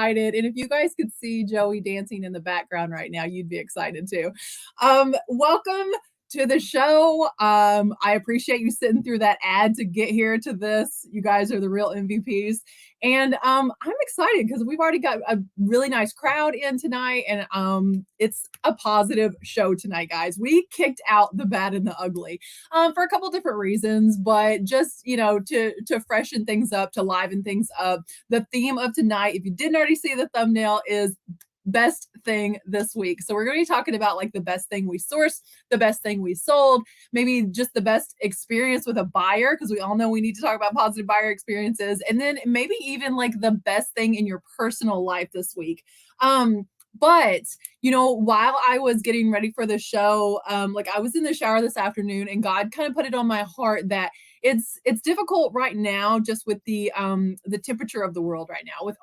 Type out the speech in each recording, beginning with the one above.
excited. And if you guys could see Joey dancing in the background right now, you'd be excited too. Welcome to the show. I appreciate you sitting through that ad to get here to this. You guys are the real MVPs. And I'm excited because we've already got a really nice crowd in tonight. And it's a positive show tonight, guys. We kicked out the bad and the ugly for a couple different reasons, but just, to freshen things up, to liven things up. The theme of tonight, if you didn't already see the thumbnail, is best thing this week. So we're going to be talking about like the best thing we sourced, the best thing we sold, maybe just the best experience with a buyer, because we all know we need to talk about positive buyer experiences, and then maybe even like the best thing in your personal life this week. But while I was getting ready for the show, like I was in the shower this afternoon and God kind of put it on my heart that it's difficult right now, just with the temperature of the world right now, with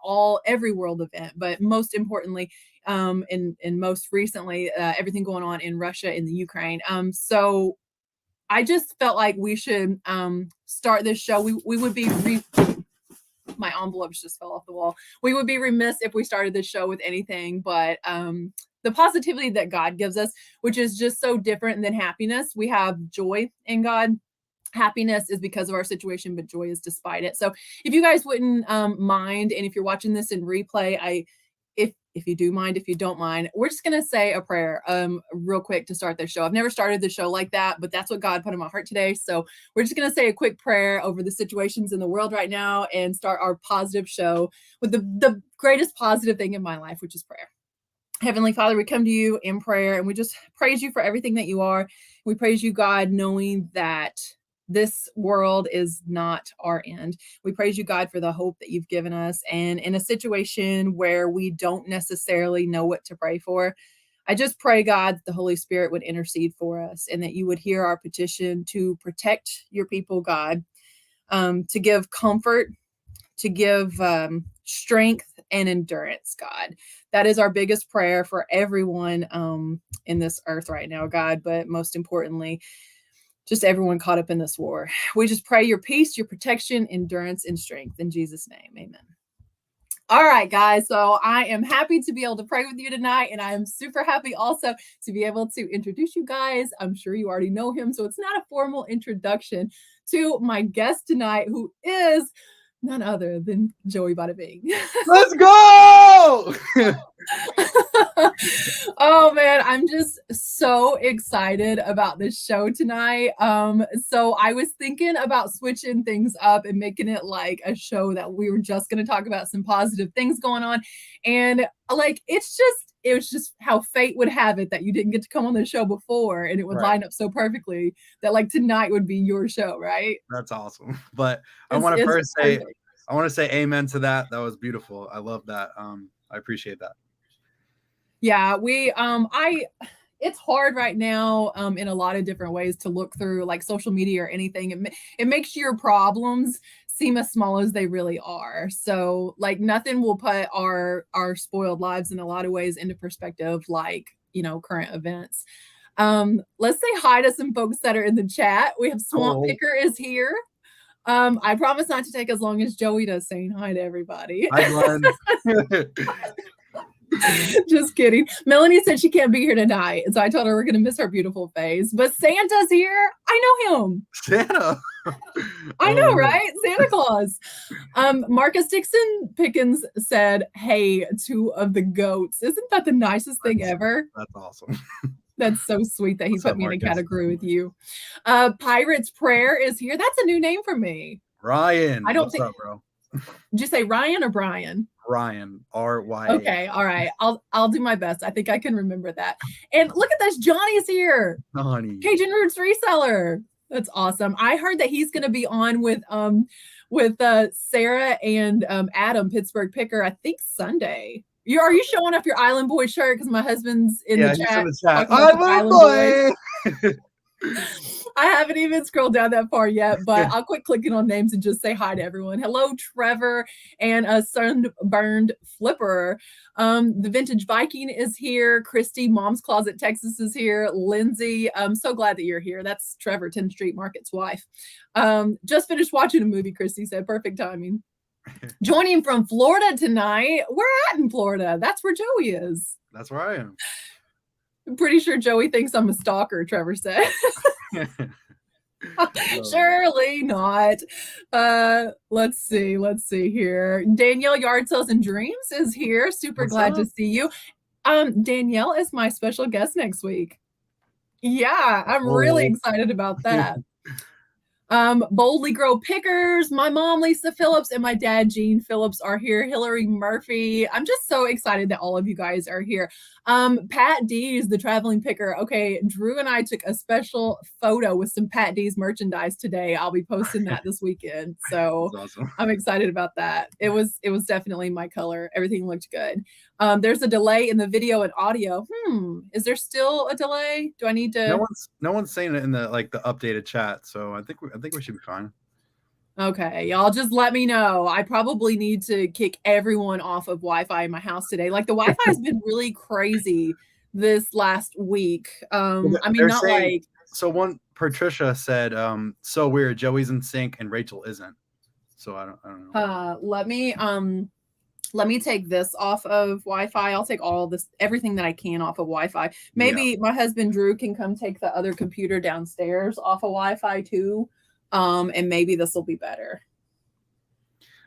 every world event, but most importantly, and most recently, everything going on in Russia and the Ukraine. So I just felt like we should start this show. We would be my envelopes just fell off the wall. We would be remiss if we started this show with anything but the positivity that God gives us, which is just so different than happiness. We have joy in God. Happiness is because of our situation, but joy is despite it. So if you guys wouldn't mind, and if you're watching this in replay, if you do mind, if you don't mind, we're just going to say a prayer real quick to start this show. I've never started the show like that, but that's what God put in my heart today. So we're just going to say a quick prayer over the situations in the world right now and start our positive show with the greatest positive thing in my life, which is prayer. Heavenly Father, we come to you in prayer and we just praise you for everything that you are. We praise you, God, knowing that this world is not our end. We praise you, God, for the hope that you've given us. And in a situation where we don't necessarily know what to pray for, I just pray, God, that the Holy Spirit would intercede for us and that you would hear our petition to protect your people, God, to give comfort, to give strength and endurance, God. That is our biggest prayer for everyone in this earth right now, God. But most importantly, just everyone caught up in this war. We just pray your peace, your protection, endurance, and strength. In Jesus' name, amen. All right, guys. So I am happy to be able to pray with you tonight. And I am super happy also to be able to introduce you guys. I'm sure you already know him, so it's not a formal introduction to my guest tonight, who is none other than Joey Badabing. Let's go! Oh man, I'm just so excited about this show tonight. So I was thinking about switching things up and making it like a show that we were just going to talk about some positive things going on. And like, it was just how fate would have it that you didn't get to come on the show before, and it would line up so perfectly that like tonight would be your show, right? That's awesome. But I want to first say, I want to say amen to that. That was beautiful. I love that. I appreciate that. Yeah, it's hard right now in a lot of different ways to look through like social media or anything. It makes your problems seem as small as they really are. So like nothing will put our spoiled lives in a lot of ways into perspective, like, current events. Let's say hi to some folks that are in the chat. We have Swamp Picker is here. I promise not to take as long as Joey does saying hi to everybody. Hi, Glenn. Just kidding. Melanie said she can't be here tonight, and so I told her we're going to miss her beautiful face. But Santa's here. I know him. Santa. I know, right? Santa Claus. Marcus Dixon Pickens said, "Hey, two of the goats." Isn't that the nicest thing ever? That's awesome. That's so sweet that he put me in a category with you. Pirate's Prayer is here. That's a new name for me. Ryan. What's up, bro? Did you say Ryan or Brian? Ryan, R-Y-A. Okay, all right. I'll do my best. I think I can remember that. And look at this, Johnny's here. Johnny. Cajun Roots Reseller. That's awesome. I heard that he's going to be on with Sarah and Adam, Pittsburgh Picker, I think Sunday. Are you showing off your Island Boy shirt? Because my husband's in the chat. Island Boy. I haven't even scrolled down that far yet, but I'll quit clicking on names and just say hi to everyone. Hello, Trevor and a sunburned flipper. The Vintage Viking is here. Christy, Mom's Closet Texas is here. Lindsay, I'm so glad that you're here. That's Trevor, 10th Street Market's wife. Just finished watching a movie, Christy said. Perfect timing. Joining from Florida tonight. Where at in Florida? That's where Joey is. That's where I am. I'm pretty sure Joey thinks I'm a stalker, Trevor said. Surely not. Let's see here. Danielle Yard Sales and Dreams is here. Super glad to see you. Danielle is my special guest next week. Yeah, I'm really excited about that. Boldly Grow Pickers, my mom Lisa Phillips and my dad Gene Phillips are here. Hillary Murphy. I'm just so excited that all of you guys are here. Pat D's the traveling picker. Okay, Drew and I took a special photo with some Pat D's merchandise today. I'll be posting that this weekend, so awesome. I'm excited about that. It was definitely my color. Everything looked good. There's a delay in the video and audio. Is there still a delay? Do I need to? No one's saying it in the the updated chat, so I think we should be fine. Okay, y'all just let me know. I probably need to kick everyone off of Wi-Fi in my house today. Like the Wi-Fi has been really crazy this last week. I mean, not saying, like. So one Patricia said, so weird. Joey's in sync and Rachel isn't. So I don't know. Let me take this off of Wi-Fi. I'll take everything that I can off of Wi-Fi. Maybe my husband Drew can come take the other computer downstairs off of Wi-Fi too. And maybe this will be better.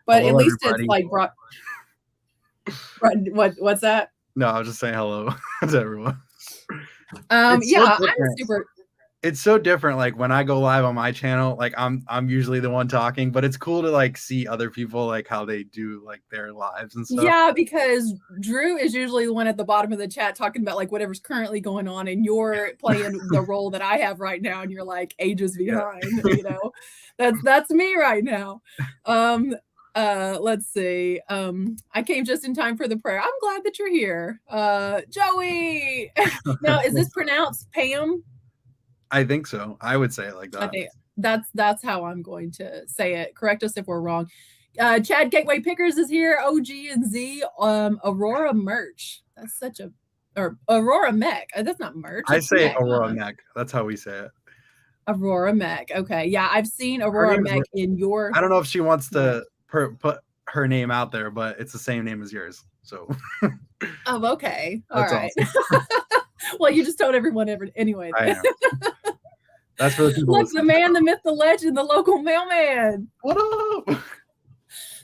But hello, at least everybody. It's like what's that? No, I was just saying hello to everyone. It's so different. Like when I go live on my channel, like I'm usually the one talking, but it's cool to like see other people like how they do like their lives and stuff. Yeah, because Drew is usually the one at the bottom of the chat talking about like whatever's currently going on, and you're playing the role that I have right now, and you're like ages behind. You know, that's me right now. Let's see. I came just in time for the prayer. I'm glad that you're here, Joey. Now, is this pronounced Pam? I think so. I would say it like that. I think that's how I'm going to say it. Correct us if we're wrong. Chad Gateway Pickers is here. OG and Z. Aurora merch. That's such a Aurora Mech. That's not merch. I say Mech, Aurora Mech. That's how we say it. Aurora Mech. Okay. Yeah, I've seen Aurora Mech in your. I don't know if she wants to put her name out there, but it's the same name as yours. So. Oh, okay. All right. Awesome. Well, you just told everyone anyway. I know. That's for the people. Look, the man, the myth, the legend, the local mailman. What up?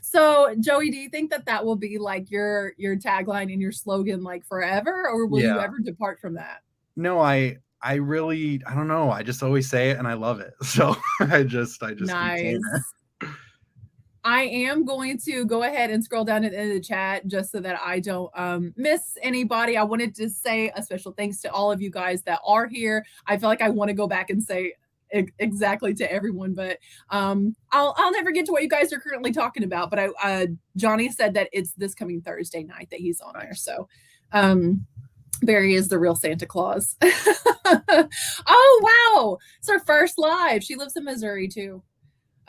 So, Joey, do you think that will be like your tagline and your slogan like forever, or will you ever depart from that? No, I don't know. I just always say it and I love it. So I just nice. I am going to go ahead and scroll down at the end of the chat just so that I don't miss anybody. I wanted to say a special thanks to all of you guys that are here. I feel like I want to go back and say exactly to everyone, but I'll never get to what you guys are currently talking about. But Johnny said that it's this coming Thursday night that he's on there. So Barry is the real Santa Claus. Oh, wow. It's our first live. She lives in Missouri too.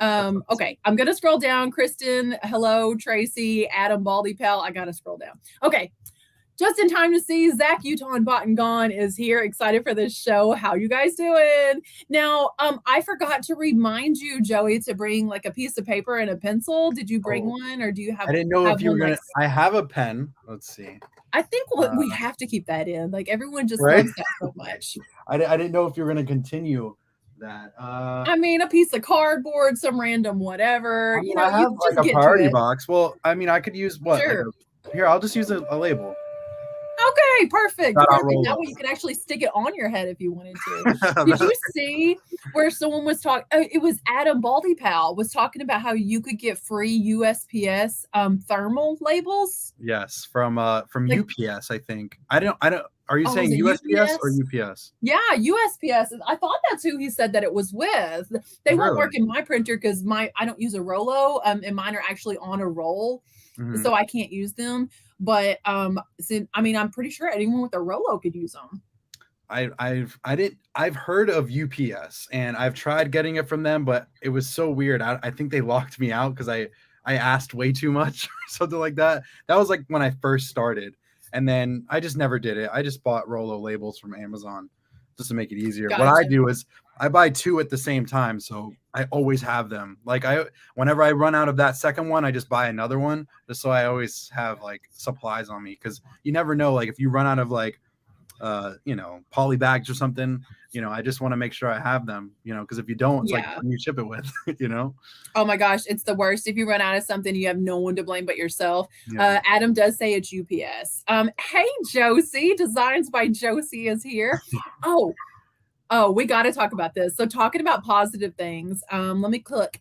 Okay, I'm gonna scroll down. Kristen, hello, Tracy, Adam, Baldy Pal. I gotta scroll down. Okay, just in time to see Zach Utah and Bought and Gone is here. Excited for this show. How you guys doing? Now, I forgot to remind you, Joey, to bring like a piece of paper and a pencil. Did you bring one, or do you have? I didn't know if you were gonna. I have a pen. Let's see. I think we have to keep that in. Like everyone just loves that so much. I didn't know if you were gonna continue. That I mean, a piece of cardboard, some random whatever. You know, I have you like a party box. Well, I mean, I could use what? Sure. Here, I'll just use a label. Okay, perfect. That way you could actually stick it on your head if you wanted to. Did you see where someone was talking? It was Adam Baldy Pal was talking about how you could get free USPS thermal labels. Yes, from UPS, I think. I don't. Are you saying USPS or UPS? Yeah, USPS. I thought that's who he said that it was with. They won't work in my printer because I don't use a Rollo, and mine are actually on a roll, so I can't use them. But I'm pretty sure anyone with a Rollo could use them. I've heard of UPS and I've tried getting it from them, but it was so weird. I think they locked me out because I asked way too much or something like that. That was like when I first started. And then I just never did it. I just bought Rollo labels from Amazon. just to make it easier. What I Gotcha. do is I buy 2 at the same time, so I always have them. Like whenever I run out of that second one, I just buy another one, just so I always have like supplies on me, because you never know. Like if you run out of like poly bags or something, I just want to make sure I have them, because if you don't, it's like Yeah. when you ship it with, Oh my gosh, it's the worst. If you run out of something, you have no one to blame but yourself. Yeah. Adam does say it's UPS. Hey Josie, Designs by Josie is here. Oh, we got to talk about this. So talking about positive things, let me click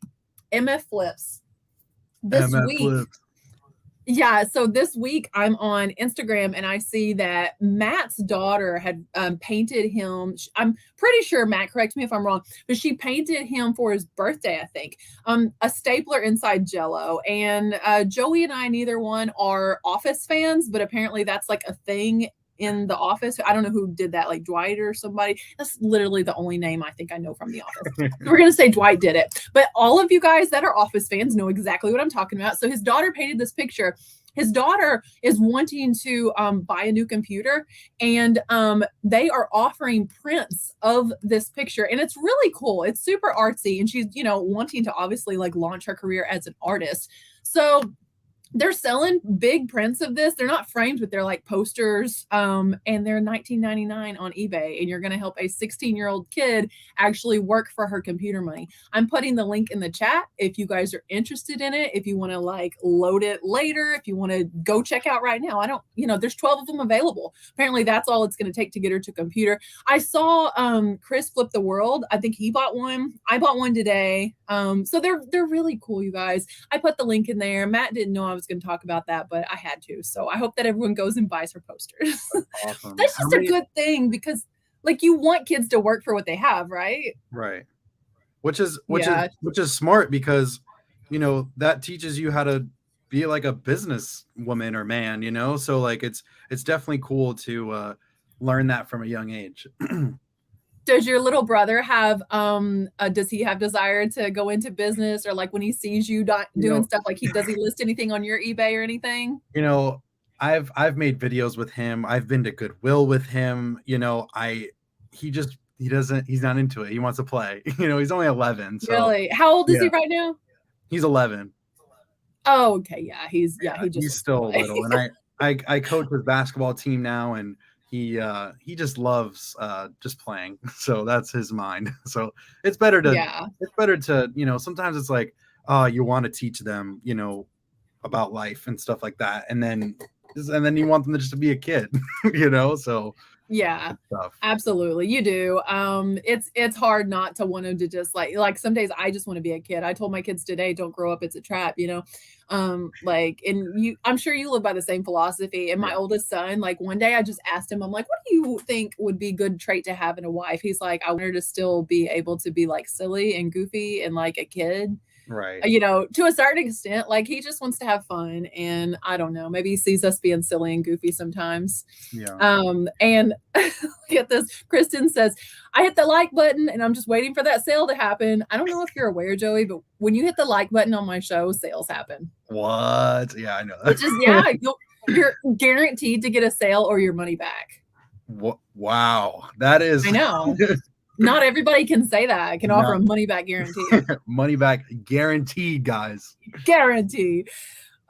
MF Flips this MF week. Flips. Yeah, so this week I'm on Instagram and I see that Matt's daughter had painted him. I'm pretty sure, Matt, correct me if I'm wrong, but she painted him for his birthday, I think, a stapler inside Jello. And Joey and I, neither one are Office fans, but apparently that's like a thing in the office. I don't know who did that, like Dwight or somebody. That's literally the only name I think I know from the office. We're going to say Dwight did it. But all of you guys that are Office fans know exactly what I'm talking about. So his daughter painted this picture. His daughter is wanting to buy a new computer, and they are offering prints of this picture, and it's really cool. It's super artsy, and she's, wanting to obviously like launch her career as an artist. So they're selling big prints of this. They're not framed, but they're like posters. And they're $19.99 on eBay. And you're going to help a 16-year-old kid actually work for her computer money. I'm putting the link in the chat if you guys are interested in it. If you want to like load it later, if you want to go check out right now. There's 12 of them available. Apparently that's all it's going to take to get her to computer. I saw Chris Flip the World. I think he bought one. I bought one today. So they're really cool, you guys. I put the link in there. Matt didn't know I was going to talk about that, but I had to. So I hope that everyone goes and buys her posters. That's awesome. That's just a good thing, because like you want kids to work for what they have, right? Right. Which is smart, because that teaches you how to be like a business woman or man, so like it's definitely cool to learn that from a young age. Does your little brother have does he have desire to go into business, or like when he sees you doing stuff, like does he list anything on your eBay or anything? I've made videos with him. I've been to Goodwill with him. He's not into it. He wants to play. He's only 11. So really? How old is he right now? He's 11. Oh, okay. Yeah, he's still little. And I coach his basketball team now, and he just loves just playing. So that's his mind. So it's better to sometimes it's like, you want to teach them, about life and stuff like that. And then you want them to just be a kid, so yeah, absolutely. You do. It's hard not to want them to just like some days I just want to be a kid. I told my kids today, don't grow up, it's a trap, and I'm sure you live by the same philosophy. And my oldest son, like one day I just asked him, I'm like, what do you think would be a good trait to have in a wife? He's like, I want her to still be able to be like silly and goofy and like a kid. Right. To a certain extent, like he just wants to have fun, and I don't know, maybe he sees us being silly and goofy sometimes. Yeah. And look at this. Kristen says, I hit the like button and I'm just waiting for that sale to happen. I don't know if you're aware, Joey, but when you hit the like button on my show, sales happen. What? Yeah, I know that. Which is, you're guaranteed to get a sale or your money back. Wow. That is. I know. Not everybody can say that. I can offer a money back guarantee. Money back guaranteed, guys. Guaranteed.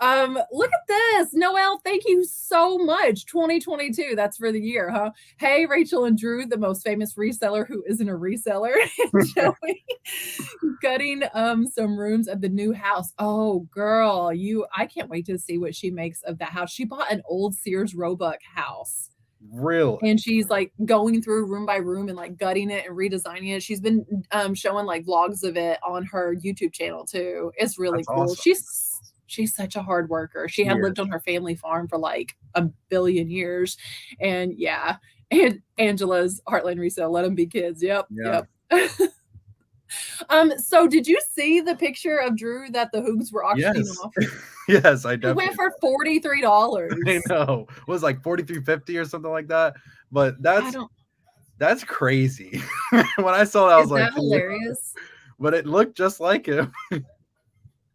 Look at this. Noelle, thank you so much. 2022. That's for the year, huh? Hey, Rachel and Drew, the most famous reseller who isn't a reseller. Joey gutting some rooms of the new house. Oh, girl, I can't wait to see what she makes of that house. She bought an old Sears Roebuck house. Really? And she's like going through room by room and like gutting it and redesigning it. She's been showing like vlogs of it on her YouTube channel too. It's really cool. Awesome. She's such a hard worker. She had lived on her family farm for like a billion years. And yeah. And Angela's Heartland Resale, let them be kids. Yep. So did you see the picture of Drew that the Hoogs were auctioning off? Yes, I definitely. It went for $43. I know. It was like $43.50 or something like that. But that's crazy. When I saw that, I was like, hilarious. But it looked just like him.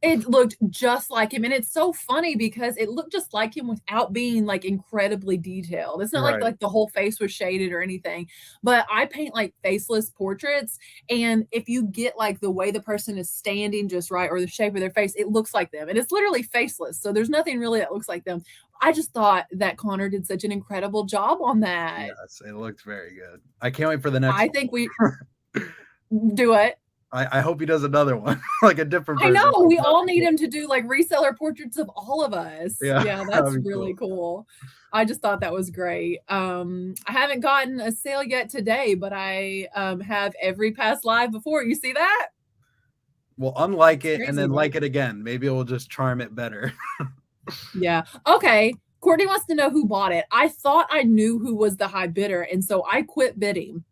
It looked just like him, and it's so funny because it looked just like him without being, like, incredibly detailed. It's not like Right. the whole face was shaded or anything, but I paint, like, faceless portraits, and if you get, like, the way the person is standing just right or the shape of their face, it looks like them, and it's literally faceless, so there's nothing really that looks like them. I just thought that Connor did such an incredible job on that. Yes, it looked very good. I can't wait for the next I think we do it. I hope he does another one, like a different I know, person. we all need him to do, like, reseller portraits of all of us. Yeah, Yeah, that'd that's be really cool. cool. I just thought that was great. I haven't gotten a sale yet today, but I, have every past live before. You see that? Well, unlike It's it and crazy, then right? like it again. Maybe it will just charm it better. Yeah. Okay. Courtney wants to know who bought it. I thought I knew who was the high bidder, and so I quit bidding.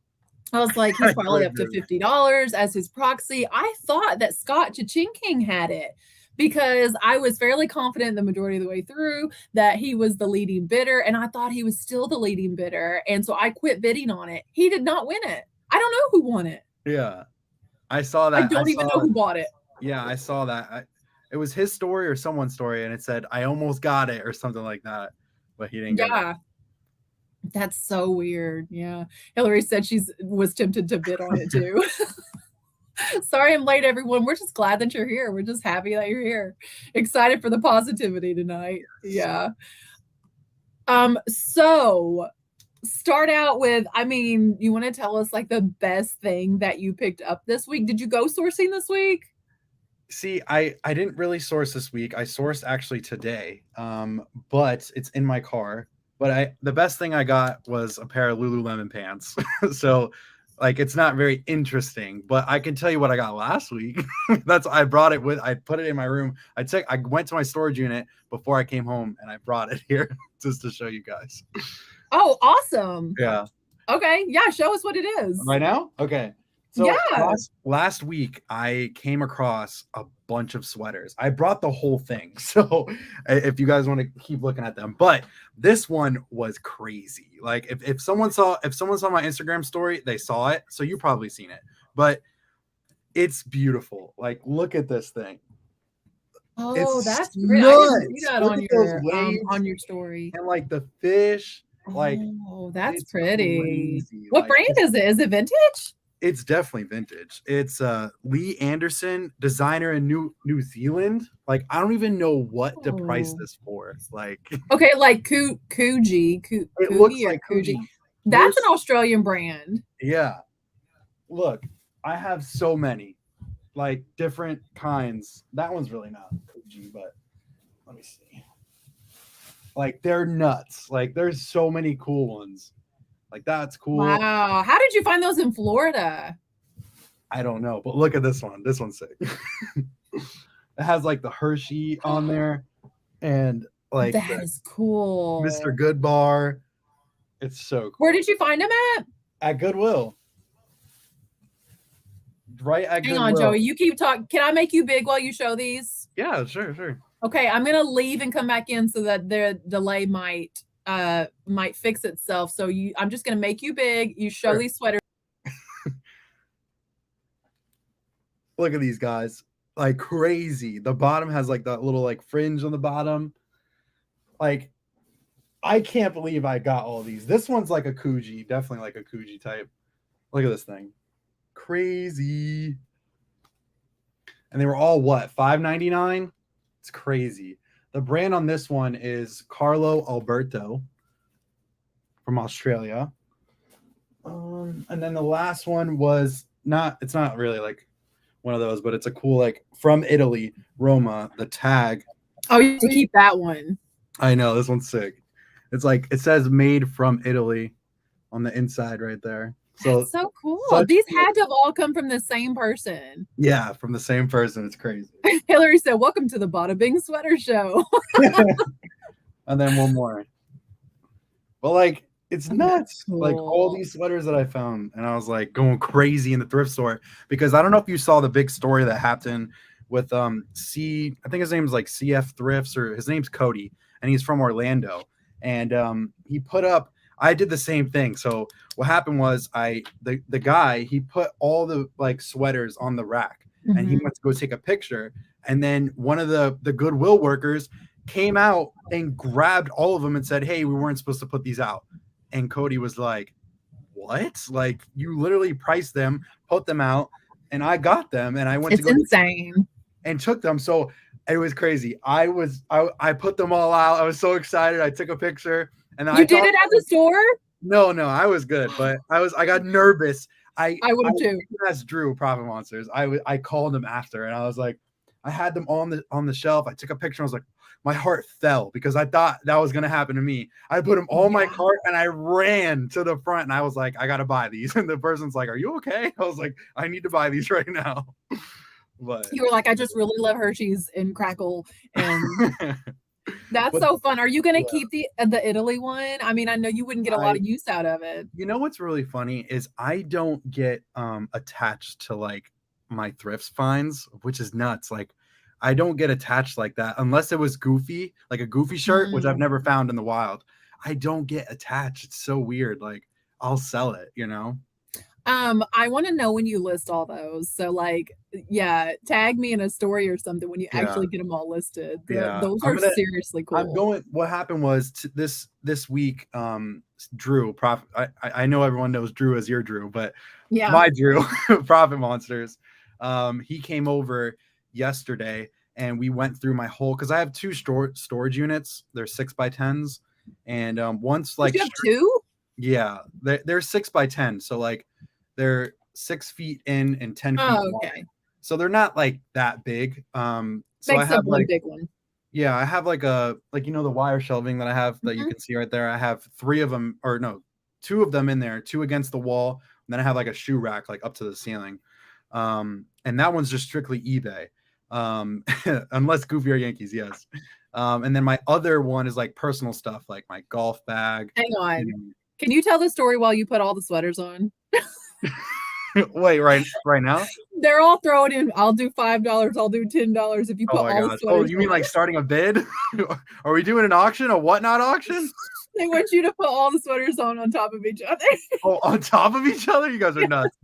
I was like, he's I probably quit up to doing $50 as his proxy. I thought that Scott Cha-Ching King had it because I was fairly confident the majority of the way through that he was the leading bidder, and I thought he was still the leading bidder. And so I quit bidding on it. He did not win it. I don't know who won it. Yeah, I saw I that. I don't even saw know who bought it. Yeah, I saw that. It was his story or someone's story, and it said, "I almost got it" or something like that, but he didn't get it. Yeah, that's so weird. Yeah. Hillary said she's was tempted to bid on it too. Sorry I'm late, everyone. We're just glad that you're here. We're just happy that you're here. Excited for the positivity tonight. Yeah. So start out with, I mean, you want to tell us like the best thing that you picked up this week? Did you go sourcing this week? See, I didn't really source this week. I sourced actually today, but it's in my car. But the best thing I got was a pair of Lululemon pants. So, like, it's not very interesting, but I can tell you what I got last week. I brought it with. I put it in my room. I went to my storage unit before I came home, and I brought it here just to show you guys. Oh, awesome. Yeah. Okay. Yeah. Show us what it is. Right now? Okay. So Yeah. last week I came across a bunch of sweaters. I brought the whole thing. So if you guys want to keep looking at them, but this one was crazy. Like if someone saw my Instagram story, they saw it. So you probably seen it. But it's beautiful. Like look at this thing. Oh, It's that's great. I didn't see nuts. that Look at those waves on your story. and like the fish. Like Oh, that's it's pretty. crazy. What Like brand is it? Is it vintage? it's definitely vintage. It's Lee Anderson, designer in New Zealand. Like I don't even know what to price Oh. this for. Like Okay, like Coogee, it looks Coogee or like Coogee. Coogee. That's an There's Australian brand. yeah. Look, I have so many like different kinds. That one's really not Coogee, but let me see. Like they're nuts. Like there's so many cool ones. Like that's cool. Wow. How did you find those in Florida? I don't know, but look at this one. This one's sick. It has like the Hershey on there and like That is cool. Mr. Goodbar. It's so cool. Where did you find them at? At Goodwill. Right at Hang Goodwill. on, Joey. You keep talking. Can I make you big while you show these? Yeah, sure. Okay, I'm gonna leave and come back in so that the delay might fix itself. So I'm just gonna make you big. You show Sure. these sweaters. Look at these guys. Like crazy. The bottom has like that little like fringe on the bottom. Like I can't believe I got all these. This one's like a Coogee, definitely like a Coogee type. Look at this thing. Crazy. And they were all what? $5.99? It's crazy. The brand on this one is Carlo Alberto from Australia. And then the last one was it's not really like one of those, but it's a cool like from Italy, Roma, the tag. Oh, you have to keep that one. I know, this one's sick. It's like it says made from Italy on the inside right there. So that's so cool. These had to have all come from the same person. Yeah, from the same person. It's crazy. Hillary said, "Welcome to the Badabing sweater show." And then one more. But like it's nuts. Cool. Like all these sweaters that I found, and I was like going crazy in the thrift store because I don't know if you saw the big story that happened with I think his name's like CF Thrifts, or his name's Cody, and he's from Orlando. And he put up, I did the same thing. So what happened was the guy, he put all the like sweaters on the rack, and he went to go take a picture, And then one of the Goodwill workers came out and grabbed all of them and said, "Hey, we weren't supposed to put these out." And Cody was like, "What? Like, you literally priced them, put them out, and I got them, and I went to go insane and took them." So it was crazy. I put them all out. I was so excited. I took a picture, and you did it at the store. No, I was good, but I got nervous. I would have too. Asked Drew, Profit Monsters. I called him after, and I was like, I had them on the shelf. I took a picture. I was like, my heart fell because I thought that was gonna happen to me. I put them all in my cart and I ran to the front and I was like, I gotta buy these. And the person's like, "Are you okay?" I was like, "I need to buy these right now." But you were like, "I just really love Hershey's and Crackle," and that's so fun. Are you gonna keep the Italy one? I mean, I know you wouldn't get a lot of use out of it. You know what's really funny is I don't get attached to like my thrifts finds, which is nuts. Like, I don't get attached like that unless it was goofy, like a goofy shirt, which I've never found in the wild. I don't get attached. It's so weird. Like, I'll sell it, you know? I want to know when you list all those. So like, yeah, tag me in a story or something when you actually get them all listed. Those are seriously cool. What happened was this week, Drew, I know everyone knows Drew as your Drew, but my Drew, Profit Monsters, he came over yesterday and we went through my whole, because I have two storage units. They're 6x10s, and once like you have two? Yeah, they're 6x10, so like they're 6 feet in and 10 feet wide. So they're not like that big. So I have one big one. Yeah, I have like the wire shelving that I have that you can see right there. I have 3 of them, or no, 2 of them in there, 2 against the wall, and then I have like a shoe rack like up to the ceiling. And that one's just strictly eBay. Unless Goofy or Yankees, yes. And then my other one is like personal stuff, like my golf bag. Hang on. Can you tell the story while you put all the sweaters on? Wait, right now? They're all throwing in, I'll do $5, I'll do $10 if you put all the sweaters on. Oh, you mean like starting a bid? Are we doing an auction, a whatnot auction? They want you to put all the sweaters on top of each other. Oh, on top of each other? You guys are nuts.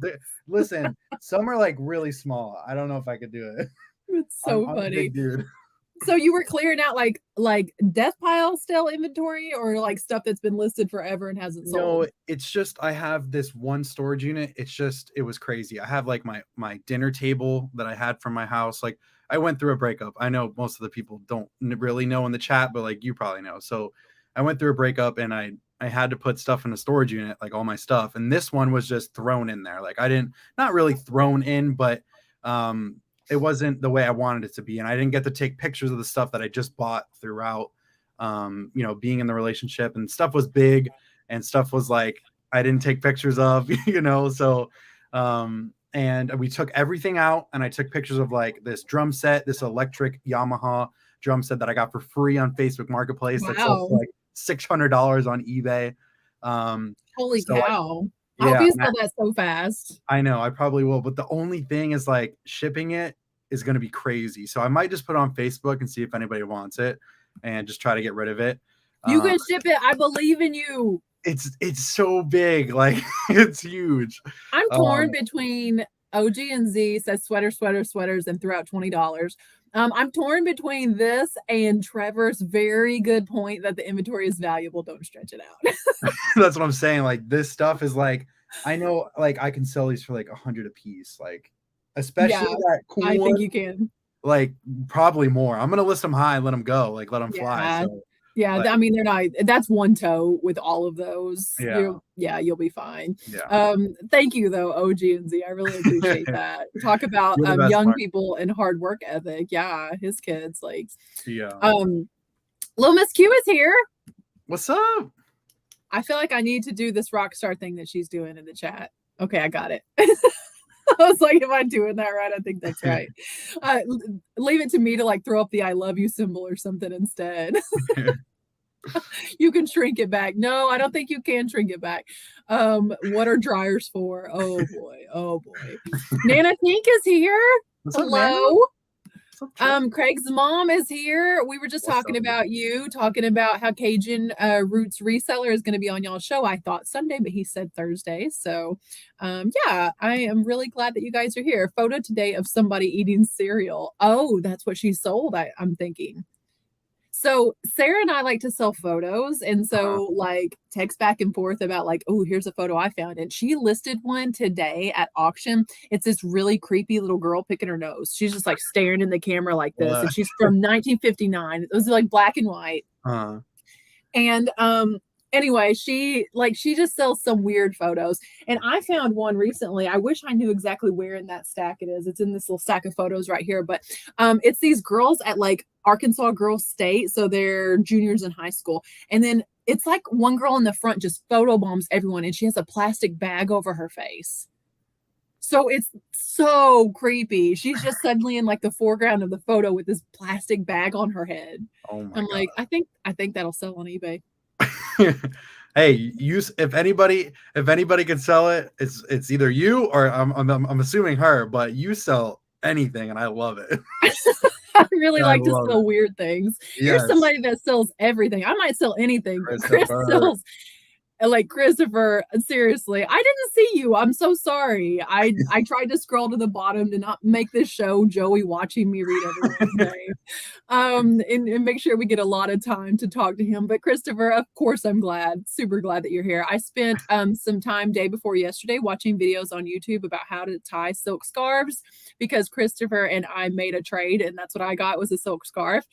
Listen, some are like really small. I don't know if I could do it. It's so funny. I'm a big dude. So you were clearing out like death pile stale inventory, or like stuff that's been listed forever and hasn't sold? No, it's just I have this one storage unit. It was crazy. I have like my dinner table that I had from my house. Like, I went through a breakup. I know most of the people don't really know in the chat, but like you probably know. So I went through a breakup and I had to put stuff in a storage unit, like all my stuff. And this one was just thrown in there. Like, not really thrown in, but it wasn't the way I wanted it to be. And I didn't get to take pictures of the stuff that I just bought throughout, being in the relationship, and stuff was big and stuff was like, I didn't take pictures of, so, and we took everything out and I took pictures of like this drum set, this electric Yamaha drum set that I got for free on Facebook Marketplace. That sold for like $600 on eBay. Holy cow. I hope you sell that so fast. I know, I probably will. But the only thing is like shipping it is going to be crazy. So I might just put it on Facebook and see if anybody wants it and just try to get rid of it. You can ship it. I believe in you. It's so big. Like, it's huge. I'm torn between OG and Z says sweaters, and threw out $20. I'm torn between this and Trevor's very good point that the inventory is valuable. Don't stretch it out. That's what I'm saying. Like, this stuff is like, I know, like, I can sell these for like 100 a piece. Like, especially that cool I one, think you can. Like, probably more. I'm gonna list them high and let them go. Like, let them fly. So, I mean, they're not. That's one toe with all of those. You'll be fine. Thank you though, OG and Z. I really appreciate that. Talk about young people and hard work ethic. Yeah, his kids like. Little Miss Q is here. What's up? I feel like I need to do this rock star thing that she's doing in the chat. Okay, I got it. I was like, am I doing that right? I think that's right. Leave it to me to like throw up the I love you symbol or something instead. You can shrink it back. No, I don't think you can shrink it back. What are dryers for? Oh boy. Nana Pink is here. What's Hello. Up, Craig's mom is here. We were just talking about you, talking about how Cajun Roots Reseller is going to be on y'all's show. I thought Sunday, but he said Thursday. So, yeah, I am really glad that you guys are here. Photo today of somebody eating cereal. Oh, that's what she sold, I'm thinking. So Sarah and I like to sell photos, and so like text back and forth about like, oh, here's a photo I found, and she listed one today at auction. It's this really creepy little girl picking her nose. She's just like staring in the camera like this, and she's from 1959. It was like black and white. And anyway, she just sells some weird photos, and I found one recently. I wish I knew exactly where in that stack it is. It's in this little stack of photos right here, but it's these girls at like Arkansas Girls State, so they're juniors in high school, and then it's like one girl in the front just photobombs everyone, and she has a plastic bag over her face. So it's so creepy. She's just suddenly in like the foreground of the photo with this plastic bag on her head. Oh my God. Like, I think that'll sell on eBay. Hey, if anybody can sell it, it's either you or I'm assuming her, but you sell anything and I love it. I really like to sell weird things. Yes. You're somebody that sells everything. I might sell anything, but Chris sells like Christopher, seriously, I didn't see you. I'm so sorry. I tried to scroll to the bottom to not make this show Joey watching me read everyone's name. And make sure we get a lot of time to talk to him. But Christopher, of course, I'm super glad that you're here. I spent some time day before yesterday watching videos on YouTube about how to tie silk scarves because Christopher and I made a trade, and that's what I got was a silk scarf.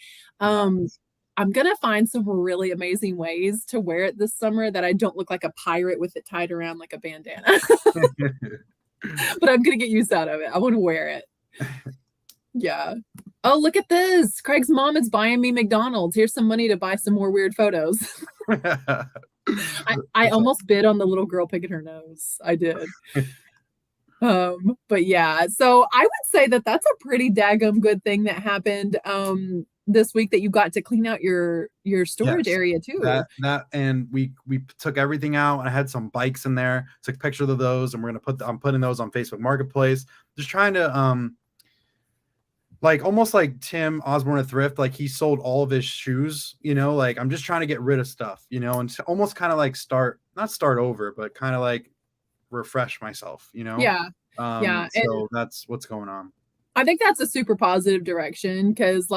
I'm going to find some really amazing ways to wear it this summer that I don't look like a pirate with it tied around like a bandana. But I'm going to get use out of it. I want to wear it. Yeah. Oh, look at this. Craig's mom is buying me McDonald's. Here's some money to buy some more weird photos. I almost bid on the little girl picking her nose. I did. But yeah, so I would say that that's a pretty daggum good thing that happened this week, that you got to clean out your storage area too. That and we took everything out. I had some bikes in there, took pictures of those, and I'm putting those on Facebook Marketplace. Just trying to like almost like Tim Osborne at Thrift, like he sold all of his shoes, like I'm just trying to get rid of stuff, and almost kind of like not start over, but kind of like refresh myself, Yeah. So that's what's going on. I think that's a super positive direction because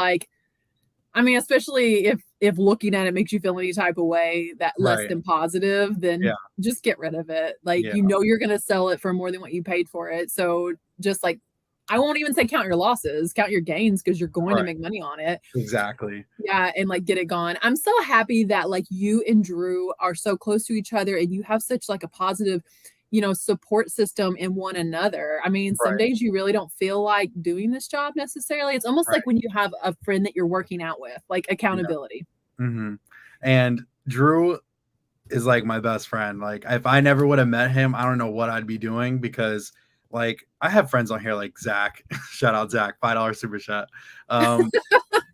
I mean, especially if looking at it makes you feel any type of way that less than positive, then just get rid of it. Like, you're going to sell it for more than what you paid for it. So just like, I won't even say count your losses, count your gains, because you're going to make money on it. Exactly. Yeah. And like, get it gone. I'm so happy that like you and Drew are so close to each other and you have such like a positive support system in one another. I mean, some days you really don't feel like doing this job necessarily. It's almost like when you have a friend that you're working out with, like accountability. Yeah. Mm-hmm. And Drew is like my best friend. Like if I never would have met him, I don't know what I'd be doing, because like I have friends on here like Zach, shout out Zach, $5 super chat.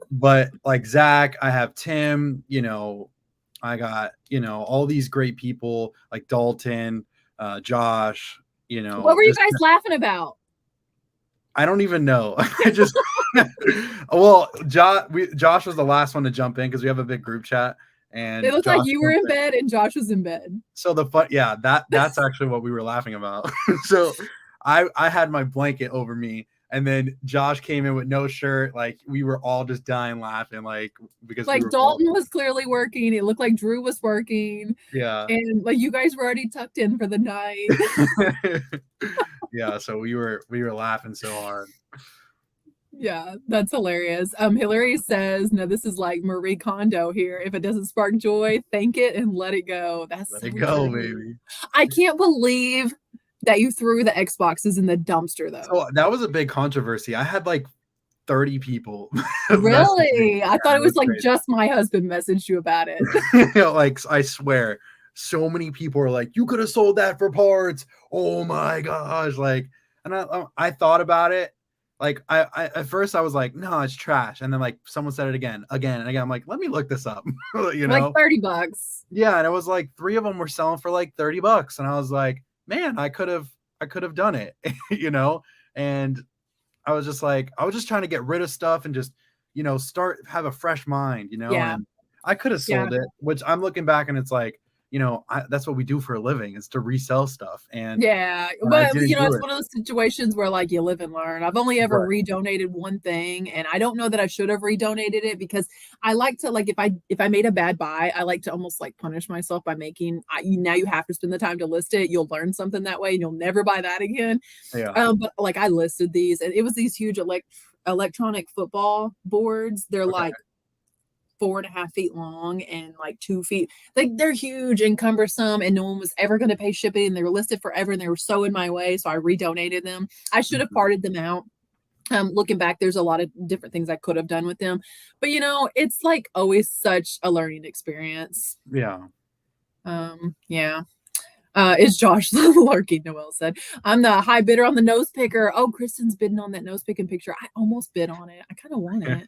But like Zach, I have Tim, I got, all these great people like Dalton, Josh, what were you guys laughing about? I don't even know. I just well, Josh was the last one to jump in because we have a big group chat, and it looked like you were in bed and Josh was in bed. So that's actually what we were laughing about. So I had my blanket over me, and then Josh came in with no shirt. Like we were all just dying laughing, like because like Dalton was clearly working. It looked like Drew was working. Yeah, and like you guys were already tucked in for the night. Yeah, so we were laughing so hard. Yeah, that's hilarious. Hillary says, no, this is like Marie Kondo here. If it doesn't spark joy, thank it and let it go. Let it go, baby. I can't believe that you threw the Xboxes in the dumpster, though. So that was a big controversy. I had like 30 people. Really? I thought it was like just my husband messaged you about it. Like, I swear, so many people are like, you could have sold that for parts. Oh my gosh. Like, and I thought about it. Like, I at first I was like, no, it's trash. And then like someone said it again and again. I'm like, let me look this up. Like $30. Yeah. And it was like 3 of them were selling for like $30. And I was like, man, I could have done it, and I was just like, I was just trying to get rid of stuff and just, have a fresh mind, Yeah. and I could have sold it, which I'm looking back and it's like, that's what we do for a living, is to resell stuff. And I but didn't do it's it. one of those situations where like you live and learn. I've only ever redonated one thing, and I don't know that I should have redonated it, because I like to, like, if I made a bad buy, I like to almost like punish myself by making, now you have to spend the time to list it. You'll learn something that way and you'll never buy that again. Yeah. But like I listed these, and it was these huge electronic football boards. They're like 4.5 feet long and like 2 feet. Like they're huge and cumbersome, and no one was ever going to pay shipping. They were listed forever, and they were so in my way. So I redonated them. I should have parted them out. Looking back, there's a lot of different things I could have done with them, but it's like always such a learning experience. Yeah. Yeah. Is Josh lurking? Noel said, I'm the high bidder on the nose picker. Oh, Kristen's bidding on that nose picking picture. I almost bid on it. I kind of want it.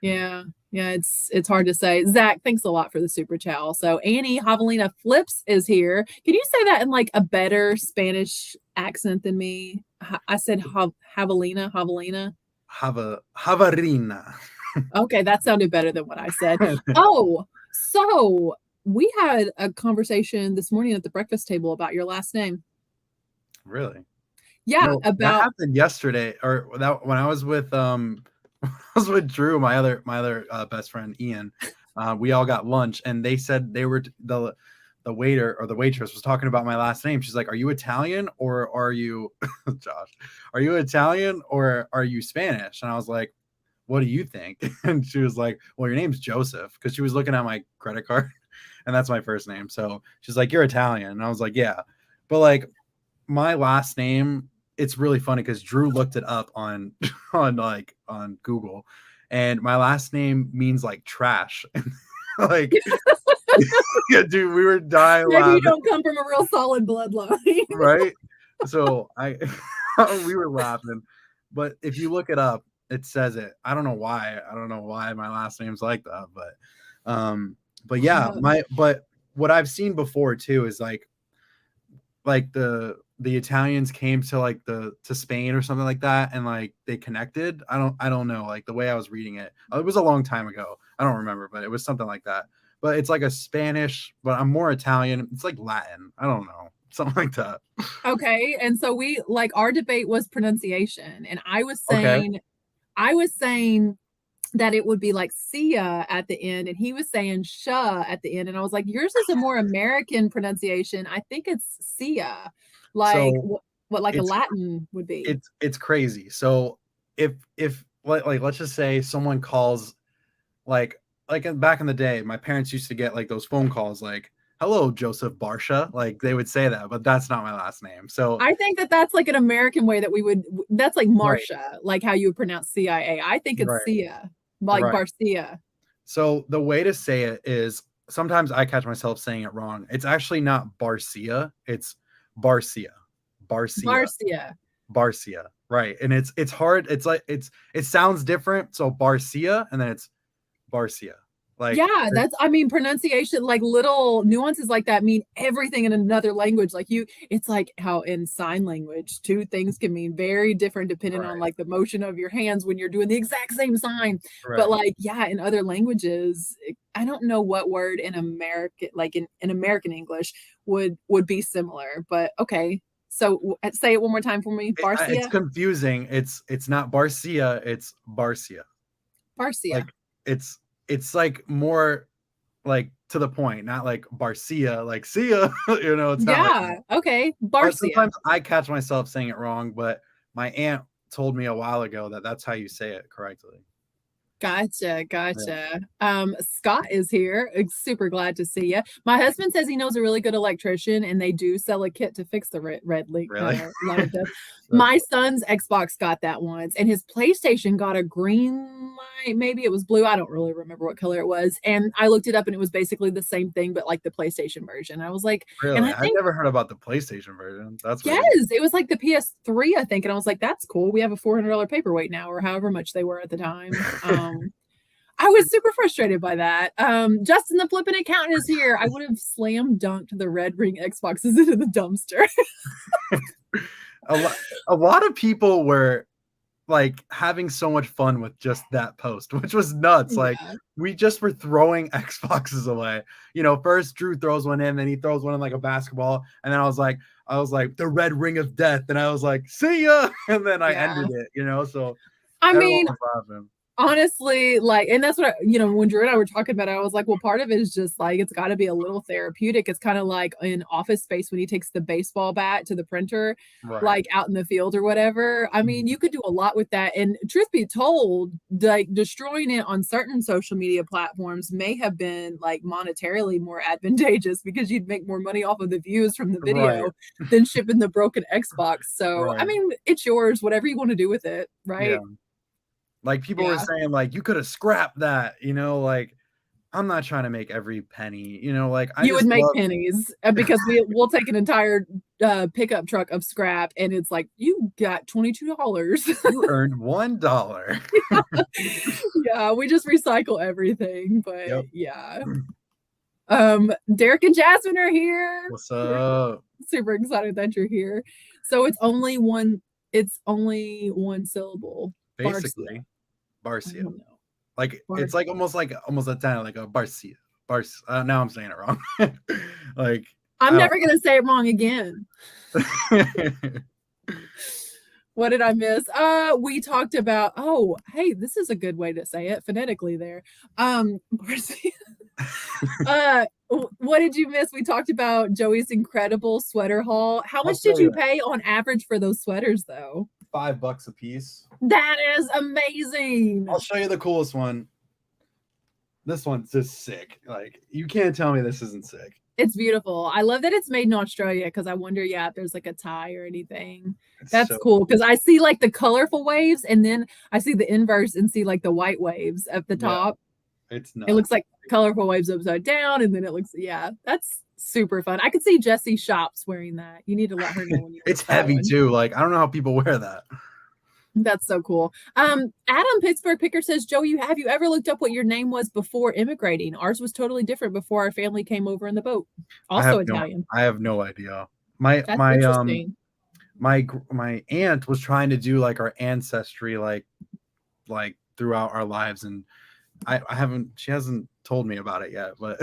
Yeah. It's hard to say. Zach, thanks a lot for the super chat. Also, Annie Javelina Flips is here. Can you say that in like a better Spanish accent than me? I said Javelina. Javarina. Okay, that sounded better than what I said. Oh, so we had a conversation this morning at the breakfast table about your last name. Really? Yeah, no, that happened yesterday, or when I was with Drew, my other best friend Ian. We all got lunch, and they said they were the waiter or the waitress was talking about my last name. She's like, "Are you Italian or are you Josh? Are you Italian or are you Spanish?" And I was like, "What do you think?" And she was like, "Well, your name's Joseph," because she was looking at my credit card, and that's my first name. So she's like, "You're Italian," and I was like, "Yeah," but like my last name. It's really funny because Drew looked it up on Google, and my last name means like trash. Like, yeah, dude, we were dying. Maybe you don't come from a real solid bloodline, right? So we were laughing, but if you look it up, it says it. I don't know why. I don't know why my last name's like that, but yeah, but what I've seen before too is like the Italians came to like to Spain or something like that, and like they connected. I don't know, like the way I was reading it. It was a long time ago. I don't remember, but it was something like that. But it's like a Spanish, but I'm more Italian. It's like Latin. I don't know. Something like that. Okay. And so we like our debate was pronunciation. And I was saying that it would be like Sia at the end, and he was saying sha at the end. And I was like, yours is a more American pronunciation. I think it's Sia. Like what like a Latin would be. It's crazy. So if like let's just say someone calls like back in the day, my parents used to get like those phone calls like, "Hello, Joseph Barsha." Like they would say that, but that's not my last name. So I think that's like an American way that that's like Marsha, like how you would pronounce CIA. I think it's Sia, like Barcia. So the way to say it is, sometimes I catch myself saying it wrong. It's actually not Barcia, it's Barcia. Right. And it's hard. It's like it sounds different. So Barcia, and then it's Barcia. Like, yeah, pronunciation, like little nuances like that mean everything in another language. Like it's like how in sign language, two things can mean very different depending on like the motion of your hands when you're doing the exact same sign. But like, yeah, in other languages, I don't know what word in American, like in American English would be similar, but okay. So say it one more time for me. Barcia. It's confusing. It's not Barcia, it's Barcia. Like it's like more like to the point, not like Barcia, like Sia, it's not. Yeah. Okay. Barcia. Sometimes I catch myself saying it wrong, but my aunt told me a while ago that that's how you say it correctly. Gotcha. Scott is here. Super glad to see you. My husband says he knows a really good electrician, and they do sell a kit to fix the red link. Really? My son's Xbox got that once, and his PlayStation got a green light. Maybe it was blue. I don't really remember what color it was. And I looked it up, and it was basically the same thing, but like the PlayStation version. I was like, really? And I've never heard about the PlayStation version. That's weird. It was like the PS3, I think. And I was like, that's cool. We have a $400 paperweight now, or however much they were at the time. I was super frustrated by that. Justin the Flippin' Accountant is here. I would have slam dunked the red ring Xboxes into the dumpster. A lot of people were like having so much fun with just that post, which was nuts. Like Yeah. we just were throwing Xboxes away. First Drew throws one in, then he throws one in like a basketball, and then I was like the red ring of death, and I was like, see ya, and then I ended it. So I everyone mean, was laughing. honestly, like, and that's what when Drew and I were talking about it, I was like, well, part of it is just like it's got to be a little therapeutic. It's kind of like in Office Space when he takes the baseball bat to the printer, Right. like out in the field or whatever. I mean, you could do a lot with that. And truth be told, like destroying it on certain social media platforms may have been like monetarily more advantageous because you'd make more money off of the views from the Right. video than shipping the broken Xbox. So, I Right. mean, it's yours, whatever you want to do with it, Yeah. right? Like people were Yeah. saying, like, you could have scrapped that, like I'm not trying to make every penny, like I You would just make love pennies because we'll take an entire pickup truck of scrap and it's like you got $22. you earned $1. Yeah, we just recycle everything, but Yep. yeah. Derek and Jasmine are here. What's We're up? super excited that you're here. So it's only one syllable. Barcia. Basically, I Barcia. don't know. Like it's Barcia. like almost a time like a Barcia. Now I'm saying it wrong. Like I'm I never gonna say it wrong again. don't. What did I miss? We talked about, oh, hey, this is a good way to say it phonetically there. What did you miss? We talked about Joey's incredible sweater haul. How I'll much show did you you that. pay on average for those sweaters though? $5 a piece. That is amazing. I'll show you the coolest one. This one's just sick. Like you can't tell me this isn't sick. It's beautiful. I love that it's made in Australia because I wonder, yeah, if there's like a tie or anything. It's That's so cool because I see like the colorful waves and then I see the inverse and see like the white waves at the yeah, top. it's It looks nuts. like colorful waves upside down, and then it looks, yeah, that's super fun. I could see Jessie Shops wearing that. You need to let her know when you It's post that heavy one. too. Like I don't know how people wear that. That's so cool. Adam Pittsburgh Picker says, Joey, have you ever looked up what your name was before immigrating? Ours was totally different before our family came over in the boat. Also Italian. I have no idea. My That's my interesting. my aunt was trying to do like our ancestry like throughout our lives, and she hasn't told me about it yet, but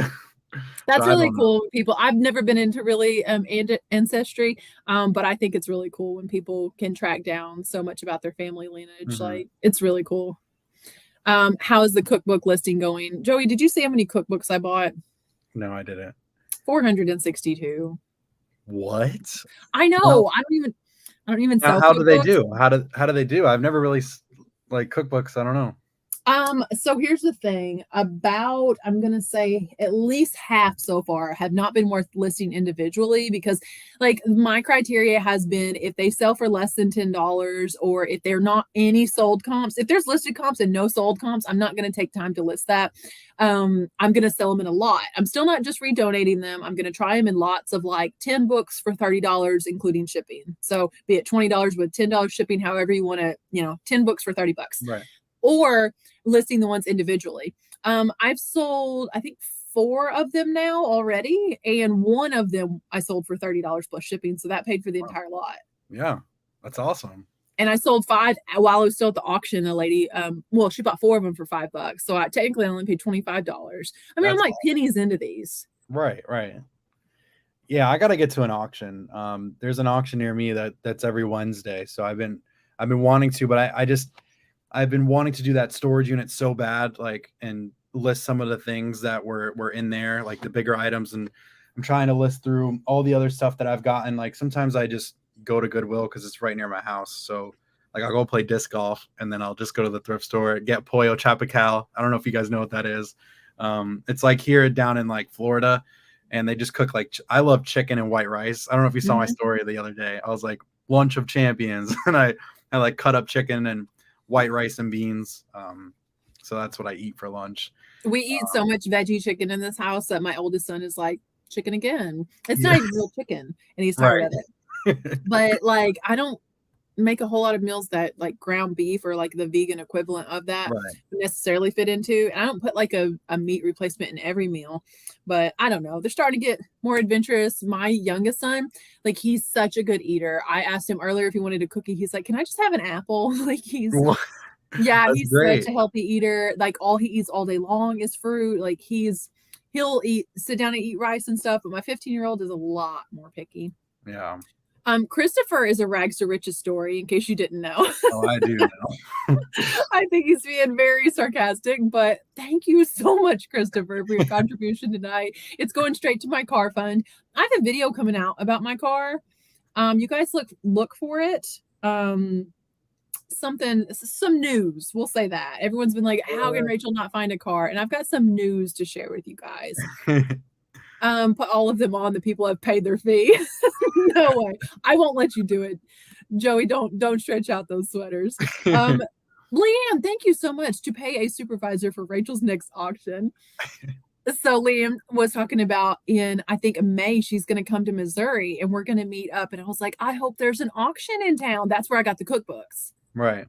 That's so I really don't know. cool when people, I've never been into really ancestry, but I think it's really cool when people can track down so much about their family lineage. Mhm. Like it's really cool. How is the cookbook listing going? Joey, did you see how many cookbooks I bought? No, I didn't. 462. What? I Now, know. I don't even sell how do they cookbooks. do? How do they do? I've never really like cookbooks. I don't know. So here's the thing about, I'm gonna say at least half so far have not been worth listing individually because like my criteria has been if they sell for less than $10 or if they're not any sold comps. If there's listed comps and no sold comps, I'm not gonna take time to list that. I'm gonna sell them in a lot. I'm still not just redonating them. I'm gonna try them in lots of like 10 books for $30, including shipping. So be it $20 with $10 shipping, however you want to, 10 books for $30. Right. Or listing the ones individually. I've sold, I think, 4 of them now already, and one of them I sold for $30 plus shipping, so that paid for the Wow. entire lot. Yeah, that's awesome. And I sold 5 while I was still at the auction. A lady, well, she bought 4 of them for $5, so I technically only paid $25. I mean, I'm That's like pennies into these. right. Yeah, I got to get to an auction. There's an auction near me that's every Wednesday, so I've been wanting to, but I've been wanting to do that storage unit so bad, like, and list some of the things that were in there, like the bigger items. And I'm trying to list through all the other stuff that I've gotten. Like sometimes I just go to Goodwill because it's right near my house. So like I'll go play disc golf and then I'll just go to the thrift store, get Pollo Chapacal. I don't know if you guys know what that is. It's like here down in like Florida, and they just cook like, I love chicken and white rice. I don't know if you saw my story the other day. I was like lunch of champions and I like cut up chicken and white rice and beans. So that's what I eat for lunch. We eat so much veggie chicken in this house that my oldest son is like, chicken again. It's Yeah. not even real chicken, and he's tired of it. But like, I don't make a whole lot of meals that like ground beef or like the vegan equivalent of that Right. necessarily fit into. And I don't put like a meat replacement in every meal, but I don't know. They're starting to get more adventurous. My youngest son, like he's such a good eater. I asked him earlier if he wanted a cookie. He's like, "Can I just have an apple?" Like yeah, That's he's such great. a healthy eater. Like all he eats all day long is fruit. Like he'll sit down and eat rice and stuff, but my 15-year-old is a lot more picky. Yeah. Christopher is a rags to riches story, in case you didn't know. Oh, I do know. I think he's being very sarcastic, but thank you so much, Christopher, for your contribution tonight. It's going straight to my car fund. I have a video coming out about my car. You guys look for it. Some news. We'll say that. Everyone's been like, how can Rachel not find a car? And I've got some news to share with you guys. Put all of them on. The people have paid their fee. No way. I won't let you do it. Joey, don't stretch out those sweaters. Leanne, thank you so much to pay a supervisor for Rachel's next auction. So Leanne was talking about I think May, she's going to come to Missouri and we're going to meet up. And I was like, I hope there's an auction in town. That's where I got the cookbooks. Right.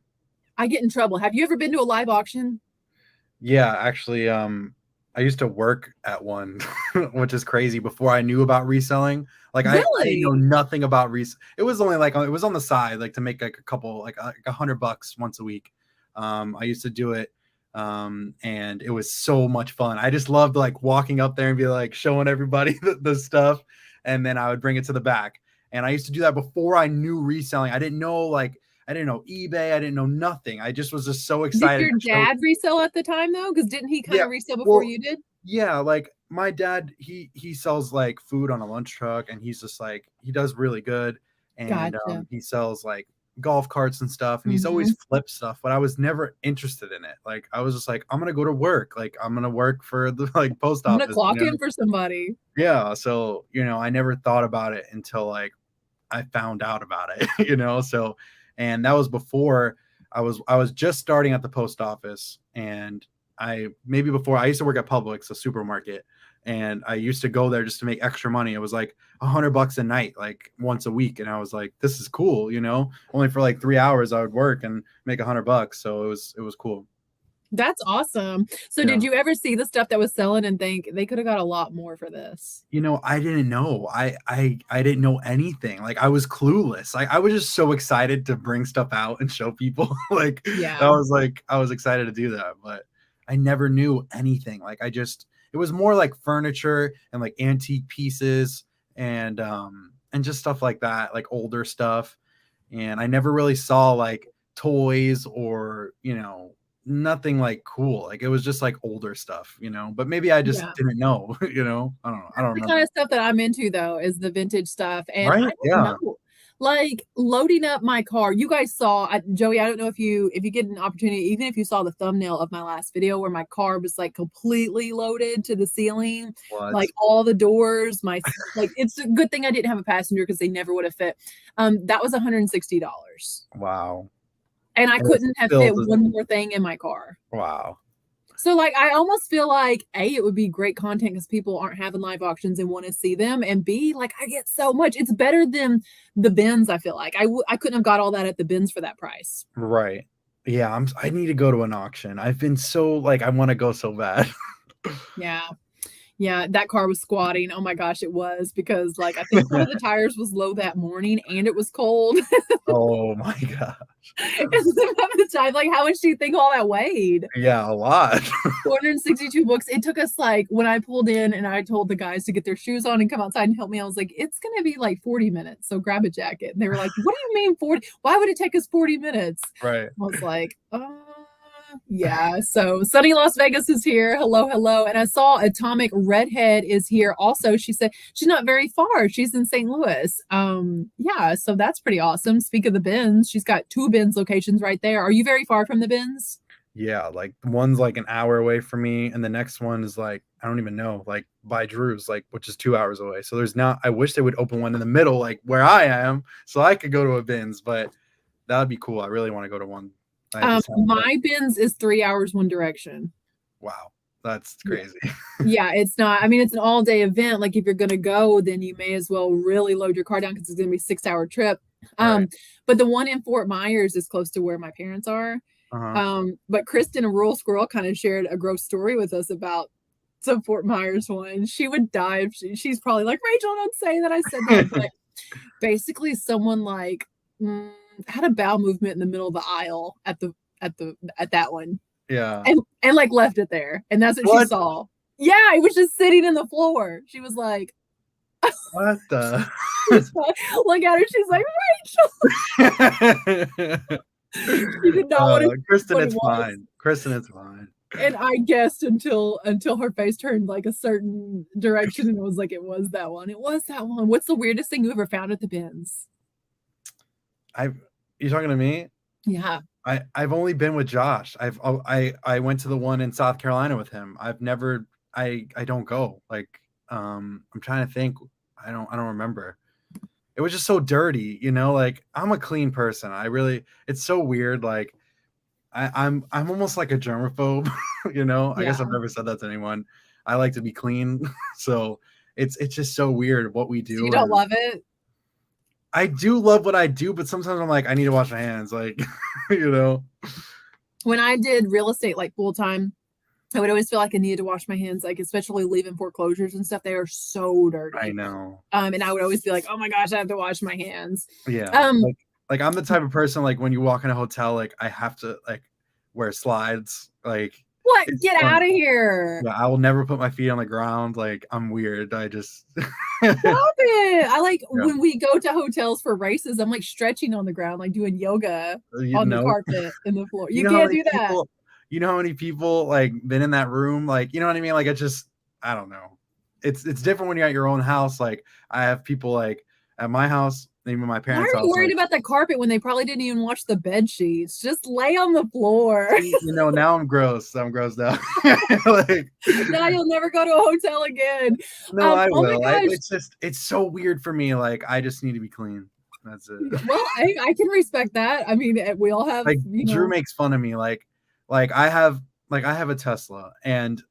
I get in trouble. Have you ever been to a live auction? Yeah, actually, I used to work at one, which is crazy. Before I knew about reselling, like I didn't know nothing about It was only like it was on the side, like to make like a couple, like $100 once a week. I used to do it, and it was so much fun. I just loved like walking up there and be like showing everybody the stuff, and then I would bring it to the back. And I used to do that before I knew reselling. I didn't know eBay. I didn't know nothing. I just was so excited. Did your dad resell at the time though? Because didn't he kind of resell before you did? Yeah, like my dad, he sells like food on a lunch truck, and he's just like, he does really good. And Gotcha. he sells like golf carts and stuff, and he's always flipped stuff, but I was never interested in it. Like I was just like, I'm gonna go to work. Like I'm gonna work for the like post office. I'm gonna clock in for somebody. Yeah. So, I never thought about it until like I found out about it, so. And that was before I was just starting at the post office, and I used to work at Publix, a supermarket, and I used to go there just to make extra money. It was like $100 a night, like once a week. And I was like, this is cool, only for like 3 hours I would work and make $100. So it was cool. That's awesome. So did you ever see the stuff that was selling and think they could have got a lot more for this? I didn't know. I didn't know anything. Like I was clueless. I was just so excited to bring stuff out and show people. Like, yeah. I was excited to do that, but I never knew anything. Like it was more like furniture and like antique pieces and just stuff like that, like older stuff. And I never really saw like toys or, nothing like cool. Like it was just like older stuff, but maybe I just didn't know, I don't know. I don't remember. The kind of stuff that I'm into though is the vintage stuff. And right? I don't know, like loading up my car. You guys saw, Joey, I don't know if you get an opportunity, even if you saw the thumbnail of my last video where my car was like completely loaded to the ceiling, like all the doors, like it's a good thing I didn't have a passenger because they never would have fit. That was $160. Wow. And I couldn't have fit one more thing in my car. Wow. So like, I almost feel like it would be great content because people aren't having live auctions and want to see them, and B, like I get so much. It's better than the bins. I feel like I couldn't have got all that at the bins for that price. Right. Yeah. I need to go to an auction. I've been so like, I want to go so bad. Yeah. Yeah, that car was squatting. Oh my gosh, it was, because like I think one of the tires was low that morning and it was cold. Oh my gosh. And some of the time, like how much do you think all that weighed? Yeah, a lot. 462 books. It took us like, when I pulled in and I told the guys to get their shoes on and come outside and help me, I was like, it's gonna be like 40 minutes. So grab a jacket. And they were like, what do you mean 40? Why would it take us 40 minutes? Right. I was like, yeah. So sunny Las Vegas is here. Hello. And I saw Atomic Redhead is here also. She said she's not very far. She's in St. Louis. Yeah, so that's pretty awesome. Speak of the bins, she's got 2 bins locations right there. Are you very far from the bins? Yeah, like one's like an hour away from me, and the next one is like, I don't even know, like by Drew's, like, which is 2 hours away. So I wish they would open one in the middle, like where I am, so I could go to a bins, but that would be cool. I really want to go to one. My bins is 3 hours one direction. Wow, that's crazy. Yeah, it's not. I mean, it's an all-day event. Like if you're gonna go, then you may as well really load your car down because it's gonna be a 6-hour trip. Right. But the one in Fort Myers is close to where my parents are. Uh-huh. But Kristen, a rural squirrel, kind of shared a gross story with us about some Fort Myers one. She would die if she's probably like, Rachel, don't say that I said that. But basically, someone like had a bowel movement in the middle of the aisle at that one, Yeah. and like left it there, and that's what she What? saw. Yeah, it was just sitting in the floor. She was like, What the? look at her. She's like, Rachel. She did not want to. Kristen, it's fine. Kristen, it's fine. And I guessed until her face turned like a certain direction, and it was like, it was that one. It was that one. What's the weirdest thing you ever found at the bins? You talking to me? Yeah. I've only been with Josh. I went to the one in South Carolina with him. I've never I don't go. Like I'm trying to think. I don't remember. It was just so dirty, you know, like I'm a clean person. It's so weird. Like I'm almost like a germaphobe, you know. I guess I've never said that to anyone. I like to be clean. So it's just so weird what we do. So you don't love it? I do love what I do, but sometimes I'm like, I need to wash my hands, like, you know. When I did real estate like full time, I would always feel like I needed to wash my hands, like especially leaving foreclosures and stuff. They are so dirty. I know. And I would always be like, oh my gosh, I have to wash my hands. Yeah. Like I'm the type of person, like when you walk in a hotel, like I have to like wear slides. Like what? Get out of here. Yeah, I will never put my feet on the ground. Like I'm weird. I just stop it. I like when we go to hotels for races, I'm like stretching on the ground, like doing yoga on the carpet in the floor. You can't do that. You know how many people like been in that room? Like, you know what I mean? Like I don't know. It's different when you're at your own house. Like I have people like at my house, even my parents' house. Why are you worried about the carpet when they probably didn't even wash the bed sheets? Just lay on the floor. You know, now I'm gross. I'm gross now. Like, now you'll never go to a hotel again. No, I will. It's so weird for me. Like I just need to be clean. That's it. Well, I can respect that. I mean, we all have. Like Drew makes fun of me. Like I have a Tesla, and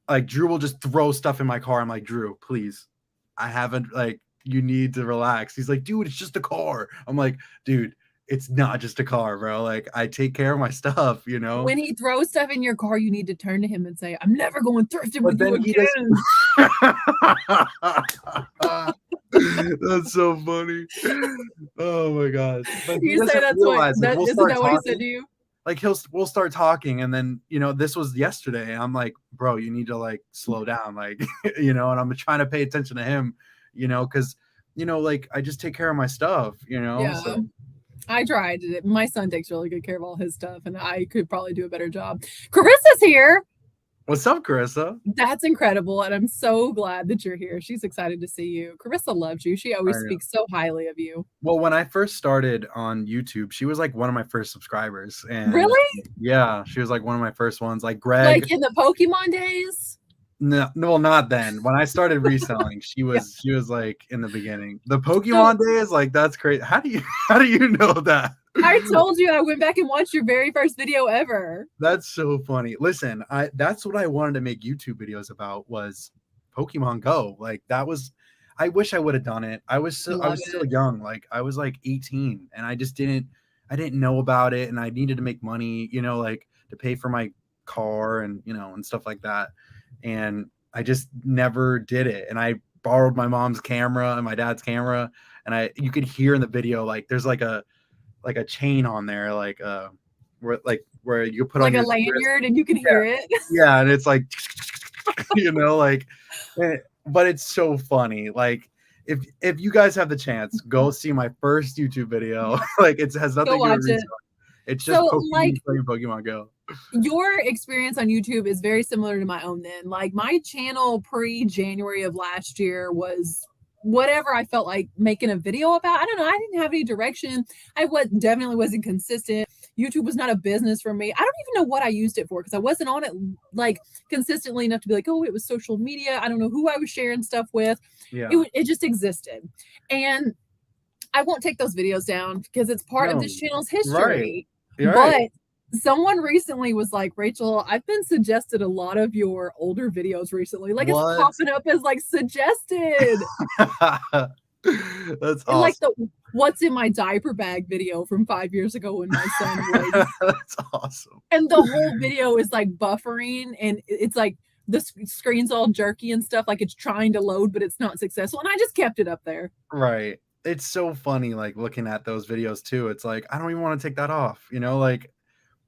like Drew will just throw stuff in my car. I'm like, Drew, please, I haven't like. You need to relax. He's like, dude, it's just a car. I'm like, dude, it's not just a car, bro. Like I take care of my stuff, you know. When he throws stuff in your car, you need to turn to him and say, I'm never going thrifting with you again. That's so funny. Oh my gosh. But you say that's what isn't that what he said to you? Like we'll start talking, and then this was yesterday, and I'm like, bro, you need to like slow down, like and I'm trying to pay attention to him, because like I just take care of my stuff, Yeah. So. I tried. My son takes really good care of all his stuff, and I could probably do a better job. Carissa's here. What's up, Carissa? That's incredible, and I'm so glad that you're here. She's excited to see you. Carissa loves you. She always speaks so highly of you. Well, when I first started on YouTube, she was like one of my first subscribers. And really? Yeah, she was like one of my first ones. Like Greg. Like in the Pokemon days? No, not then. When I started reselling, she was like in the beginning. The Pokemon days, like that's great. How do you know that? I told you I went back and watched your very first video ever. That's so funny. Listen, that's what I wanted to make YouTube videos about was Pokemon Go. Like that was I wish I would have done it. I was still young. Like I was like 18 and I didn't know about it, and I needed to make money, like to pay for my car and and stuff like that. And I just never did it. And I borrowed my mom's camera and my dad's camera, and you could hear in the video like there's like a chain on there, like where you put like on a lanyard and you can hear it. Yeah, and it's like but it's so funny. Like if you guys have the chance, go see my first YouTube video. Like it has nothing to do with it. It's just Pokemon Go. Your experience on YouTube is very similar to my own then. Like my channel pre-January of last year was whatever I felt like making a video about. I don't know. I didn't have any direction. Definitely wasn't consistent. YouTube was not a business for me. I don't even know what I used it for because I wasn't on it like consistently enough to be like, oh, it was social media. I don't know who I was sharing stuff with. Yeah. It just existed. And I won't take those videos down because it's part of this channel's history. Right. But someone recently was like, Rachel, I've been suggested a lot of your older videos recently. Like it's popping up as like suggested. That's And like awesome. the what's in my diaper bag video from 5 years ago when my son was That's awesome. and the whole video is like buffering and it's like the screen's all jerky and stuff, like it's trying to load, but it's not successful. And I just kept it up there. Right. It's so funny, like looking at those videos too. It's like, I don't even want to take that off,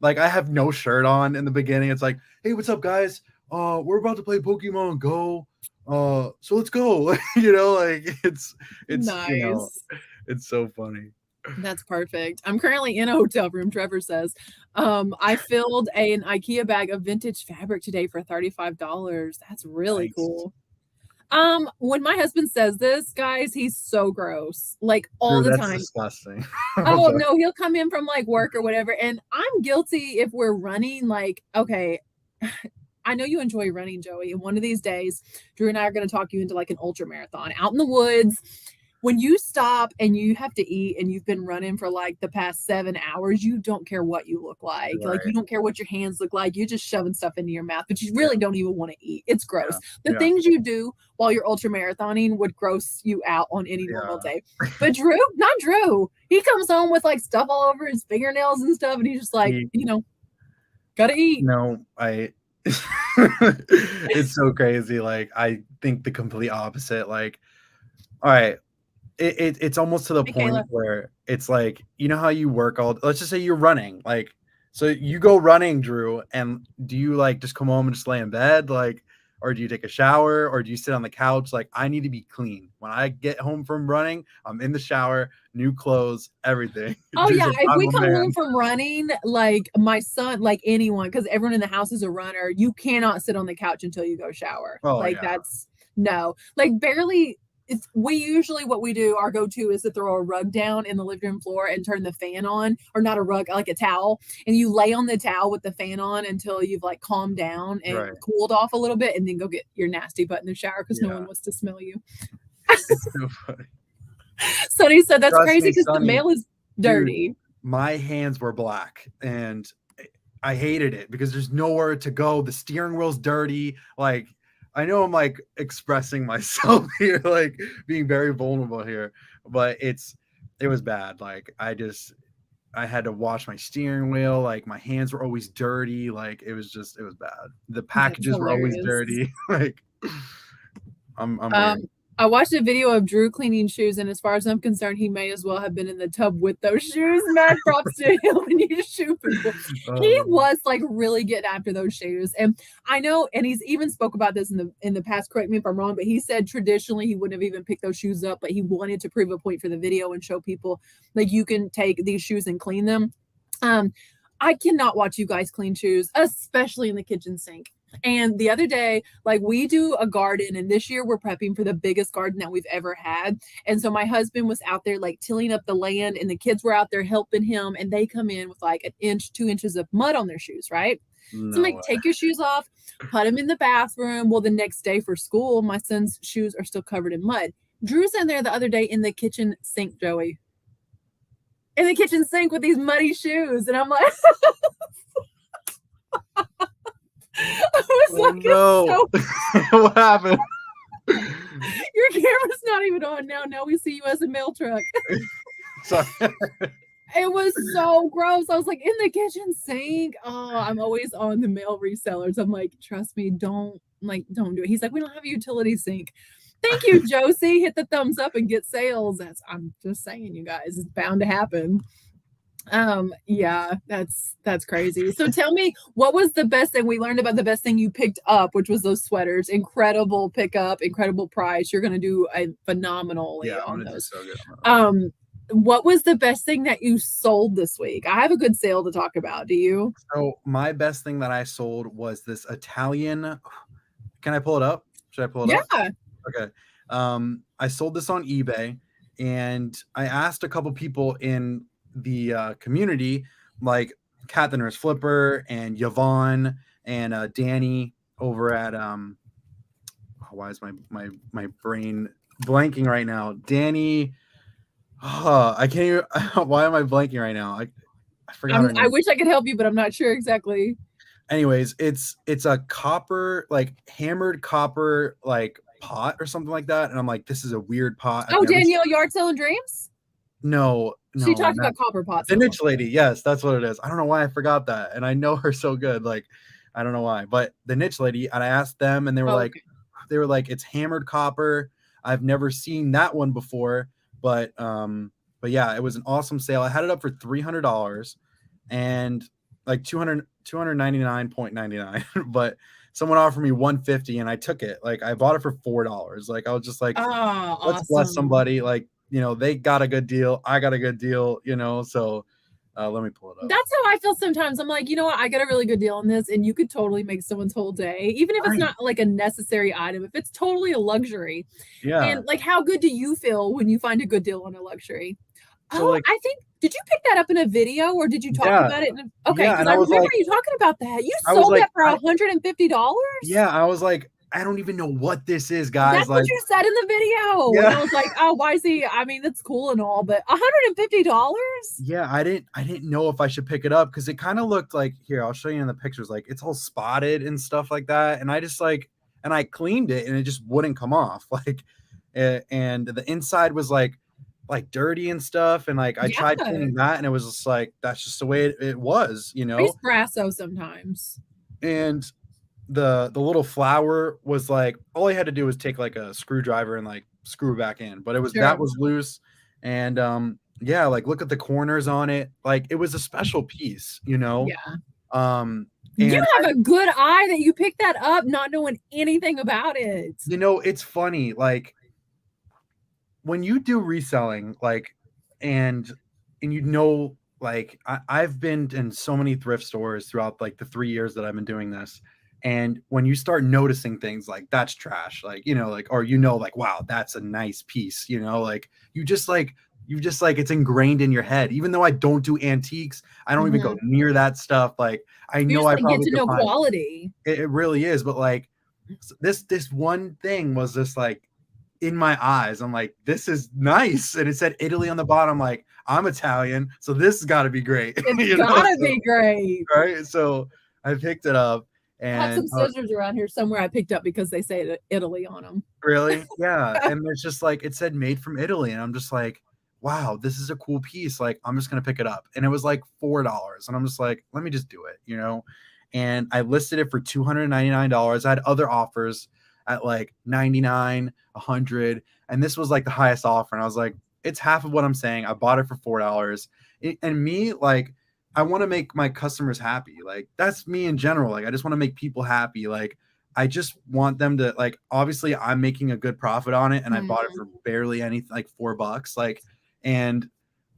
like I have no shirt on in the beginning. It's like, hey, what's up, guys? We're about to play Pokemon Go. So let's go. Like it's Nice. it's so funny. That's perfect. I'm currently in a hotel room, Trevor says. I filled an IKEA bag of vintage fabric today for $35. That's really Nice. cool. When my husband says this, guys, he's so gross, like all Dude, the that's time. disgusting. Oh no, he'll come in from like work or whatever, and I'm guilty if we're running. Like, okay, I know you enjoy running, Joey, and one of these days, Drew and I are going to talk you into like an ultra marathon out in the woods. When you stop and you have to eat and you've been running for like the past 7 hours, you don't care what you look like. Like, you Right. don't care what your hands look like. You're just shoving stuff into your mouth, but you really don't even want to eat. It's gross. The Yeah. things you do while you're ultra marathoning would gross you out on any normal Yeah. day. But Drew, not Drew. He comes home with like stuff all over his fingernails and stuff, and he's just like, gotta eat. No, it's so crazy. Like, I think the complete opposite. Like, all right, it's almost to the Hey, point Kayla. where it's like, how you work let's just say you're running, like, so you go running, Drew, and do you like just come home and just lay in bed, like, or do you take a shower, or do you sit on the couch? Like, I need to be clean when I get home from running. I'm in the shower, new clothes, everything. Oh Drew's yeah, a if we model come home man. from running, like my son, like anyone, because everyone in the house is a runner, you cannot sit on the couch until you go shower. Oh Like yeah. that's no, like barely. We usually what we do, our go-to is to throw a rug down in the living room floor and turn the fan on, or not a rug, like a towel, and you lay on the towel with the fan on until you've like calmed down and Right. cooled off a little bit, and then go get your nasty butt in the shower because no Yeah. one wants to smell you. It's so funny. Sonny said that's Trust crazy me, because the Sonny, mail is dude, dirty. my hands were black and I hated it because there's nowhere to go. The steering wheel's dirty. Like, I know I'm like expressing myself here, like being very vulnerable here, but it was bad. Like, I had to wash my steering wheel. Like, my hands were always dirty. Like, it was bad. The That's packages were always hilarious. dirty. Like, I'm weird. Um, I watched a video of Drew cleaning shoes, and as far as I'm concerned, he may as well have been in the tub with those shoes. Mad props to him when you shoe people. He was like really getting after those shoes. And I know, and he's even spoke about this in the past, correct me if I'm wrong, but he said traditionally he wouldn't have even picked those shoes up, but he wanted to prove a point for the video and show people like you can take these shoes and clean them. I cannot watch you guys clean shoes, especially in the kitchen sink. And the other day, like we do a garden, and this year we're prepping for the biggest garden that we've ever had. And so my husband was out there like tilling up the land, and the kids were out there helping him, and they come in with like an inch, 2 inches of mud on their shoes, right? So I'm No like, way. take your shoes off, put them in the bathroom. Well, the next day for school, my son's shoes are still covered in mud. Drew's in there the other day in the kitchen sink, Joey. In the kitchen sink with these muddy shoes. And I'm like, I was Oh like, no. so What happened? your camera's not even on now. Now we see you as a mail truck. Sorry. It was so gross. I was like, in the kitchen sink. Oh, I'm always on the mail resellers. I'm like, trust me, don't do it. He's like, we don't have a utility sink. Thank you, Josie. Hit the thumbs up and get sales. I'm just saying, you guys, it's bound to happen. Yeah, that's crazy. So tell me, what was the best thing we learned about the best thing you picked up, which was those sweaters? Incredible pickup, incredible price. You're gonna do a phenomenally Yeah, I'm on gonna do those. so good on that. What was the best thing that you sold this week? I have a good sale to talk about. Do you? So my best thing that I sold was this Italian. Can I pull it up? Should I pull it up? Yeah. Okay. I sold this on eBay, and I asked a couple people in the community, like Cat the Nurse Flipper and Yvonne and Danny over at why is my brain blanking right now? Danny. I can't even. Why am I blanking right now? I forgot her I name. wish I could help you, but I'm not sure exactly. Anyways, it's a copper, like hammered copper, like pot or something like that, and I'm like, this is a weird pot. Oh, Danielle, Yard Selling Dreams? No, she talked about copper pots. The niche lady, yes, that's what it is. I don't know why I forgot that, and I know her so good. Like, I don't know why, but the niche lady, and I asked them, and they were like, it's hammered copper. I've never seen that one before, but yeah, it was an awesome sale. I had it up for $300 and like 299.99, but someone offered me 150 and I took it. Like, I bought it for $4. Like, I was just like, let's bless somebody. Like, they got a good deal. I got a good deal, so let me pull it up. That's how I feel sometimes. I'm like, you know what? I got a really good deal on this, and you could totally make someone's whole day, even if it's not like a necessary item, if it's totally a luxury. Yeah. And like, how good do you feel when you find a good deal on a luxury? So, I think, did you pick that up in a video or did you talk about it? Okay, because I remember you talking about that. You sold that for $150? Yeah, I was like, I don't even know what this is, guys. That's what you said in the video. Yeah. And I was like, oh, why is he? I mean, that's cool and all, but $150? Yeah, I didn't know if I should pick it up because it kind of looked like, here, I'll show you in the pictures, like it's all spotted and stuff like that. And I just and I cleaned it and it just wouldn't come off. Like, and the inside was like dirty and stuff. And like, I tried cleaning that and it was just like, that's just the way it was, It's brasso sometimes. And the little flower was like, all I had to do was take like a screwdriver and like screw it back in, but that was loose. And yeah, like look at the corners on it. Like, it was a special piece, Yeah. And you have a good eye that you picked that up not knowing anything about it. It's funny, like when you do reselling, like, and like I've been in so many thrift stores throughout like the 3 years that I've been doing this. And when you start noticing things like that's trash, like, or, like, wow, that's a nice piece, like you just like it's ingrained in your head. Even though I don't do antiques, I don't even go near that stuff. Like, I know I probably get to know quality. It really is. But like this one thing was just like in my eyes. I'm like, this is nice. And it said Italy on the bottom. I'm like, I'm Italian, so this has got to be great. It's gotta be great. Right. So I picked it up. And I have some scissors around here somewhere I picked up because they say Italy on them. Really? Yeah. And there's just like, it said made from Italy. And I'm just like, wow, this is a cool piece. Like, I'm just going to pick it up. And it was like $4. And I'm just like, let me just do it, And I listed it for $299. I had other offers at like 99, 100. And this was like the highest offer. And I was like, it's half of what I'm saying. I bought it for $4. And me, like, I want to make my customers happy. Like, that's me in general. Like, I just want to make people happy. Like, I just want them to, like, obviously I'm making a good profit on it and I bought it for barely anything, like $4. Like, and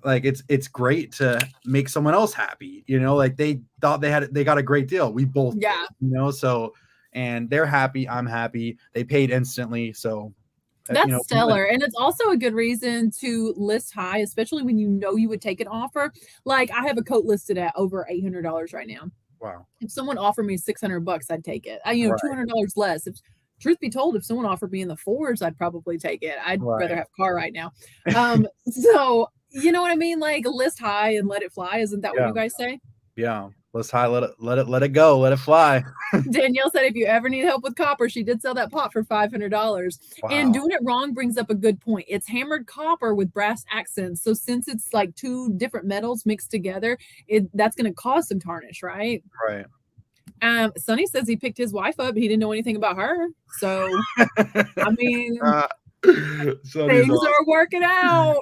like, it's great to make someone else happy, like they thought they got a great deal. We both, did, so, and they're happy. I'm happy. They paid instantly. So that's stellar. And it's also a good reason to list high, especially when you would take an offer. Like, I have a coat listed at over $800 right now. Wow. If someone offered me $600, I'd take it. $200 less. If truth be told, if someone offered me in the $4s, I'd probably take it. I'd rather have a car right now. So you know what I mean? Like, list high and let it fly. Isn't that what you guys say? Yeah. List high, let it go, let it fly. Danielle said if you ever need help with copper, she did sell that pot for $500. Wow. And doing it wrong brings up a good point. It's hammered copper with brass accents. So since it's like two different metals mixed together, that's going to cause some tarnish, right? Right. Sonny says he picked his wife up. He didn't know anything about her. So, I mean, things are working out.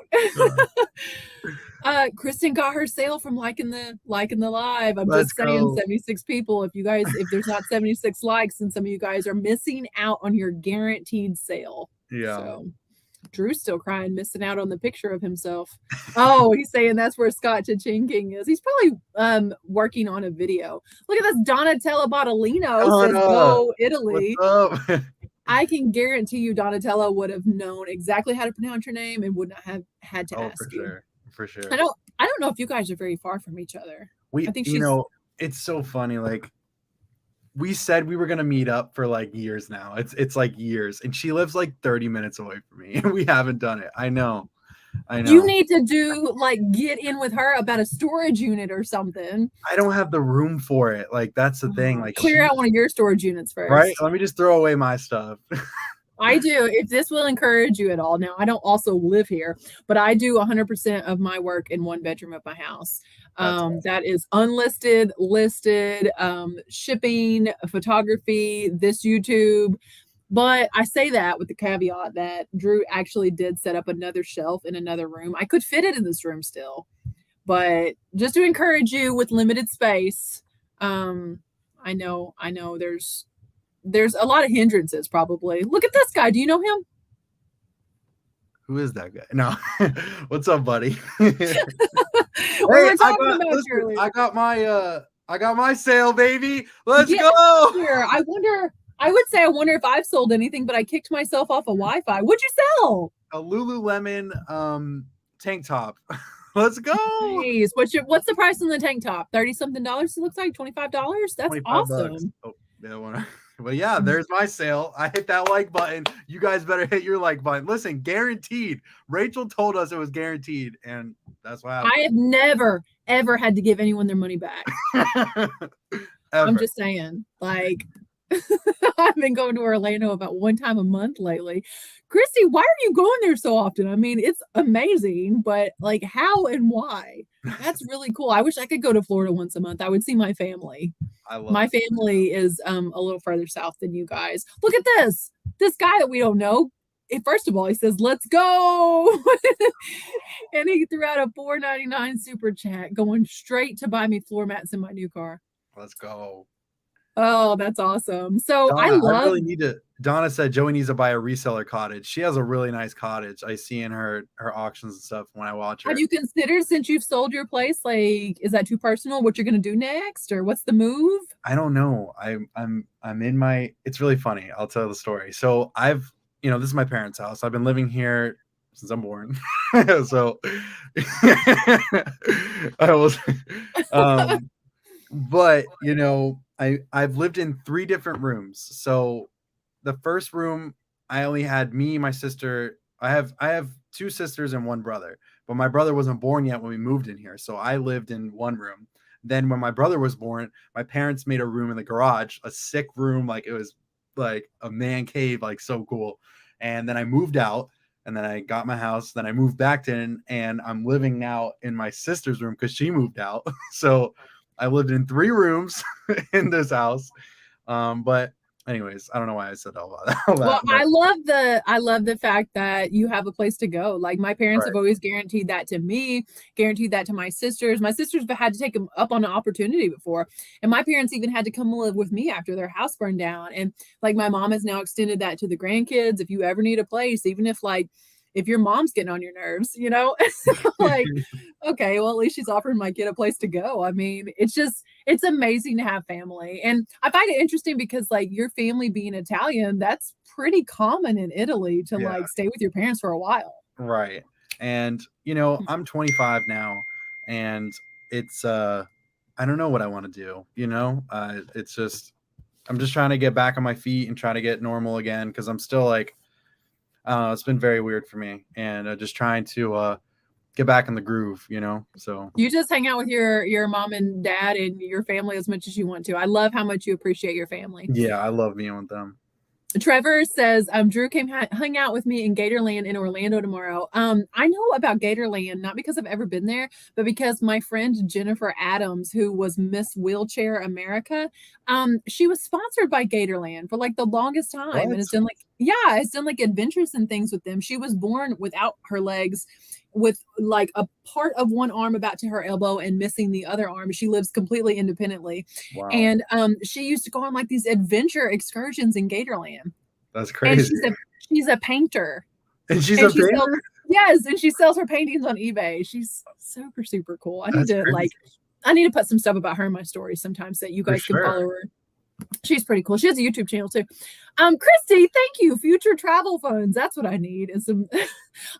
Kristen got her sale from liking the live. I'm just saying, 76 people. If there's not 76 likes, then some of you guys are missing out on your guaranteed sale. Yeah. So Drew's still crying, missing out on the picture of himself. Oh, he's saying that's where Scott Cha-Ching King is. He's probably working on a video. Look at this. Donatella Bottolino says, "Go Italy." What's up? I can guarantee you Donatella would have known exactly how to pronounce your name and would not have had to ask you. For sure. I don't know if you guys are very far from each other. I think it's so funny. Like, we said we were gonna meet up for like years now. It's like years, and she lives like 30 minutes away from me, and we haven't done it. I know. You need to get in with her about a storage unit or something. I don't have the room for it. Like, that's the thing. Like, clear out one of your storage units first. Right? Let me just throw away my stuff. I do. If this will encourage you at all. Now, I don't also live here, but I do 100% of my work in one bedroom of my house. That's awesome. That is unlisted, listed, shipping, photography, this YouTube. But I say that with the caveat that Drew actually did set up another shelf in another room. I could fit it in this room still, but just to encourage you with limited space, I know there's a lot of hindrances probably. Look at this guy. Do you know him? Who is that guy? No. What's up, buddy? We were talking about listen, I got my sale, baby. Let's go. Here. I wonder if I've sold anything, but I kicked myself off of Wi-Fi. What'd you sell? A Lululemon tank top. Let's go. Nice. What's the price on the tank top? $30-something it looks like. $25. That's awesome. Oh, yeah, but yeah, there's my sale. I hit that like button. You guys better hit your like button. Listen, guaranteed. Rachel told us it was guaranteed, and that's why I have never ever had to give anyone their money back. I'm just saying, like, I've been going to Orlando about one time a month lately. Christy, why are you going there so often? I mean, it's amazing, but like, how and why? That's really cool. I wish I could go to Florida once a month. I would see my family. My family is a little further south than you guys. Look at this guy that we don't know. First of all, he says, "Let's go," and he threw out a $4.99 super chat, going straight to buy me floor mats in my new car. Let's go. Oh, that's awesome. So Donna said Joey needs to buy a reseller cottage. She has a really nice cottage. I see in her auctions and stuff when I watch her. Have you considered, since you've sold your place, like, is that too personal, what you're going to do next, or what's the move? I don't know. I'm in my, it's really funny. I'll tell the story. So this is my parents' house. I've been living here since I'm born. So I was, but I've lived in 3 different rooms. So the first room, I only had me, my sister. I have 2 sisters and 1 brother, but my brother wasn't born yet when we moved in here. So I lived in 1 room. Then when my brother was born, my parents made a room in the garage, a sick room. Like, it was like a man cave, like, so cool. And then I moved out, and then I got my house. Then I moved back in, and I'm living now in my sister's room because she moved out. So I lived in 3 rooms in this house. But anyways, I don't know why I said all that. Well, I love the fact that you have a place to go. Like, my parents have always guaranteed that to me, guaranteed that to my sisters. My sisters had to take them up on an opportunity before. And my parents even had to come live with me after their house burned down. And like, my mom has now extended that to the grandkids. If you ever need a place, even if your mom's getting on your nerves, like, okay, well, at least she's offering my kid a place to go. I mean, it's amazing to have family. And I find it interesting because, like, your family being Italian, that's pretty common in Italy to like stay with your parents for a while. Right. And, I'm 25 now, and it's, I don't know what I want to do. It's just, I'm just trying to get back on my feet and try to get normal again. 'Cause I'm still like, it's been very weird for me, and just trying to get back in the groove, so you just hang out with your mom and dad and your family as much as you want to. I love how much you appreciate your family. Yeah, I love being with them. Trevor says, Drew hung out with me in Gatorland in Orlando tomorrow. I know about Gatorland, not because I've ever been there, but because my friend Jennifer Adams, who was Miss Wheelchair America, she was sponsored by Gatorland for like the longest time. What? And it's done like adventures and things with them. She was born without her legs, with like a part of one arm about to her elbow and missing the other arm. She lives completely independently. Wow. And she used to go on like these adventure excursions in Gatorland. That's crazy. And she's a painter. And she's a painter? Yes, and she sells her paintings on eBay. She's super, super cool. I need to put some stuff about her in my stories sometimes that you guys can follow her. She's pretty cool. She has a YouTube channel too. Christy, thank you. Future travel funds. That's what I need. Is some.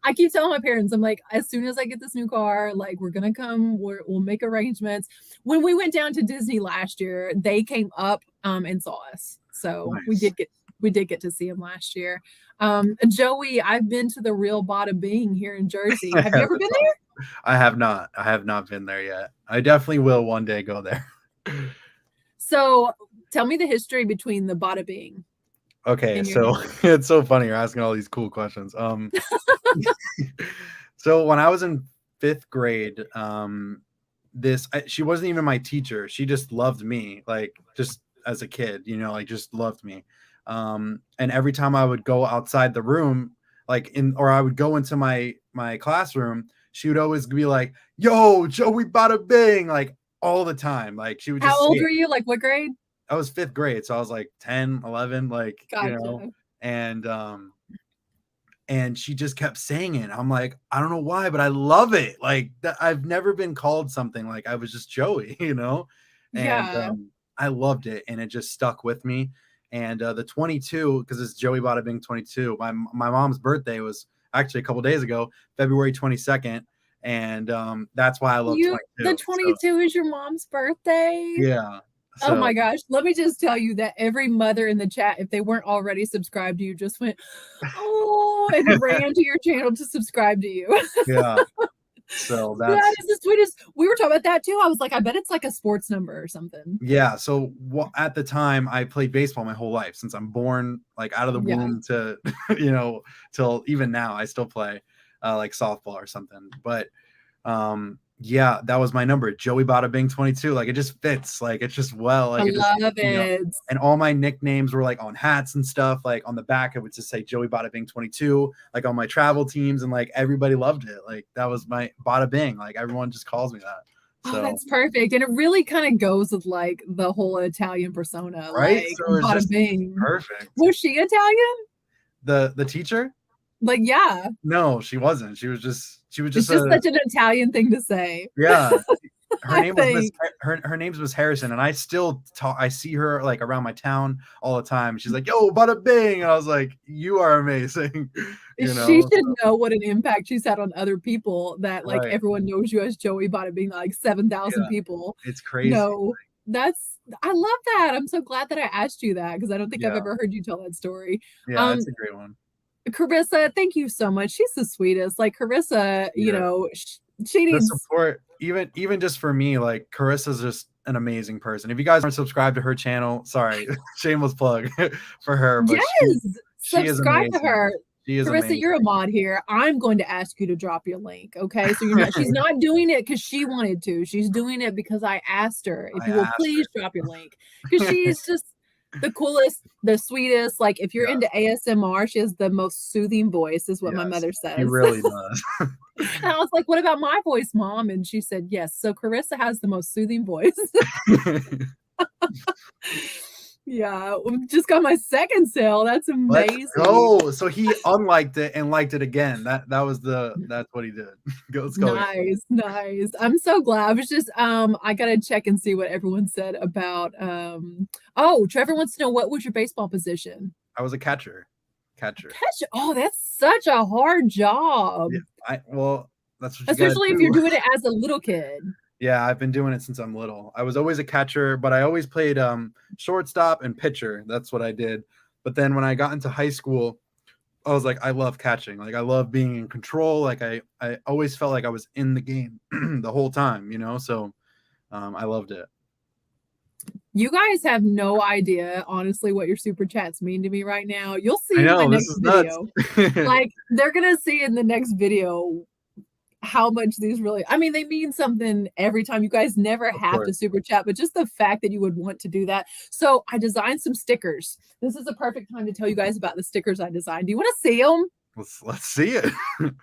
I keep telling my parents, I'm like, as soon as I get this new car, like, we're gonna come. We'll make arrangements. When we went down to Disney last year, they came up and saw us. So nice. we did get to see them last year. Joey, I've been to the real Badabing here in Jersey. Have you ever been there? I have not. I have not been there yet. I definitely will one day go there. So tell me the history between the Badabing. Okay, in your so head? it's so funny you're asking all these cool questions. So when I was in 5th grade, she wasn't even my teacher. She just loved me, like just as a kid, like just loved me. And every time I would go outside the room, or I would go into my classroom, she would always be like, "Yo, Joey, bada bing!" Like all the time. Like she would How just say old it. were you? Like what grade? I was 5th grade, so I was like 10, 11, Gotcha. and and she just kept saying it. I'm like, I don't know why, but I love it. Like that, I've never been called something. Like I was just Joey, and Yeah. I loved it, and it just stuck with me. And the 22, because it's Joey Badabing 22. My mom's birthday was actually a couple days ago, February 22nd, and that's why I love The 22. So 22 is your mom's birthday? yeah, Oh so my gosh. Let me just tell you that every mother in the chat, if they weren't already subscribed to you, just went, oh, and ran to your channel to subscribe to you. yeah, so That that's is the sweetest. We were talking about that too. I was like, I bet it's like a sports number or something. Yeah, so at the time I played baseball my whole life since I'm born, like out of the Yeah. womb to till even now I still play like softball or something. But yeah, that was my number, Joey Bada Bing 22. Like it just fits, like it's just I like it just love it. and all my nicknames were like on hats and stuff. Like on the back it would just say Joey Bada Bing 22, like on my travel teams, and like everybody loved it. Like that was my Bada Bing. Like everyone just calls me that. Oh, So that's perfect. And it really kind of goes with like the whole Italian persona, right, like so it's bada just bing. perfect. Was she Italian? The teacher? Like, yeah, No, she wasn't. She was just it's just a such an Italian thing to say, yeah. Her I name was Miss think. her name's Miss Harrison, and I still talk. I see her like around my town all the time. She's like, "Yo, bada bing," and I was like, "You are amazing," She should So, know what an impact she's had on other people that like right? everyone knows you as Joey Bada Bing, like 7,000 Yeah, people it's crazy. know. That's I love that. I'm so glad that I asked you that because I don't think I've Yeah, ever heard you tell that story. yeah, Um, it's a great one. Carissa, thank you so much. She's the sweetest. Like Carissa, Yeah, she the needs support, even just for me, like Carissa's just an amazing person. If you guys aren't subscribed to her channel, sorry, shameless plug for her, but yes, she is subscribe to amazing. her. She is Carissa, amazing. you're a mod here. I'm going to ask you to drop your link. Okay. So she's not doing it because she wanted to. She's doing it because I asked her, if I you will asked please drop your link. Because her. she's just the coolest, the sweetest. Like if you're Yeah, into ASMR, she has the most soothing voice, is what my yes, mother she says. really does. And I was like, what about my voice, mom? And she said, yes. So Carissa has the most soothing voice. Yeah. Just got my second sale. That's Let's amazing. go. So he unliked it and liked it again. That's what he did. Let's go again. Nice, nice. I'm so glad. I was just I gotta check and see what everyone said about oh, Trevor wants to know what was your baseball position? I was a catcher. Catcher. Catch. Oh, that's such a hard job. Yeah. Well, that's what you gotta Especially if you're do. doing it as a little kid. Yeah, I've been doing it since I'm little. I was always a catcher, but I always played shortstop and pitcher. That's what I did. But then when I got into high school, I was like, I love catching. Like I love being in control. Like I always felt like I was in the game the whole time, So I loved it. You guys have no idea, honestly, what your super chats mean to me right now. You'll I see in my know this next is nuts. video. Like they're gonna see in the next video how much these really I mean they mean something every time. You guys never Of have to course. super chat, but just the fact that you would want to do that. So I designed some stickers. This is a perfect time to tell you guys about the stickers I designed. Do you want to see them? Let's see it. What's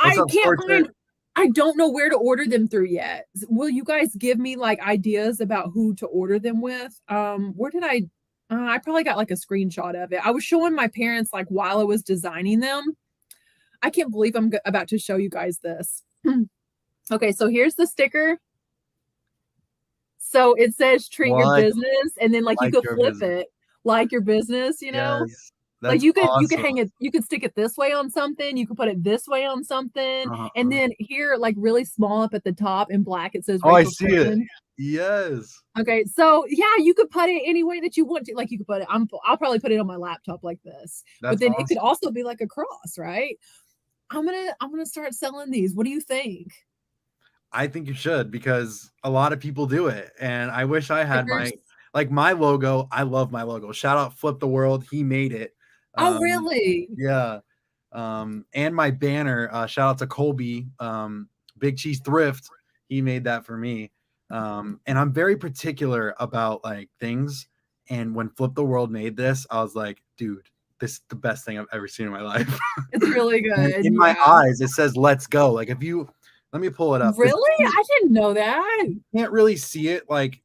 I up, can't Sports? find I don't know where to order them through yet. Will you guys give me like ideas about who to order them with? Where did I probably got like a screenshot of it. I was showing my parents like while I was designing them. I can't believe I'm about to show you guys this. Okay, so here's the sticker. So it says treat your What? business, and then like you Like could your flip business. it like your business, Yes. Like That's you could awesome. hang it, you could stick it this way on something, you could put it this way on something, and Uh-huh. then here, like really small up at the top in black, it says Oh, I Rachel see it. Coleman. Yes. Okay, so yeah, you could put it any way that you want to. Like you could put it, I'll probably put it on my laptop like this, but That's then it could awesome. also be like a cross, right? I'm gonna start selling these. What do you think? I think you should because a lot of people do it, and I wish I had my Stickers? like my logo, I love my logo. Shout out Flip the World. He made it. Oh, really? Yeah. And my banner, shout out to Colby, Big Cheese Thrift. He made that for me. And I'm very particular about like things. And when Flip the World made this, I was like, dude, this is the best thing I've ever seen in my life. It's really good. In my eyes, it says "Let's go." Like if you let me pull it up. Really? I didn't know that. You can't really see it like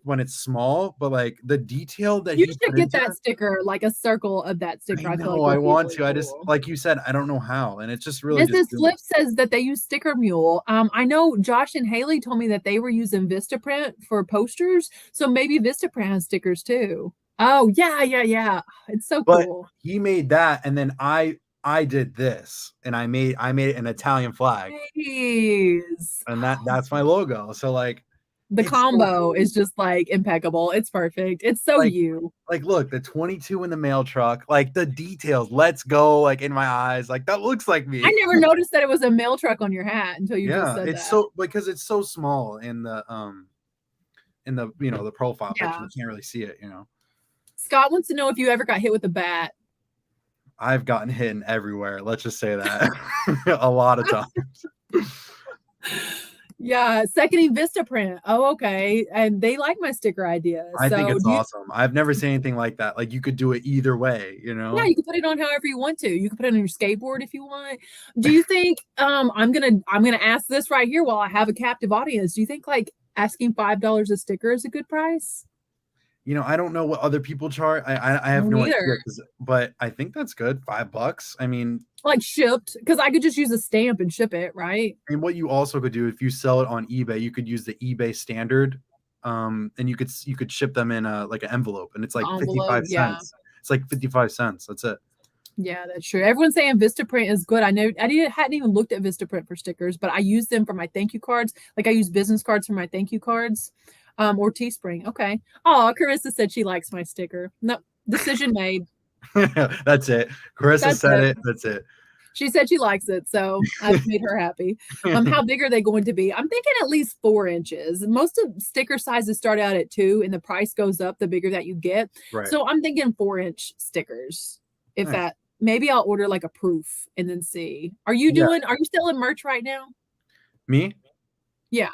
when it's small, but like the detail that You he should put get into that it, sticker, like a circle of that sticker. I I feel know like I would be want really to. I just cool. like you said, I don't know how, and it's just really just Mrs. Flip says that they use Sticker Mule. I know Josh and Haley told me that they were using Vistaprint for posters, so maybe Vistaprint has stickers too. Oh yeah. It's so But cool. he made that, and then I did this, and I made it an Italian flag, Jeez. and that's my logo. So like, The it's so combo cool. is just like impeccable. It's perfect. It's so Like you. look, the 22 in the mail truck, like the details. Let's go, like in my eyes, like that looks like I me. never noticed that it was a mail truck on your hat until you just Yeah, said it's that. so because it's so small in the the profile picture, Yeah. you can't really see it. Scott wants to know if you ever got hit with a bat. I've gotten hit everywhere. Let's just say that a lot of times. Yeah, seconding Vistaprint. Oh, okay. And they like my sticker idea. I think So it's do you awesome. I've never seen anything like that. Like you could do it either way, yeah, you can put it on however you want to. You can put it on your skateboard if you want. Do you think I'm gonna ask this right here while I have a captive audience. Do you think like asking $5 a sticker is a good price? I don't know what other people charge. I have Me no idea, neither. but I think that's good. $5. I mean, Like shipped, because I could just use a stamp and ship it, right? and what you also could do if you sell it on eBay, you could use the eBay standard, and you could ship them in like an envelope, and it's The like envelope, 55 yeah. cents. It's like 55 cents. That's it. Yeah, that's true. Everyone's saying Vistaprint is good. Hadn't even looked at Vistaprint for stickers, but I use them for my thank you cards. Like I use business cards for my thank you cards, or Teespring. Okay. Oh, Carissa said she likes my sticker. No, decision made. That's it. Carissa That's said it. it. That's it. She said she likes it, so I've made her happy. How big are they going to be? I'm thinking at least 4 inches. Most of sticker sizes start out at 2, and the price goes up the bigger that you get. Right. So I'm thinking 4-inch stickers. If Nice. that, maybe I'll order like a proof and then see. Are you selling merch right now? Me? Yeah.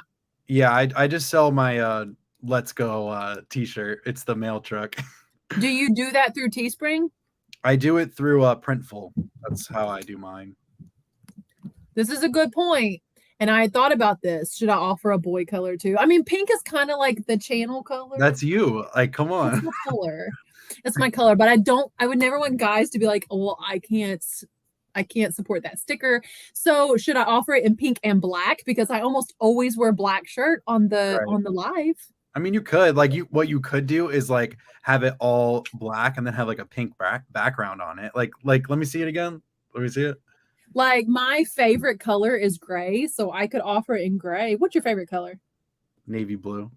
Yeah, I just sell my Let's Go t-shirt. It's the mail truck. Do you do that through Teespring? I do it through Printful. That's how I do mine. This is a good point. And I had thought about this. Should I offer a boy color too? I mean, pink is kind of like the channel color. That's you. Like, come on. That's my color. That's my color. But I would never want guys to be like, oh, well, I can't support that sticker. So should I offer it in pink and black? Because I almost always wear black shirt on the live. I mean, you could what you could do is like have it all black and then have like a pink background on it. Like let me see it again. Let me see it. Like my favorite color is gray, so I could offer it in gray. What's your favorite color? Navy blue.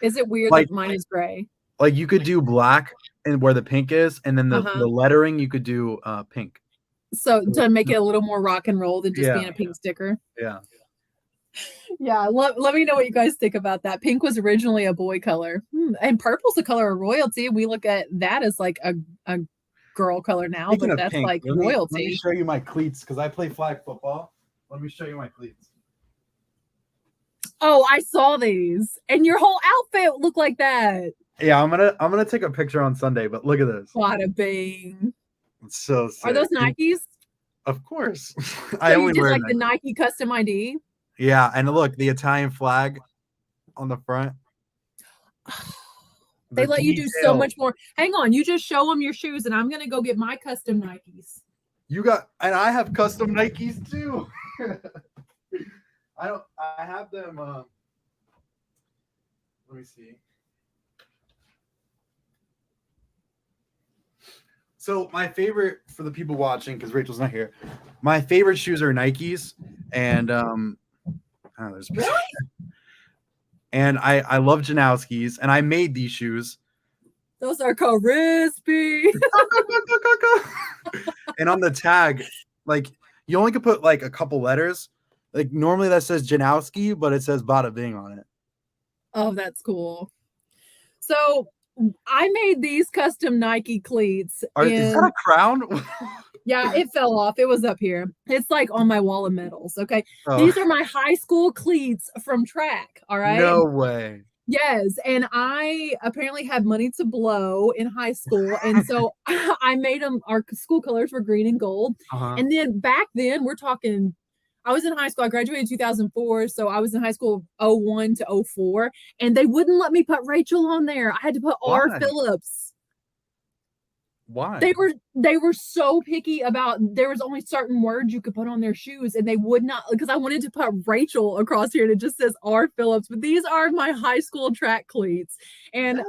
Is it weird that mine is gray? Like you could do black and where the pink is, and then the lettering you could do pink. So to make it a little more rock and roll than just being a pink sticker. Yeah. Yeah, let me know what you guys think about that. Pink was originally a boy color, and purple's the color of royalty. We look at that as like a girl color now, Speaking but that's pink, like let royalty. me show you my cleats because I play flag football. Let me show you my cleats. Oh, I saw these, and your whole outfit looked like that. Yeah, I'm gonna take a picture on Sunday, but look at this. Badabing. It's so sick. Are those Nikes? Of course. So I only wear like the Nike custom ID. Yeah, and look, the Italian flag on the front. They let you do so much more. Hang on, you just show them your shoes, and I'm gonna go get my custom Nikes. And I have custom Nikes too. I have them. Let me see. So my favorite, for the people watching, because Rachel's not here, my favorite shoes are Nikes, and there's really? And I love Janowski's, and I made these shoes. Those are crispy. And on the tag, like you only could put like a couple letters. Like normally that says Janowski, but it says Badabing on it. Oh, that's cool. So I made these custom Nike cleats. Is that a crown? Yeah, it fell off. It was up here. It's like on my wall of medals. Okay. Oh. These are my high school cleats from track. All right. No way. Yes. And I apparently had money to blow in high school. And so I made them, our school colors were green and gold. And then back then, we're talking, I was in high school. I graduated in 2004. So I was in high school 01 to 04. And they wouldn't let me put Rachel on there. I had to put R. Phillips. Why? They were so picky about, there was only certain words you could put on their shoes, and they would not, because I wanted to put Rachel across here and it just says R. Phillips, but these are my high school track cleats. And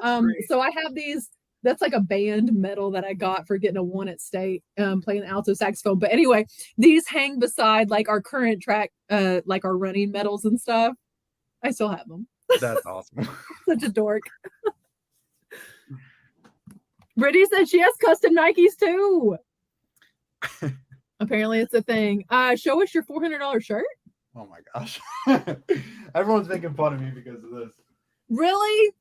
so I have these, that's like a band medal that I got for getting a 1 at state, playing alto saxophone. But anyway, these hang beside like our current track, like our running medals and stuff. I still have them. That's awesome. Such a dork. Brittany said she has custom Nikes too. Apparently it's a thing. Show us your $400 shirt. Oh my gosh. Everyone's making fun of me because of this. Really?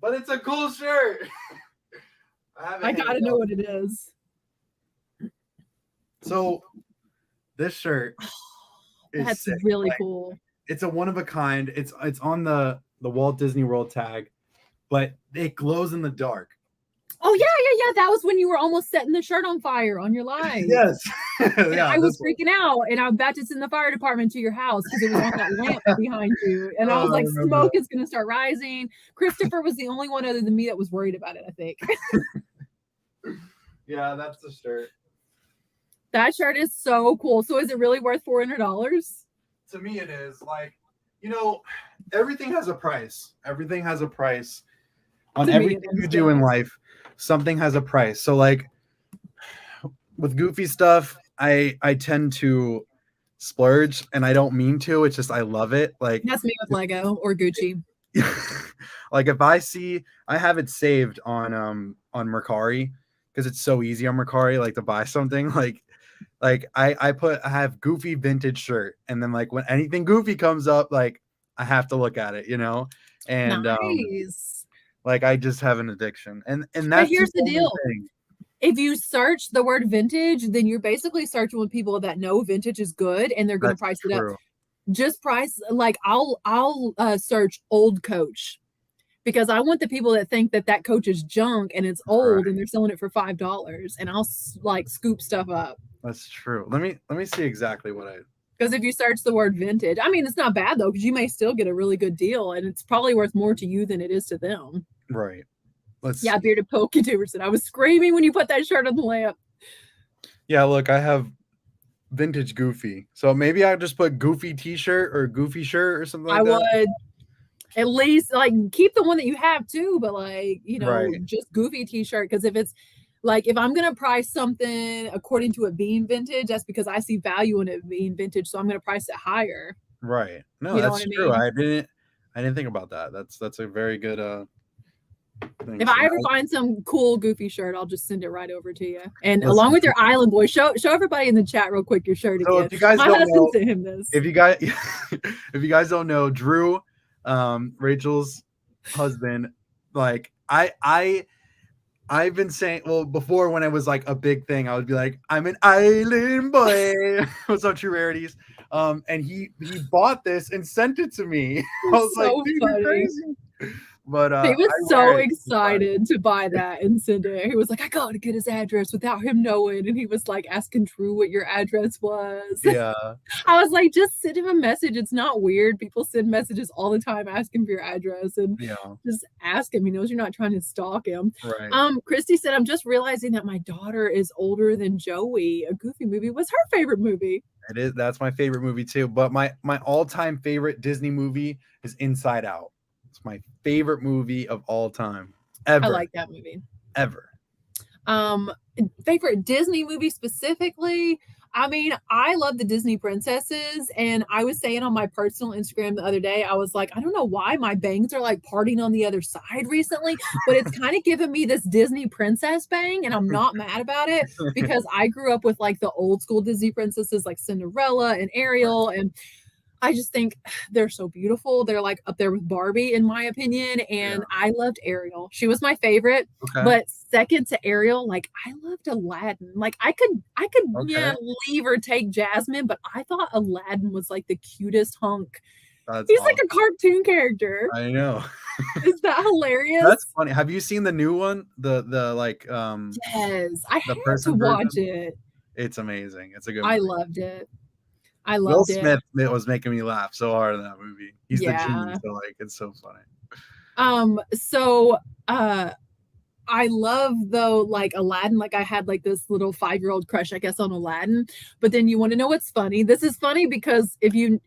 But it's a cool shirt. I gotta know what it is. So this shirt is that's sick. Really cool. It's a one of a kind. It's on the Walt Disney World tag, but it glows in the dark. Oh yeah. That was when you were almost setting the shirt on fire on your live. Yes. Yeah, I was freaking out, and I bet it's in the fire department to your house because it was on that lamp behind you. And I was like, smoke is going to start rising. Christopher was the only one other than me that was worried about it, I think. Yeah, that's the shirt. That shirt is so cool. So is it really worth $400? To me, it is. Like, everything has a price. Everything has a price. On everything you do in life, something has a price. So like with goofy stuff, I tend to splurge, and I don't mean to. It's just I love it. Like that's me with Lego or Gucci. Like if I have it saved on Mercari because it's so easy on Mercari, like to buy something. Like I have goofy vintage shirt, and then like when anything goofy comes up, like I have to look at it, and nice. Like I just have an addiction, and that's. But here's the deal: if you search the word vintage, then you're basically searching with people that know vintage is good, and they're going to price it up. Just price, like I'll search old Coach, because I want the people that think that Coach is junk and it's old and they're selling it for $5, and I'll like scoop stuff up. That's true. Let me see exactly what I. Because if you search the word vintage, I mean, it's not bad though, because you may still get a really good deal, and it's probably worth more to you than it is to them. Right. Yeah, Bearded Poke YouTuber said, I was screaming when you put that shirt on the lamp. Yeah, look, I have vintage Goofy. So maybe I'll just put Goofy t-shirt or Goofy shirt or something like that. I would. At least, like, keep the one that you have too, but like, just Goofy t-shirt. Because if it's like, if I'm going to price something according to it being vintage, that's because I see value in it being vintage. So I'm going to price it higher. Right. No, that's true. I didn't think about that. That's a very good thing. If I ever find some cool Goofy shirt, I'll just send it right over to you. And along with your Island Boy, show everybody in the chat real quick your shirt again. If you guys don't know, sent him this. If you guys don't know, Drew, Rachel's husband, like I've been saying, well, before when it was like a big thing, I would be like, I'm an island boy. What's up, True Rarities? And he bought this and sent it to me. I was so like, dude, you're crazy. But he was so excited to buy that and send it. He was like, I gotta get his address without him knowing. And he was like asking Drew what your address was. Yeah. I was like, just send him a message. It's not weird. People send messages all the time asking for your address, and just ask him. He knows you're not trying to stalk him. Right. Christy said, I'm just realizing that my daughter is older than Joey. A Goofy movie was her favorite movie. It is. That's my favorite movie too. But my all-time favorite Disney movie is Inside Out. It's my favorite movie of all time. Ever. I like that movie. Ever. Favorite Disney movie specifically? I mean, I love the Disney princesses, and I was saying on my personal Instagram the other day, I was like, I don't know why my bangs are like parting on the other side recently, but it's kind of giving me this Disney princess bang, and I'm not mad about it because I grew up with like the old school Disney princesses like Cinderella and Ariel, and I just think they're so beautiful. They're like up there with Barbie, in my opinion. Yeah. And I loved Ariel. She was my favorite. Okay. But second to Ariel, like I loved Aladdin. Like I could Okay. leave or take Jasmine, but I thought Aladdin was like the cutest hunk. That's He's like awesome. a cartoon character. I know. Is that hilarious? That's funny. Have you seen the new one? The like Yes, I the had to person watch version? it. It's amazing. It's a good I movie. loved it. I Will loved it. Smith was making me laugh so hard in that movie. He's the genie, Yeah. so like it's so funny. So I love though like Aladdin, like I had like this little 5-year-old crush, I guess, on Aladdin. But then you want to know what's funny? This is funny because if you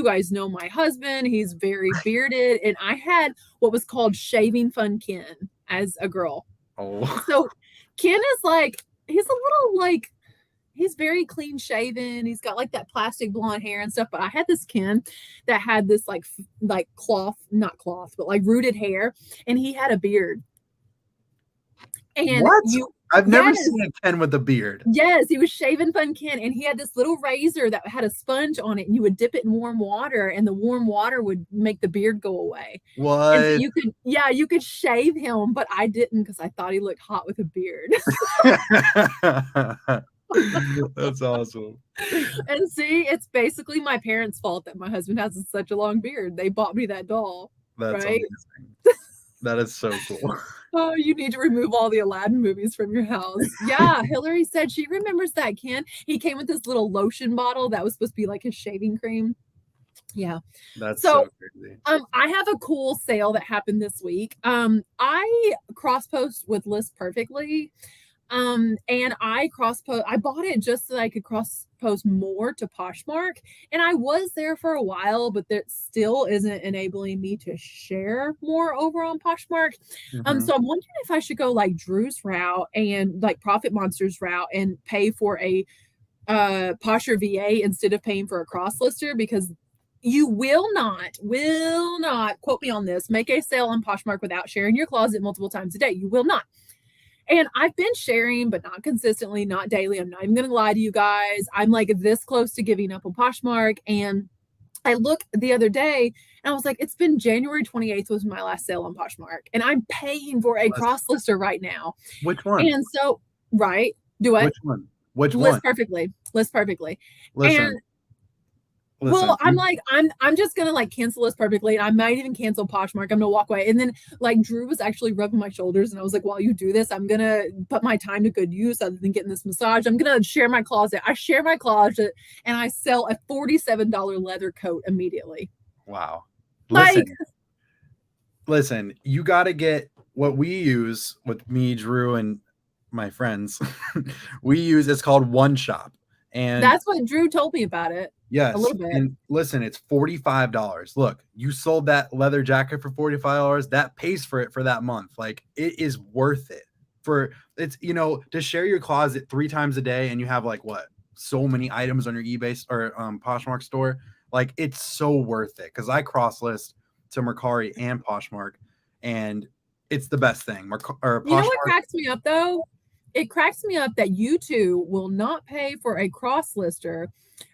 guys know my husband, he's very bearded, and I had what was called shaving fun Ken as a girl. Oh. So Ken is like he's a little like he's very clean shaven. He's got like that plastic blonde hair and stuff. But I had this Ken that had this like cloth, not cloth, but like rooted hair, and he had a beard. And what? I've never yes, seen a Ken with a beard. Yes, he was shaving fun Ken, and he had this little razor that had a sponge on it, and you would dip it in warm water, and the warm water would make the beard go away. What? And so you could shave him, but I didn't because I thought he looked hot with a beard. That's awesome. And see, it's basically my parents' fault that my husband has such a long beard. They bought me that doll. That's right? amazing. That is so cool. Oh, you need to remove all the Aladdin movies from your house. Yeah, Hillary said she remembers that Ken. He came with this little lotion bottle that was supposed to be like his shaving cream. Yeah. That's so crazy. I have a cool sale that happened this week. I cross post with List Perfectly. And I bought it just so that I could cross post more to Poshmark. And I was there for a while, but that still isn't enabling me to share more over on Poshmark. Mm-hmm. So I'm wondering if I should go like Drew's route and like Profit Monster's route and pay for a Posher VA instead of paying for a cross lister, because you will not quote me on this, make a sale on Poshmark without sharing your closet multiple times a day. You will not. And I've been sharing, but not consistently, not daily. I'm not even going to lie to you guys. I'm like this close to giving up on Poshmark. And I looked the other day and I was like, it's been January 28th was my last sale on Poshmark. And I'm paying for a cross lister right now. Which one? And so, right. Do it. Which one? Which List one? Perfectly. List Perfectly. Listen. Well, I'm like, I'm just gonna like cancel List Perfectly, and I might even cancel Poshmark. I'm gonna walk away. And then like Drew was actually rubbing my shoulders, and I was like, while you do this, I'm gonna put my time to good use other than getting this massage. I'm gonna share my closet. I share my closet and I sell a $47 leather coat immediately. Wow. Listen, you gotta get what we use with me, Drew, and my friends. We use, it's called One Shop. And that's what Drew told me about it. Yes. A little bit. And listen, it's $45. Look, you sold that leather jacket for $45. That pays for it for that month. Like, it is worth it. It's, to share your closet 3 times a day and you have like what? So many items on your eBay or Poshmark store. Like, it's so worth it. Because I cross list to Mercari and Poshmark, and it's the best thing. You know what cracks me up though? It cracks me up that you two will not pay for a cross lister,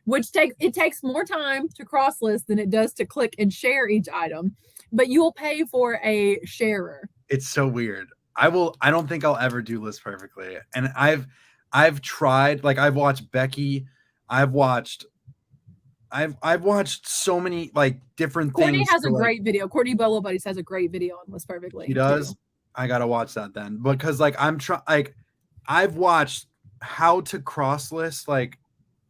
which takes more time to cross list than it does to click and share each item, but you'll pay for a sharer. It's so weird. I don't think I'll ever do List Perfectly. And I've tried, like I've watched Becky, I've watched so many like different things. Courtney has a great video. Courtney Bolo Buddies has a great video on List Perfectly. He does. I gotta watch that then, because like I've watched how to cross list like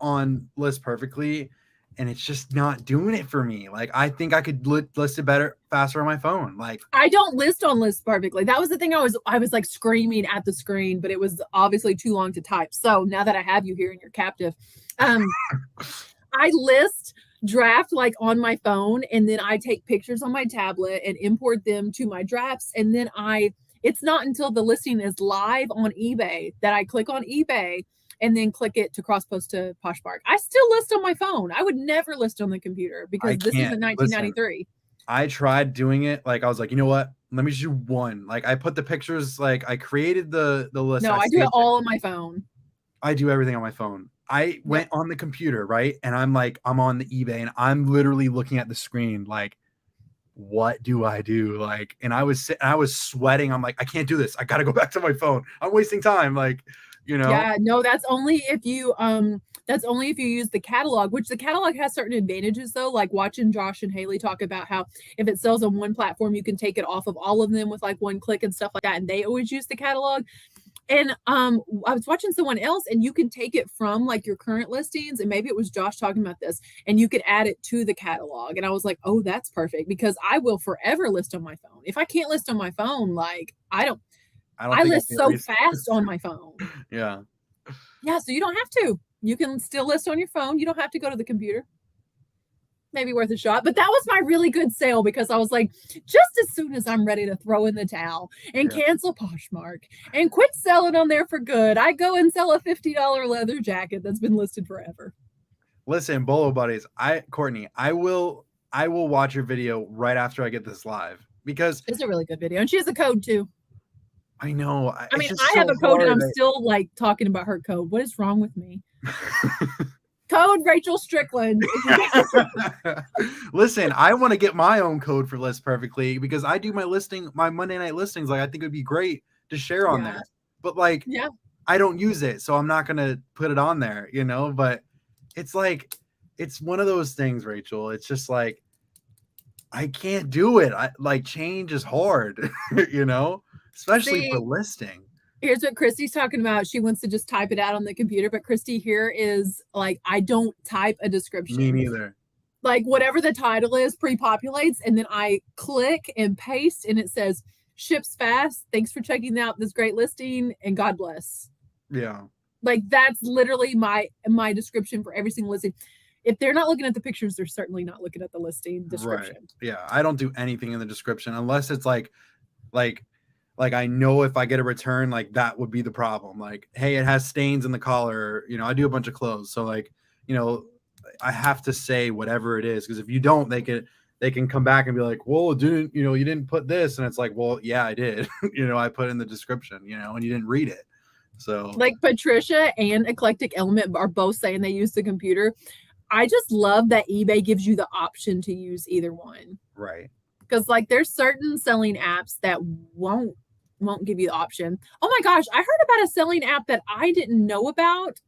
on List Perfectly, and it's just not doing it for me. Like, I think I could list it faster on my phone. Like, I don't list on List Perfectly. That was the thing. I was like screaming at the screen, but it was obviously too long to type. So now that I have you here and you're captive, I list draft like on my phone, and then I take pictures on my tablet and import them to my drafts, and then it's not until the listing is live on eBay that I click on eBay and then click it to cross post to Poshmark. I still list on my phone. I would never list on the computer because this is in 1993. Listen, I tried doing it. Like, I was like, you know what? Let me just do one. Like, I put the pictures, like I created the list. No, I do it all on my phone. I do everything on my phone. I went on the computer, right? And I'm on the eBay and I'm literally looking at the screen like, what do I do? Like, and I was sweating. I'm like, I can't do this. I got to go back to my phone. I'm wasting time. Like, Yeah, no, that's only if you use the catalog, which the catalog has certain advantages though, like watching Josh and Haley talk about how if it sells on one platform, you can take it off of all of them with like one click and stuff like that. And they always use the catalog. And I was watching someone else and you can take it from like your current listings, and maybe it was Josh talking about this, and you could add it to the catalog. And I was like, oh, that's perfect, because I will forever list on my phone. If I can't list on my phone, like I list so fast on my phone. Yeah. Yeah, so you don't have to. You can still list on your phone. You don't have to go to the computer. Maybe worth a shot. But that was my really good sale, because I was like, just as soon as I'm ready to throw in the towel and cancel Poshmark and quit selling on there for good, I go and sell a $50 leather jacket that's been listed forever. Listen, Bolo Buddies, Courtney, I will watch your video right after I get this live, because it's a really good video. And she has a code too. I know. I mean, I have a code and I'm still like talking about her code. What is wrong with me? Code Rachel Strickland. Listen, I want to get my own code for List Perfectly, because I do my Monday night listings. Like, I think it'd be great to share on there, but like, I don't use it, so I'm not going to put it on there, but it's like, it's one of those things, Rachel. It's just like, I can't do it. Change is hard, especially for listing. Here's what Christy's talking about. She wants to just type it out on the computer, but Christy here is like, I don't type a description. Me neither. Like, whatever the title is pre-populates, and then I click and paste, and it says ships fast. Thanks for checking out this great listing, and God bless. Yeah. Like, that's literally my description for every single listing. If they're not looking at the pictures, they're certainly not looking at the listing description. Right. Yeah. I don't do anything in the description unless it's like I know if I get a return, like that would be the problem. Like, hey, it has stains in the collar. I do a bunch of clothes. So like, I have to say whatever it is, because if you don't, they can come back and be like, well, you didn't put this. And it's like, well, yeah, I did. I put in the description, and you didn't read it. So like Patricia and Eclectic Element are both saying they use the computer. I just love that eBay gives you the option to use either one. Right. Because like there's certain selling apps that won't give you the option. Oh my gosh, I heard about a selling app that I didn't know about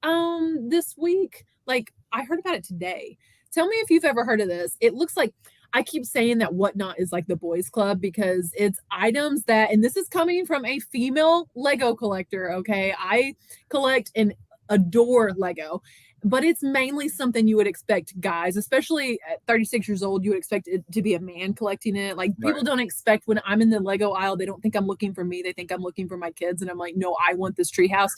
this week. Like, I heard about it today. Tell me if you've ever heard of this. It looks like, I keep saying that Whatnot is like the boys club, because it's items that, and this is coming from a female Lego collector, okay? I collect and adore Lego, but it's mainly something you would expect guys, especially at 36 years old, you would expect it to be a man collecting it. Like, people don't expect, when I'm in the Lego aisle, they don't think I'm looking for me. They think I'm looking for my kids. And I'm like, no, I want this treehouse.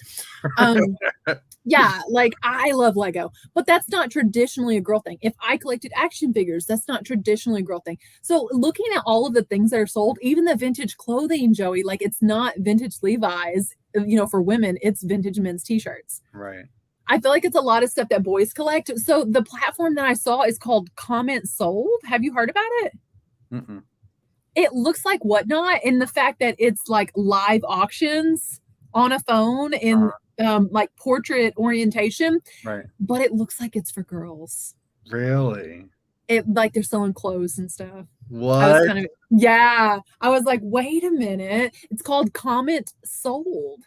Yeah, like, I love Lego, but that's not traditionally a girl thing. If I collected action figures, that's not traditionally a girl thing. So looking at all of the things that are sold, even the vintage clothing, Joey, like, it's not vintage Levi's, for women, it's vintage men's t-shirts. Right. I feel like it's a lot of stuff that boys collect. So the platform that I saw is called Comment Sold. Have you heard about it? Mm-mm. It looks like Whatnot, in the fact that it's like live auctions on a phone in like portrait orientation. Right. But it looks like it's for girls. Really? It like they're selling clothes and stuff. What? I was like, wait a minute. It's called Comment Sold.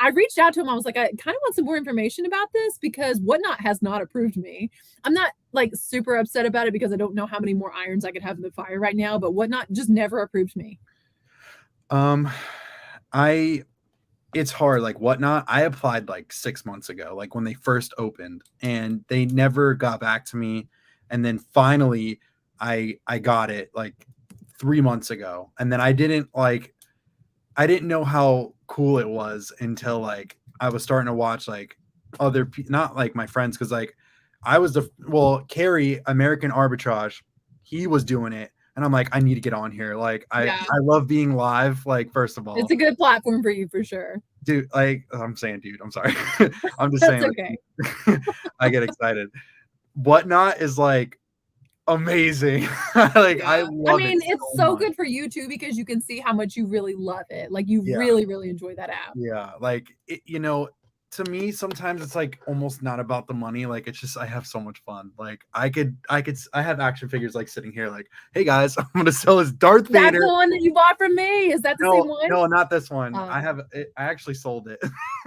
I reached out to him. I was like, I kind of want some more information about this, because Whatnot has not approved me. I'm not like super upset about it, because I don't know how many more irons I could have in the fire right now, but Whatnot just never approved me. It's hard. Like, Whatnot, I applied like 6 months ago, like when they first opened, and they never got back to me. And then finally I got it like 3 months ago. And then I didn't know how cool it was until like I was starting to watch like other not like my friends, because like I was Carrie, American Arbitrage, he was doing it, and I'm like, I need to get on here. Like, I love being live. Like, first of all, it's a good platform for you for sure, dude. Like, I'm saying, dude, I'm sorry. I'm just saying, okay. I get excited. Whatnot is like amazing. I love it. It's so good for you too, because you can see how much you really love it. Like, you really, really enjoy that app. Yeah. Like, to me, sometimes it's like almost not about the money. Like it's just I have so much fun. Like I have action figures like sitting here like, hey guys, I'm gonna sell this Darth Vader. That's the one that you bought from me. Is that the same one? No, not this one. I actually sold it.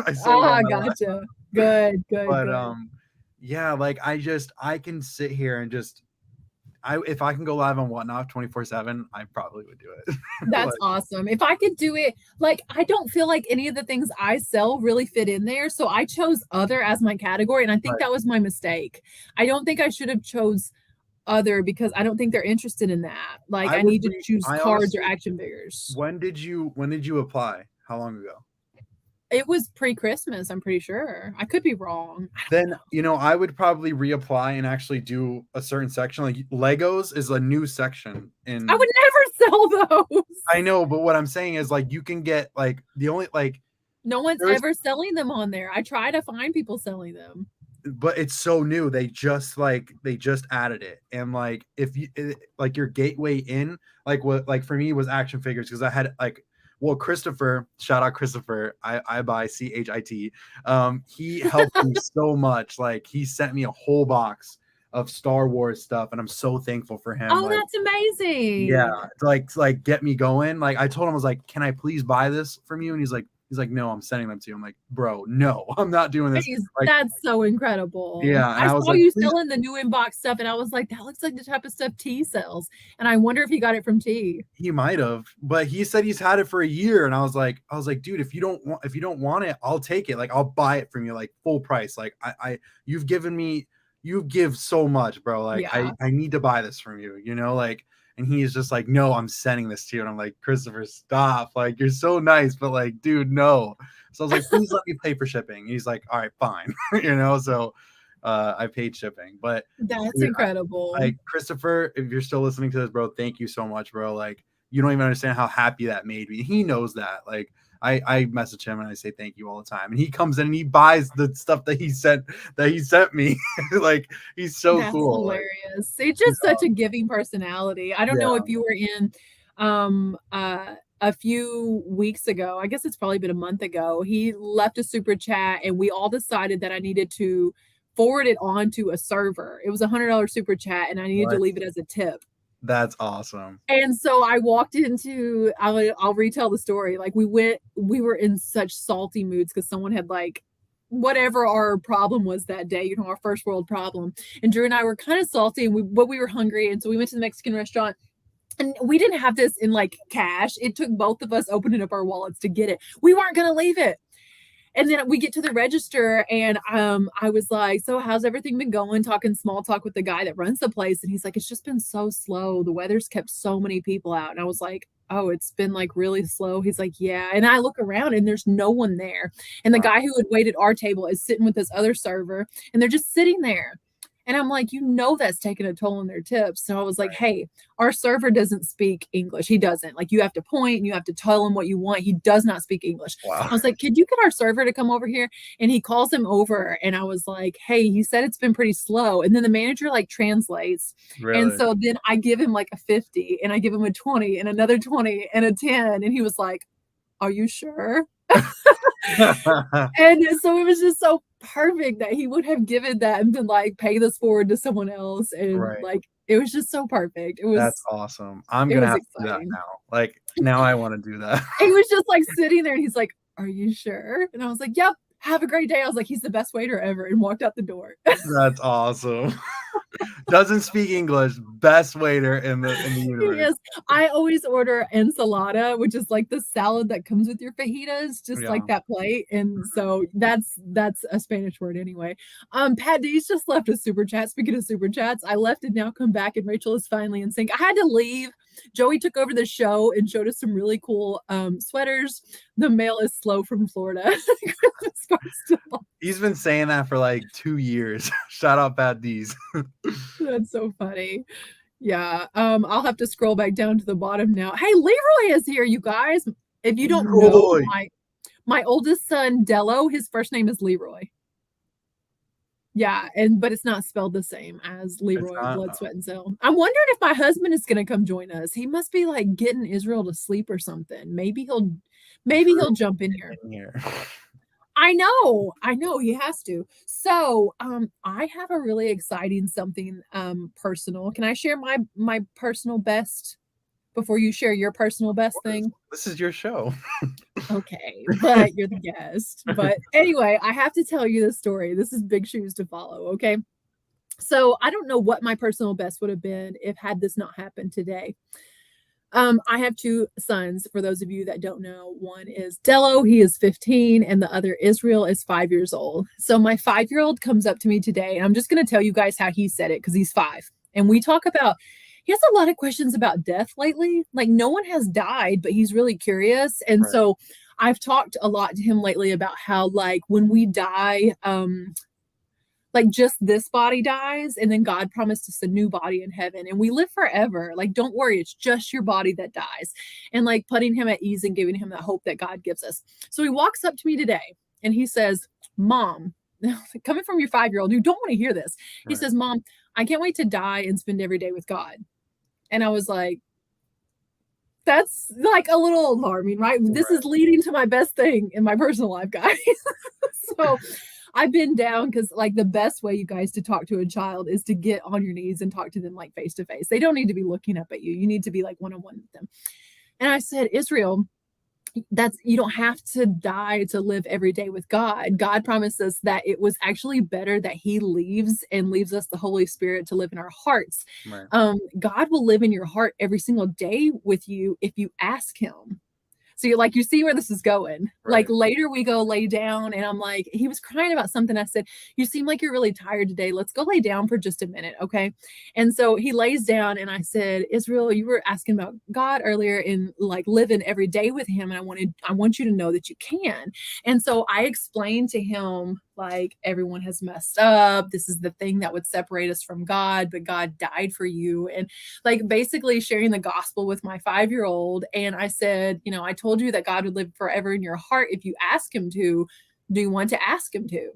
I sold it. Gotcha. Good. But yeah, like I can sit here and just if I can go live on Whatnot 24/7, I probably would do it. That's awesome. If I could do it, like I don't feel like any of the things I sell really fit in there. So I chose other as my category. And I think that was my mistake. I don't think I should have chose other because I don't think they're interested in that. Like I need to choose cards or action figures. When did you apply? How long ago? It was pre-Christmas, I'm pretty sure. I could be wrong. Then, I would probably reapply and actually do a certain section. Like Legos is a new section. I would never sell those. I know, but what I'm saying is like you can get like the only like no one's ever selling them on there. I try to find people selling them. But it's so new. They just added it. And like if you like your gateway in, like what like for me was action figures because I had like Christopher, shout out Christopher, I buy CHIT. He helped me so much. Like he sent me a whole box of Star Wars stuff, and I'm so thankful for him. Oh, like, that's amazing. Yeah, like get me going. Like I told him, I was like, can I please buy this from you? And he's like, no, I'm sending them to you. I'm like, bro, no, I'm not doing this. Like, that's so incredible. Yeah. I saw you selling the new inbox stuff, and I was like, that looks like the type of stuff T sells. And I wonder if he got it from T. He might have, but he said he's had it for a year. And I was like, dude, if you don't want it, I'll take it. Like, I'll buy it from you, like full price. Like you give so much, bro. Like I need to buy this from you, like. And he's just like, no, I'm sending this to you. And I'm like, Christopher, stop. Like, you're so nice, but like, dude, no. So I was like, please let me pay for shipping. And he's like, all right, fine. So I paid shipping. But that's incredible. Like, Christopher, if you're still listening to this, bro, thank you so much, bro. Like, you don't even understand how happy that made me. He knows that. Like, I message him and I say thank you all the time. And he comes in and he buys the stuff that he sent me. Like, he's so cool. Hilarious. Like, he's just such a giving personality. I don't know if you were in a few weeks ago. I guess it's probably been a month ago. He left a super chat and we all decided that I needed to forward it on to a server. It was $100 super chat and I needed to leave it as a tip. That's awesome. And so I walked into, I'll retell the story. Like we were in such salty moods because someone had like whatever our problem was that day, our first world problem. And Drew and I were kind of salty and we were hungry. And so we went to the Mexican restaurant and we didn't have this in like cash. It took both of us opening up our wallets to get it. We weren't going to leave it. And then we get to the register and I was like, so how's everything been going? Talking small talk with the guy that runs the place. And he's like, it's just been so slow. The weather's kept so many people out. And I was like, oh, it's been like really slow. He's like, yeah. And I look around and there's no one there. And the guy who had waited our table is sitting with this other server and they're just sitting there. And I'm like, that's taking a toll on their tips. So I was like, hey, our server doesn't speak English. He doesn't. Like, you have to point and you have to tell him what you want. He does not speak English. Wow. I was like, could you get our server to come over here? And he calls him over. And I was like, hey, he said it's been pretty slow. And then the manager like translates. Really? And so then I give him like a 50 and I give him a 20 and another 20 and a 10. And he was like, are you sure? And so it was just so perfect that he would have given that and been like, pay this forward to someone else. And like, it was just so perfect. That's awesome. I'm going to have to do that now. Like, now I want to do that. He was just like sitting there and he's like, are you sure? And I was like, yep. Have a great day. I was like, he's the best waiter ever, and walked out the door. That's awesome. Doesn't speak English, best waiter in the universe. Yes, I always order ensalada, which is like the salad that comes with your fajitas, just like that plate. And so that's a Spanish word anyway. Pat D's just left a super chat. Speaking of super chats, I left and now come back, and Rachel is finally in sync. I had to leave. Joey took over the show and showed us some really cool sweaters. The mail is slow from Florida. He's been saying that for like 2 years. Shout out Bad D's. That's so funny. Yeah. I'll have to scroll back down to the bottom now. Hey, Leroy is here, you guys. If you don't know, my oldest son, Dello, his first name is Leroy. Yeah, but it's not spelled the same as Leroy Blood, Sweat, and Soul. I'm wondering if my husband is going to come join us. He must be like getting Israel to sleep or something. Maybe he'll jump in here. I know he has to. So, I have a really exciting something personal. Can I share my personal best before you share your personal best thing? This is your show. Okay, but you're the guest. But anyway, I have to tell you this story. This is big shoes to follow, okay? So, I don't know what my personal best would have been if had this not happened today. I have two sons, for those of you that don't know. One is Dello, he is 15, and the other Israel is 5 years old. So my 5-year-old comes up to me today, and I'm just going to tell you guys how he said it because he's 5. And we talk about, he has a lot of questions about death lately. Like, no one has died, but he's really curious. And Right. so I've talked a lot to him lately about how, like, when we die, like just this body dies and then God promised us a new body in heaven and we live forever. Like, don't worry, it's just your body that dies. And like putting him at ease and giving him that hope that God gives us. So he walks up to me today and he says, Mom, coming from your 5-year-old, you don't want to hear this. He Right. says, Mom, I can't wait to die and spend every day with God. And I was like, that's like a little alarming, right? This is leading to my best thing in my personal life, guys. So I've been down because, like, the best way, you guys, to talk to a child is to get on your knees and talk to them like face to face. They don't need to be looking up at you. You need to be like one on one with them. And I said, Israel, that's, you don't have to die to live every day with God. God promised us that it was actually better that he leaves and leaves us the Holy Spirit to live in our hearts. Right. God will live in your heart every single day with you if you ask him. So you're like, you see where this is going. Right. Like later we go lay down and I'm like, he was crying about something. I said, you seem like you're really tired today. Let's go lay down for just a minute. Okay. And so he lays down and I said, Israel, you were asking about God earlier in like living every day with him. And I want you to know that you can. And so I explained to him, like, everyone has messed up. This is the thing that would separate us from God, but God died for you. And like basically sharing the gospel with my 5-year-old. And I said, you know, I told you that God would live forever in your heart if you ask him to. Do you want to ask him to?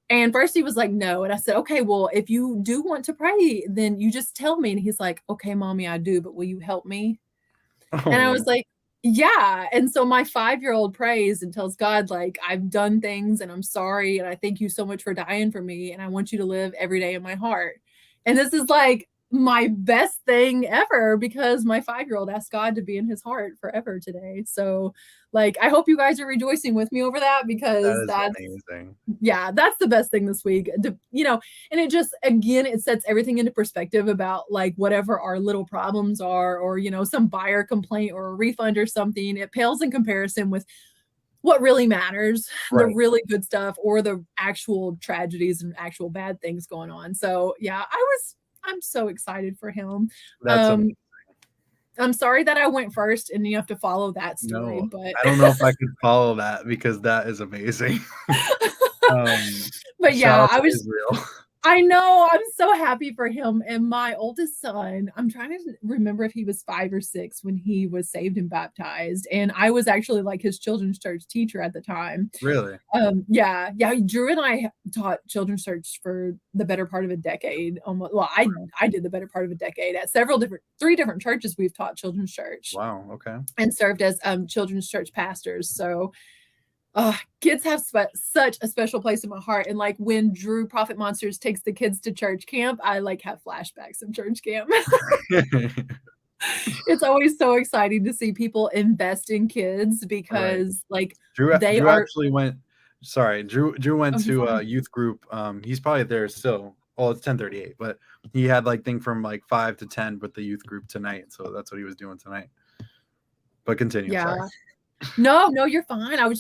And first he was like, no. And I said, okay, well, if you do want to pray, then you just tell me. And he's like, okay, mommy, I do, but will you help me? And I was like, yeah. And so my 5-year-old prays and tells God, like, I've done things and I'm sorry. And I thank you so much for dying for me. And I want you to live every day in my heart. And this is like my best thing ever because my 5-year-old asked God to be in his heart forever today. So, like, I hope you guys are rejoicing with me over that because That is amazing. Yeah, that's the best thing this week. You know, and it just, again, it sets everything into perspective about like whatever our little problems are, or, you know, some buyer complaint or a refund or something. It pales in comparison with what really matters, the Right. really good stuff, or the actual tragedies and actual bad things going on. So yeah, I'm so excited for him. That's amazing. I'm sorry that I went first and you have to follow that story, No, but I don't know if I could follow that because that is amazing. but Shout yeah, out to Israel. I know, I'm so happy for him. And my oldest son, I'm trying to remember if he was 5 or 6 when he was saved and baptized. And I was actually like his children's church teacher at the time. Really? Yeah. Drew and I taught children's church for the better part of a decade. Almost. Well, I did the better part of a decade at 3 different churches. We've taught children's church. Wow. Okay. And served as children's church pastors. So kids have such a special place in my heart. And like when Drew Profit Monsters takes the kids to church camp, I like have flashbacks of church camp. It's always so exciting to see people invest in kids because like Drew are actually went. Sorry, Drew went to a youth group. He's probably there still. Well, it's 10:38, but he had like thing from like 5 to 10 with the youth group tonight. So that's what he was doing tonight. But continue. Yeah. Sorry. No, you're fine. I was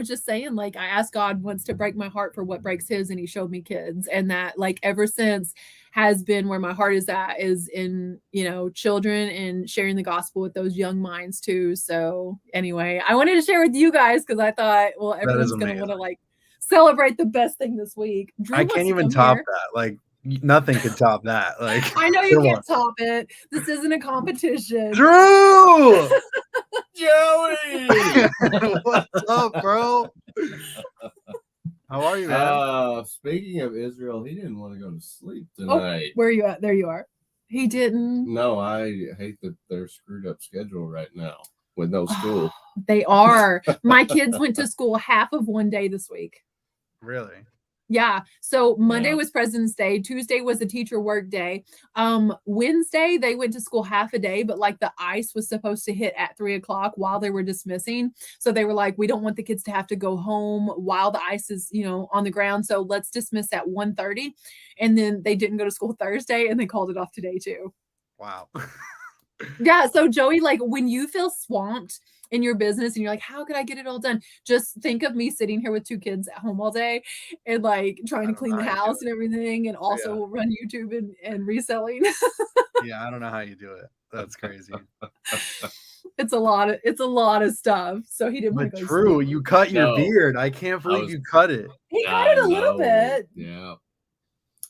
just saying, like, I asked God once to break my heart for what breaks his, and he showed me kids. And that, like, ever since has been where my heart is at, is in, you know, children and sharing the gospel with those young minds too. So anyway, I wanted to share with you guys because I thought, well, everyone's gonna want to like celebrate the best thing this week. Drew I can't even top that. Like, nothing could top that. Like, I know you can't top it. This isn't a competition. Drew! Joey! What's up, bro? How are you, man? Speaking of Israel, he didn't want to go to sleep tonight. Where are you at? There you are. He didn't. No, I hate that they're screwed up schedule right now. with no school. They are. My kids went to school half of one day this week. Really? Yeah. So Monday was President's Day. Tuesday was a teacher work day. Wednesday, they went to school half a day, but like the ice was supposed to hit at 3:00 while they were dismissing. So they were like, we don't want the kids to have to go home while the ice is, on the ground. So let's dismiss at 1:30. And then they didn't go to school Thursday and they called it off today too. Wow. Yeah. So Joey, like when you feel swamped in your business and you're like, how could I get it all done? Just think of me sitting here with 2 kids at home all day and like trying to clean the house and everything and also run YouTube and reselling. Yeah, I don't know how you do it. That's crazy. It's a lot of stuff. So he didn't want to go. True, you cut your beard. I can't believe you cut it. He cut it a little bit. Yeah.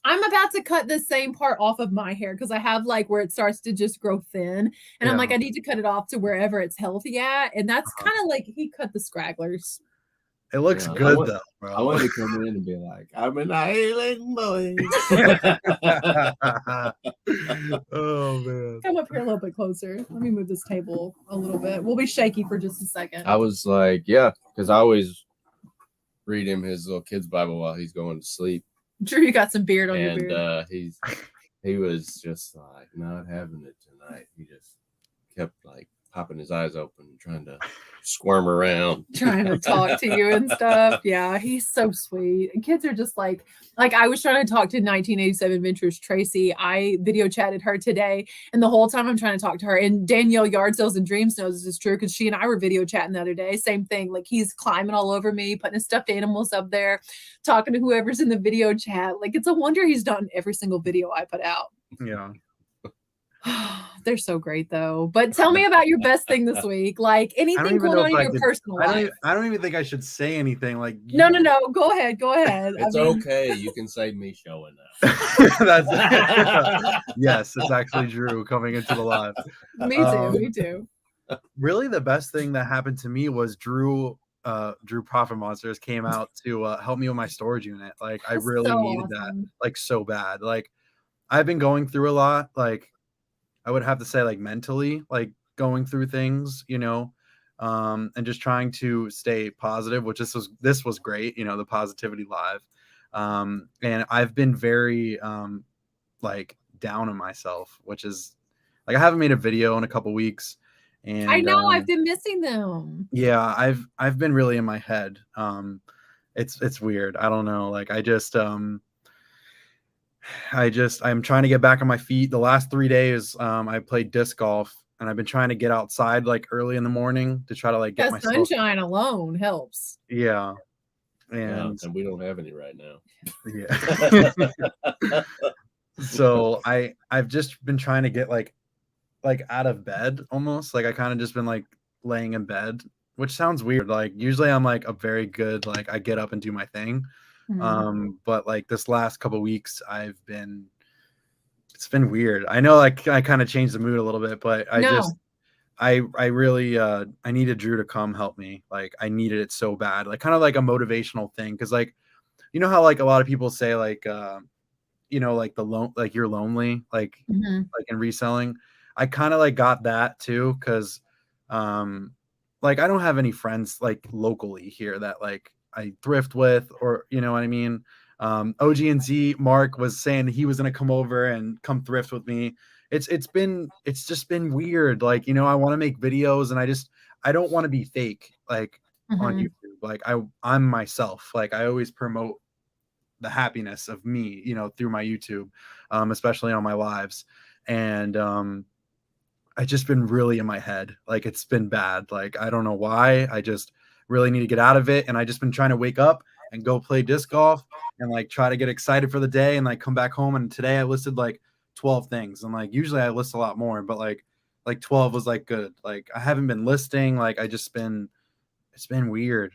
I'm about to cut the same part off of my hair because I have like where it starts to just grow thin. And I'm like, I need to cut it off to wherever it's healthy at. And that's kind of like he cut the scragglers. It looks good though, bro. I want to come in and be like, I'm an island boy. Oh man. Come up here a little bit closer. Let me move this table a little bit. We'll be shaky for just a second. I was like, because I always read him his little kid's Bible while he's going to sleep. Drew, you got some beard on your beard. And he was just like not having it tonight. He just kept like popping his eyes open, trying to squirm around, trying to talk to you and stuff. Yeah, he's so sweet. And kids are just like I was trying to talk to 1987 Ventures Tracy. I video chatted her today, and the whole time I'm trying to talk to her. And Danielle Yard Sales and Dreams knows this is true because she and I were video chatting the other day. Same thing. Like he's climbing all over me, putting his stuffed animals up there, talking to whoever's in the video chat. Like it's a wonder he's done every single video I put out. Yeah. They're so great though. But tell me about your best thing this week. Like anything going on in your personal life. I don't even think I should say anything. Like No. Go ahead. It's okay. You can say me showing up. Yes, it's actually Drew coming into the live. Me too. Really, the best thing that happened to me was Drew Profit Monsters came out to help me with my storage unit. Like I really needed that, like so bad. Like I've been going through a lot. Like I would have to say like mentally, like going through things, and just trying to stay positive, which this was great, the positivity live. And I've been very like down on myself, which is like I haven't made a video in a couple weeks. And I know I've been missing them. Yeah, I've been really in my head. It's weird. I don't know. Like I'm trying to get back on my feet. The last 3 days, I played disc golf and I've been trying to get outside like early in the morning to try to like get myself. Sunshine alone helps. Yeah. And we don't have any right now. Yeah. So I've just been trying to get like out of bed almost. Like I kind of just been like laying in bed, which sounds weird. Like usually I'm like a very good, like I get up and do my thing. But like this last couple of weeks it's been weird. I know like I kind of changed the mood a little bit, but I really I needed Drew to come help me. Like I needed it so bad, like kind of like a motivational thing. Cause like, you know how like a lot of people say like, like like you're lonely, like in reselling. I kind of like got that too. Cause like I don't have any friends like locally here that like I thrift with, or you know what I mean. OG&Z Mark was saying he was gonna come over and come thrift with me. It's just been weird. Like, I want to make videos and I don't want to be fake like on YouTube. Like I'm myself. Like I always promote the happiness of me, through my YouTube, especially on my lives. And I just been really in my head. Like it's been bad. Like I don't know why. I just really need to get out of it. And I just been trying to wake up and go play disc golf and like try to get excited for the day and like come back home. And today I listed like 12 things. And like usually I list a lot more, but like 12 was like good. Like I haven't been listing. Like it's been weird,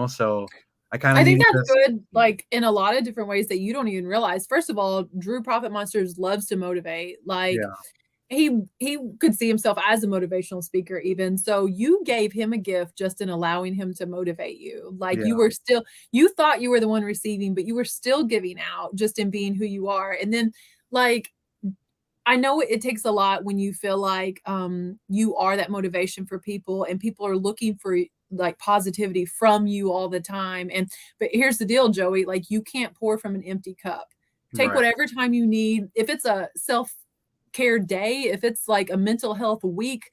so I think that's good, like in a lot of different ways that you don't even realize. First of all, Drew Profit Monsters loves to motivate. Like he could see himself as a motivational speaker even. So you gave him a gift just in allowing him to motivate you. Like you thought you were the one receiving, but you were still giving out just in being who you are. And then like I know it takes a lot when you feel like you are that motivation for people and people are looking for like positivity from you all the time. But here's the deal, Joey, like you can't pour from an empty cup. Take Right. whatever time you need. If it's a self-care day, if it's like a mental health week,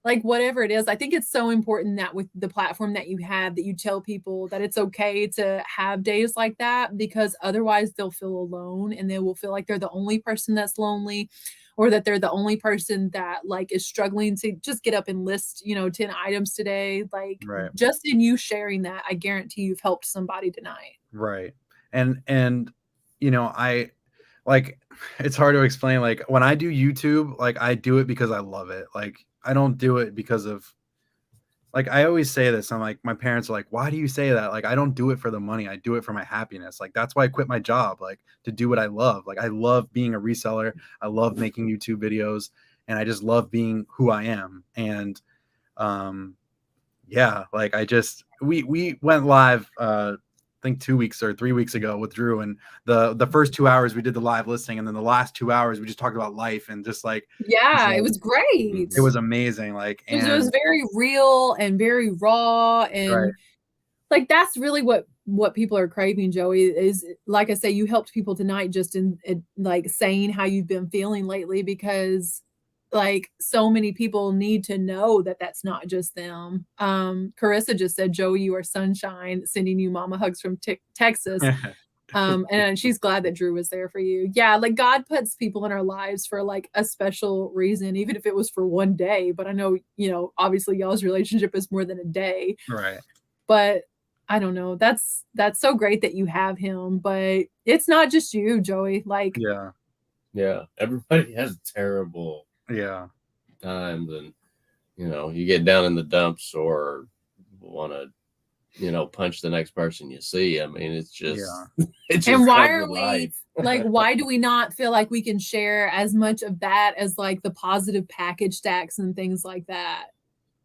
like whatever it is, I think it's so important that with the platform that you have, that you tell people that it's okay to have days like that, because otherwise they'll feel alone and they will feel like they're the only person that's lonely, or that they're the only person that like is struggling to just get up and list, 10 items today. Like Right. just in you sharing that, I guarantee you've helped somebody tonight. Right. And I like, it's hard to explain. Like when I do YouTube, like I do it because I love it. Like I don't do it because of, like, I always say this. I'm like, my parents are like, why do you say that? Like, I don't do it for the money. I do it for my happiness. Like, that's why I quit my job, like to do what I love. Like, I love being a reseller. I love making YouTube videos, and I just love being who I am. And, yeah, like we went live, I think 2 weeks or 3 weeks ago with Drew, and the first 2 hours we did the live listing, and then the last 2 hours we just talked about life and just like, yeah, it was great. It was amazing. Like, it was very real and very raw, and right. like that's really what people are craving, Joey, is like I say, you helped people tonight just in like saying how you've been feeling lately, because like so many people need to know that that's not just them. Carissa just said, Joey, you are sunshine, sending you mama hugs from Texas. And she's glad that Drew was there for you. Yeah, like God puts people in our lives for like a special reason, even if it was for one day. But I know, obviously y'all's relationship is more than a day. Right. But I don't know. That's so great that you have him, but it's not just you, Joey. Like, yeah, everybody has terrible times, and you get down in the dumps or want to punch the next person you see. I mean, it's just it's just, and why are we like, why do we not feel like we can share as much of that as like the positive package stacks and things like that?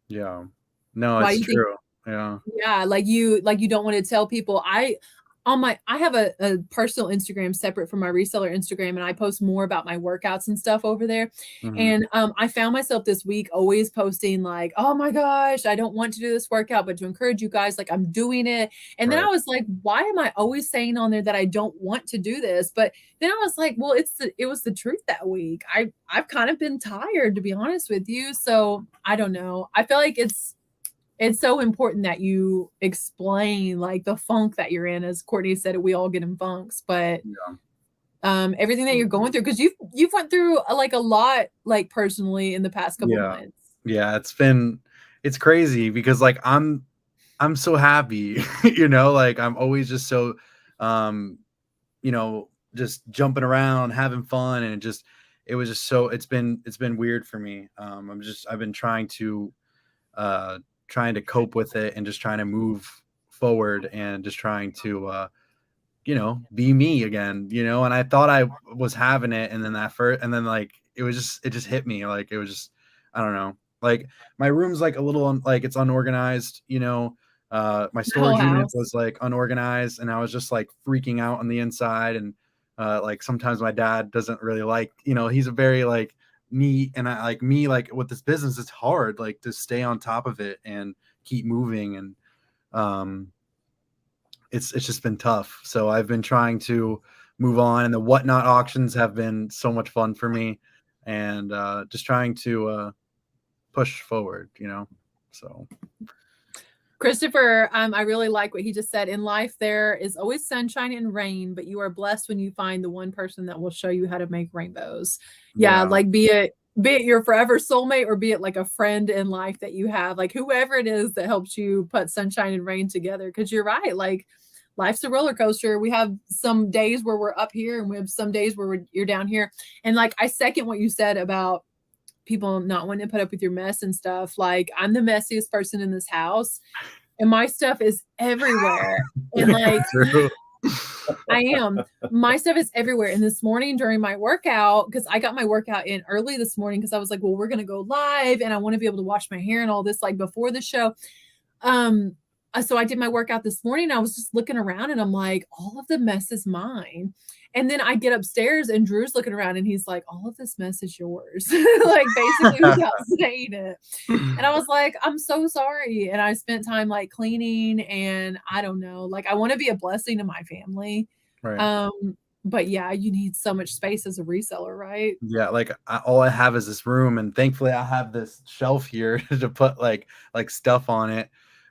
No, it's true. Yeah, like you don't want to tell people. I have a personal Instagram separate from my reseller Instagram, and I post more about my workouts and stuff over there. And I found myself this week always posting like, oh my gosh, I don't want to do this workout, but to encourage you guys, like I'm doing it. And then I was like, why am I always saying on there that I don't want to do this? But then I was like, well, it was the truth that week. I've kind of been tired, to be honest with you. So I don't know. I feel like it's so important that you explain like the funk that you're in. As Courtney said, we all get in funks, but everything that you're going through, because you've went through like a lot, like personally in the past couple months. Yeah, it's crazy because like I'm so happy, like I'm always just so just jumping around, having fun, and it was just so it's been weird for me. I've been trying to cope with it and just trying to move forward and just trying to be me again, and I thought I was having it, and then like it just hit me, like it was just, I don't know, like my room's like a little like it's unorganized, my storage unit was like unorganized, and I was just like freaking out on the inside. And like sometimes my dad doesn't really like, he's a very like neat, and I like me, like with this business, it's hard like to stay on top of it and keep moving, and it's just been tough. So I've been trying to move on, and the whatnot auctions have been so much fun for me, and just trying to push forward, so. Christopher, I really like what he just said. In life, there is always sunshine and rain, but you are blessed when you find the one person that will show you how to make rainbows. Yeah, like be it your forever soulmate, or be it like a friend in life that you have, like whoever it is that helps you put sunshine and rain together. Because you're right, like life's a roller coaster. We have some days where we're up here, and we have some days where you're down here. And like I second what you said about people not wanting to put up with your mess and stuff. Like I'm the messiest person in this house, and my stuff is everywhere. And like I am, my stuff is everywhere. And this morning during my workout, because I got my workout in early this morning, because I was like, well, we're gonna go live and I want to be able to wash my hair and all this like before the show. so I did my workout this morning. I was just looking around and I'm like, all of the mess is mine. And then I get upstairs and Drew's looking around and he's like, all of this mess is yours. Like basically without saying it. And I was like, I'm so sorry. And I spent time like cleaning and I don't know, like I want to be a blessing to my family. Right. But yeah, you need so much space as a reseller, right? Yeah, like all I have is this room, and thankfully I have this shelf here to put like stuff on it,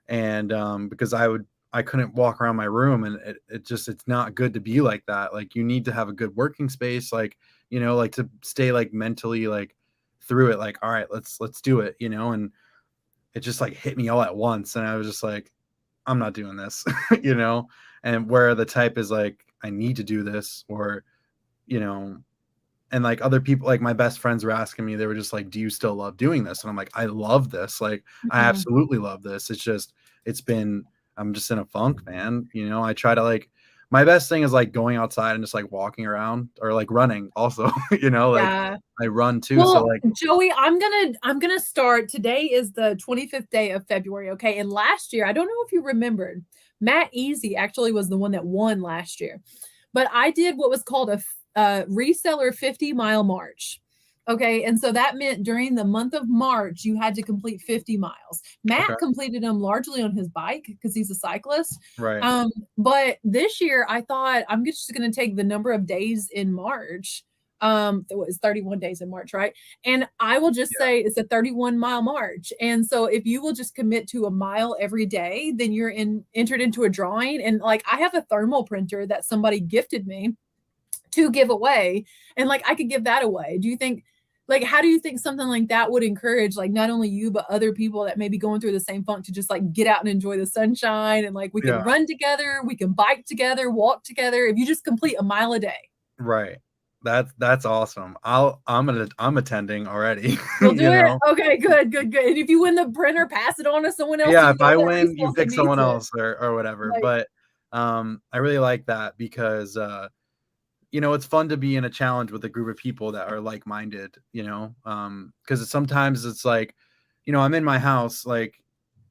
and because I couldn't walk around my room, and it's not good to be like that. Like you need to have a good working space, like like to stay like mentally like through it. Like all right, let's do it, and it just like hit me all at once, and I was just like, I'm not doing this, and where the type is like I need to do this, or and like other people, like my best friends were asking me, they were just like, do you still love doing this? And I'm like, I love this. Like, I absolutely love this. It's just, I'm just in a funk, man. I try to like, my best thing is like going outside and just like walking around or like running also, like I run too. Well, so like, Joey, I'm going to start. Today is the 25th day of February. Okay. And last year, I don't know if you remembered, Matt Easy actually was the one that won last year, but I did what was called a reseller 50-mile march. Okay. And so that meant during the month of March, you had to complete 50 miles. Matt completed them largely on his bike because he's a cyclist. Right. But this year I thought I'm just going to take the number of days in March. It was 31 days in March, right? And I will just say it's a 31-mile march. And so if you will just commit to a mile every day, then you're entered into a drawing. And like I have a thermal printer that somebody gifted me to give away, and like I could give that away. Do you think, like, how do you think something like that would encourage like not only you but other people that may be going through the same funk to just like get out and enjoy the sunshine, and like we can run together, we can bike together, walk together, if you just complete a mile a day? Right. That's awesome. I'm attending already. You'll do it. Okay, good. And if you win the printer, pass it on to someone else. Yeah, if I win, you pick someone else or whatever. Like, but I really like that because it's fun to be in a challenge with a group of people that are like-minded, because sometimes it's like, I'm in my house, like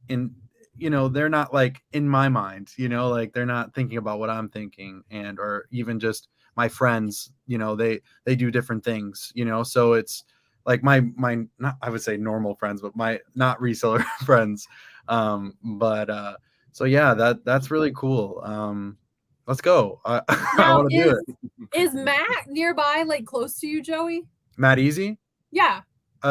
they're not like in my mind, like they're not thinking about what I'm thinking, or even just my friends, they do different things, so it's like my not, I would say normal friends, but my not reseller friends. So yeah, that's really cool. Let's go. I want to do it. Is Matt nearby, like close to you, Joey? Matt Easy? Yeah.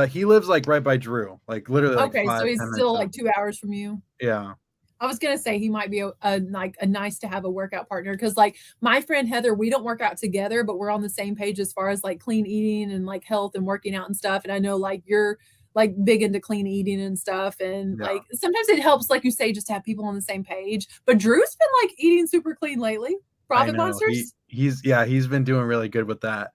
He lives like right by Drew, like literally. Like okay, so he's still like 2 hours from you. Yeah. I was gonna say he might be a nice to have a workout partner, because like my friend Heather, we don't work out together, but we're on the same page as far as like clean eating and like health and working out and stuff. And I know like you're like big into clean eating and stuff, and like sometimes it helps, like you say, just to have people on the same page. But Drew's been like eating super clean lately. Profit Monsters. He's been doing really good with that.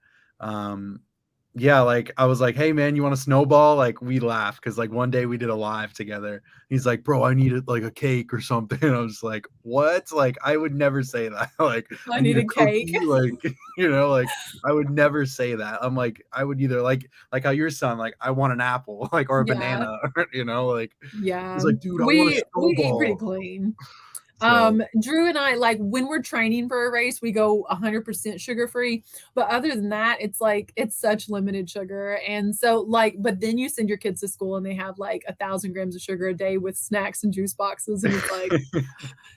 Yeah, like I was like, hey man, you want a snowball? Like we laughed because like one day we did a live together. He's like, bro, I needed like a cake or something. And I was like, what? Like I would never say that. Like I need a cake. Like like I would never say that. I'm like, I would either like how your son, like I want an apple, like, or a banana, like he's like, dude, I want a snowball. We eat pretty clean. Drew and I, like when we're training for a race, we go 100% sugar free. But other than that, it's like, it's such limited sugar. And so like, but then you send your kids to school and they have like 1,000 grams of sugar a day with snacks and juice boxes. And it's like,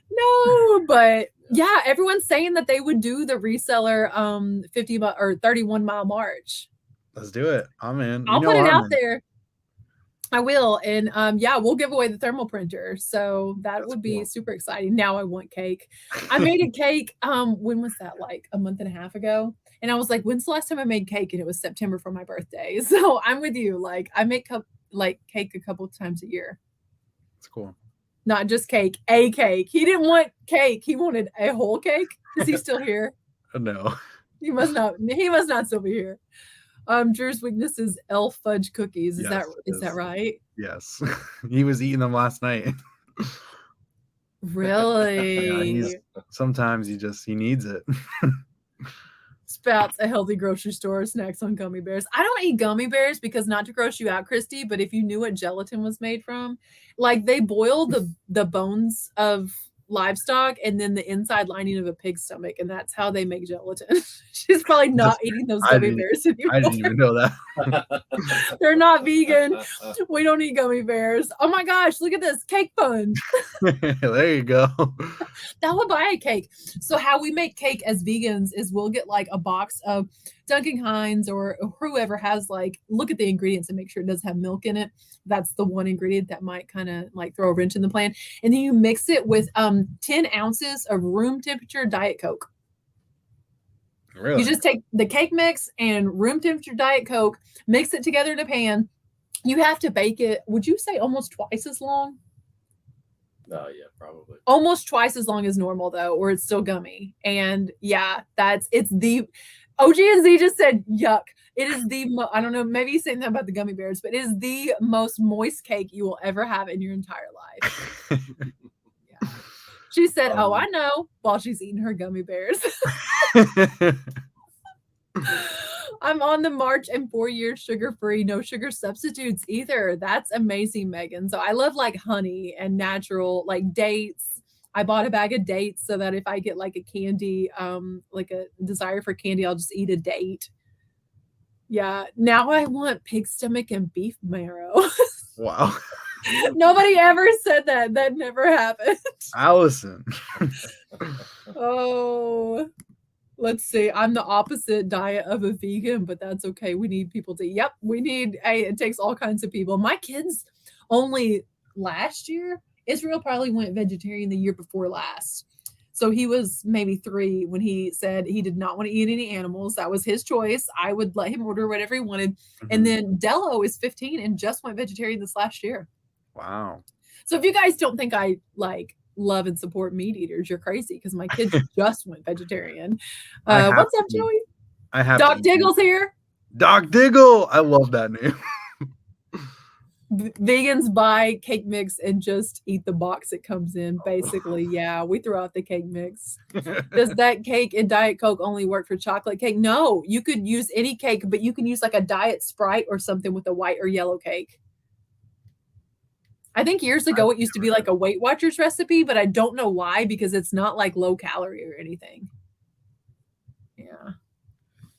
no, but yeah, everyone's saying that they would do the reseller 50 or 31-mile march. Let's do it. I'm in. I'll put it out there. I will. And yeah, we'll give away the thermal printer. So that would be super exciting. Now I want cake. I made a cake. When was that? Like a month and a half ago. And I was like, when's the last time I made cake? And it was September for my birthday. So I'm with you. Like I make cake a couple of times a year. That's cool. Not just cake, a cake. He didn't want cake. He wanted a whole cake. Is he still here? No. He must not still be here. Drew's weakness is elf fudge cookies. Is that right? Yes. He was eating them last night. Really? Yeah, sometimes he needs it. Spouts, a healthy grocery store, snacks on gummy bears. I don't eat gummy bears because, not to gross you out, Christy, but if you knew what gelatin was made from, like they boil the bones of livestock and then the inside lining of a pig's stomach, and that's how they make gelatin. She's probably not eating those gummy bears anymore. I didn't even know that. They're not vegan. We don't eat gummy bears. Oh my gosh, look at this cake fun. There you go. That would buy a cake. So how we make cake as vegans is we'll get like a box of Duncan Hines or whoever has like, look at the ingredients and make sure it does have milk in it. That's the one ingredient that might kind of like throw a wrench in the plan. And then you mix it with 10 ounces of room temperature Diet Coke. Really? You just take the cake mix and room temperature Diet Coke, mix it together in a pan. You have to bake it, would you say almost twice as long? Oh, yeah, probably. Almost twice as long as normal, though, or it's still gummy. And yeah, it's the OG and Z just said, yuck. It is I don't know, maybe he's saying that about the gummy bears, but it is the most moist cake you will ever have in your entire life. Yeah. She said, oh, I know, while she's eating her gummy bears. I'm on the march and 4 years sugar-free, no sugar substitutes either. That's amazing, Megan. So I love like honey and natural, like dates. I bought a bag of dates so that if I get like a candy, like a desire for candy, I'll just eat a date. Yeah. Now I want pig stomach and beef marrow. Wow. Nobody ever said that. That never happened. Allison. Oh, let's see. I'm the opposite diet of a vegan, but that's okay. We need people to, yep, it takes all kinds of people. My kids only last year, Israel probably went vegetarian the year before last. So he was maybe 3 when he said he did not want to eat any animals. That was his choice. I would let him order whatever he wanted. Mm-hmm. And then Dello is 15 and just went vegetarian this last year. Wow. So if you guys don't think I like love and support meat eaters, you're crazy because my kids just went vegetarian. What's up, Joey? I have Doc Diggle's here. Doc Diggle. I love that name. Vegans buy cake mix and just eat the box it comes in. Basically, yeah, we throw out the cake mix. Does that cake and Diet Coke only work for chocolate cake? No, you could use any cake, but you can use like a Diet Sprite or something with a white or yellow cake. I think years ago it used to be like a Weight Watchers recipe, but I don't know why, because it's not like low calorie or anything. Yeah.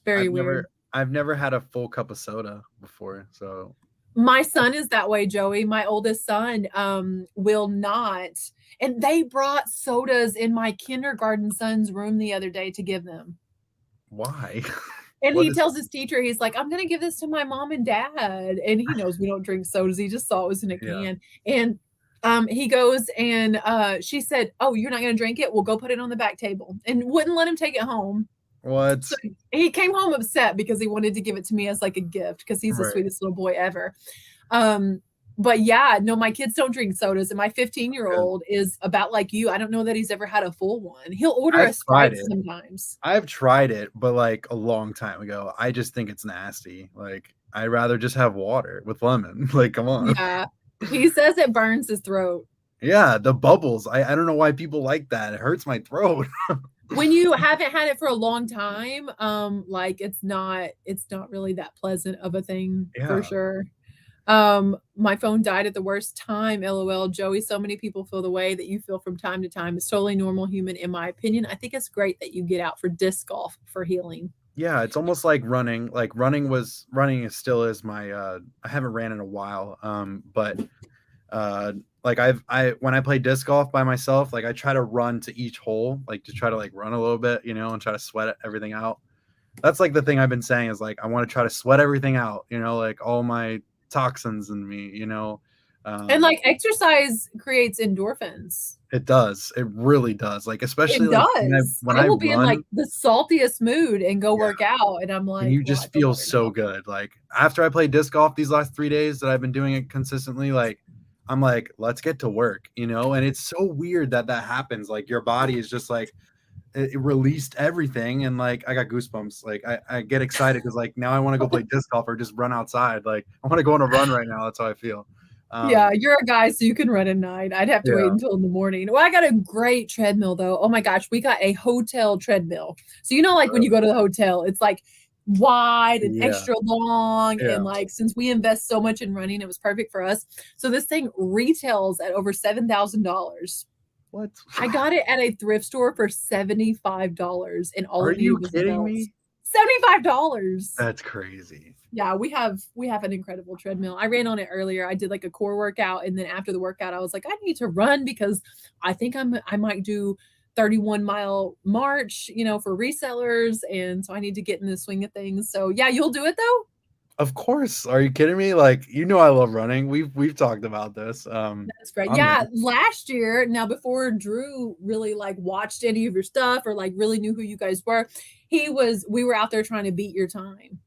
Very weird. I've never had a full cup of soda before, so. My son is that way, Joey. My oldest son will not. And they brought sodas in my kindergarten son's room the other day to give them. Why? And he tells his teacher, he's like, I'm going to give this to my mom and dad. And he knows we don't drink sodas. He just saw it was in a can. And he goes and she said, oh, you're not going to drink it? Well, go put it on the back table. And wouldn't let him take it home. What? So he came home upset because he wanted to give it to me as like a gift because he's the sweetest little boy ever. But yeah, no, my kids don't drink sodas. And my 15-year-old is about like you. I don't know that he's ever had a full one. He'll order a Sprite sometimes. I've tried it, but like a long time ago. I just think it's nasty. Like, I'd rather just have water with lemon. Like, come on. Yeah. He says it burns his throat. Yeah, the bubbles. I don't know why people like that. It hurts my throat. When you haven't had it for a long time, like it's not really that pleasant of a thing for sure. My phone died at the worst time. LOL. Joey, so many people feel the way that you feel from time to time. It's totally normal human, in my opinion. I think it's great that you get out for disc golf for healing. Yeah, it's almost like running. Like running still is my I haven't ran in a while. But like when I play disc golf by myself, like I try to run to each hole, like to try to like run a little bit, and try to sweat everything out. That's like the thing I've been saying is like I want to try to sweat everything out, like all my toxins in me, and like exercise creates endorphins. It does. It really does. Like, especially it does. When I will be in like the saltiest mood and go work out, and I'm like, and you just feel so good. Like after I played disc golf these last 3 days that I've been doing it consistently, like I'm like, let's get to work, and it's so weird that happens. Like your body is just like, it released everything, and like I got goosebumps. Like I get excited because like now I want to go play disc golf or just run outside. Like I want to go on a run right now. That's how I feel. Yeah, you're a guy, so you can run at night. I'd have to wait until in the morning. Well, I got a great treadmill though. Oh my gosh, we got a hotel treadmill. So like when you go to the hotel, it's like wide and extra long, and like since we invest so much in running, it was perfect for us. So this thing retails at over $7,000. What? I got it at a thrift store for $75, and all it needed was the belts. $75. That's crazy. Yeah, we have an incredible treadmill. I ran on it earlier. I did like a core workout, and then after the workout, I was like, I need to run because I think I might do 31-mile march, for resellers, and so I need to get in the swing of things. So yeah, you'll do it though. Of course. Are you kidding me? Like, I love running. We've talked about this. That's great. Yeah, last year, now before Drew really like watched any of your stuff or like really knew who you guys were, we were out there trying to beat your time.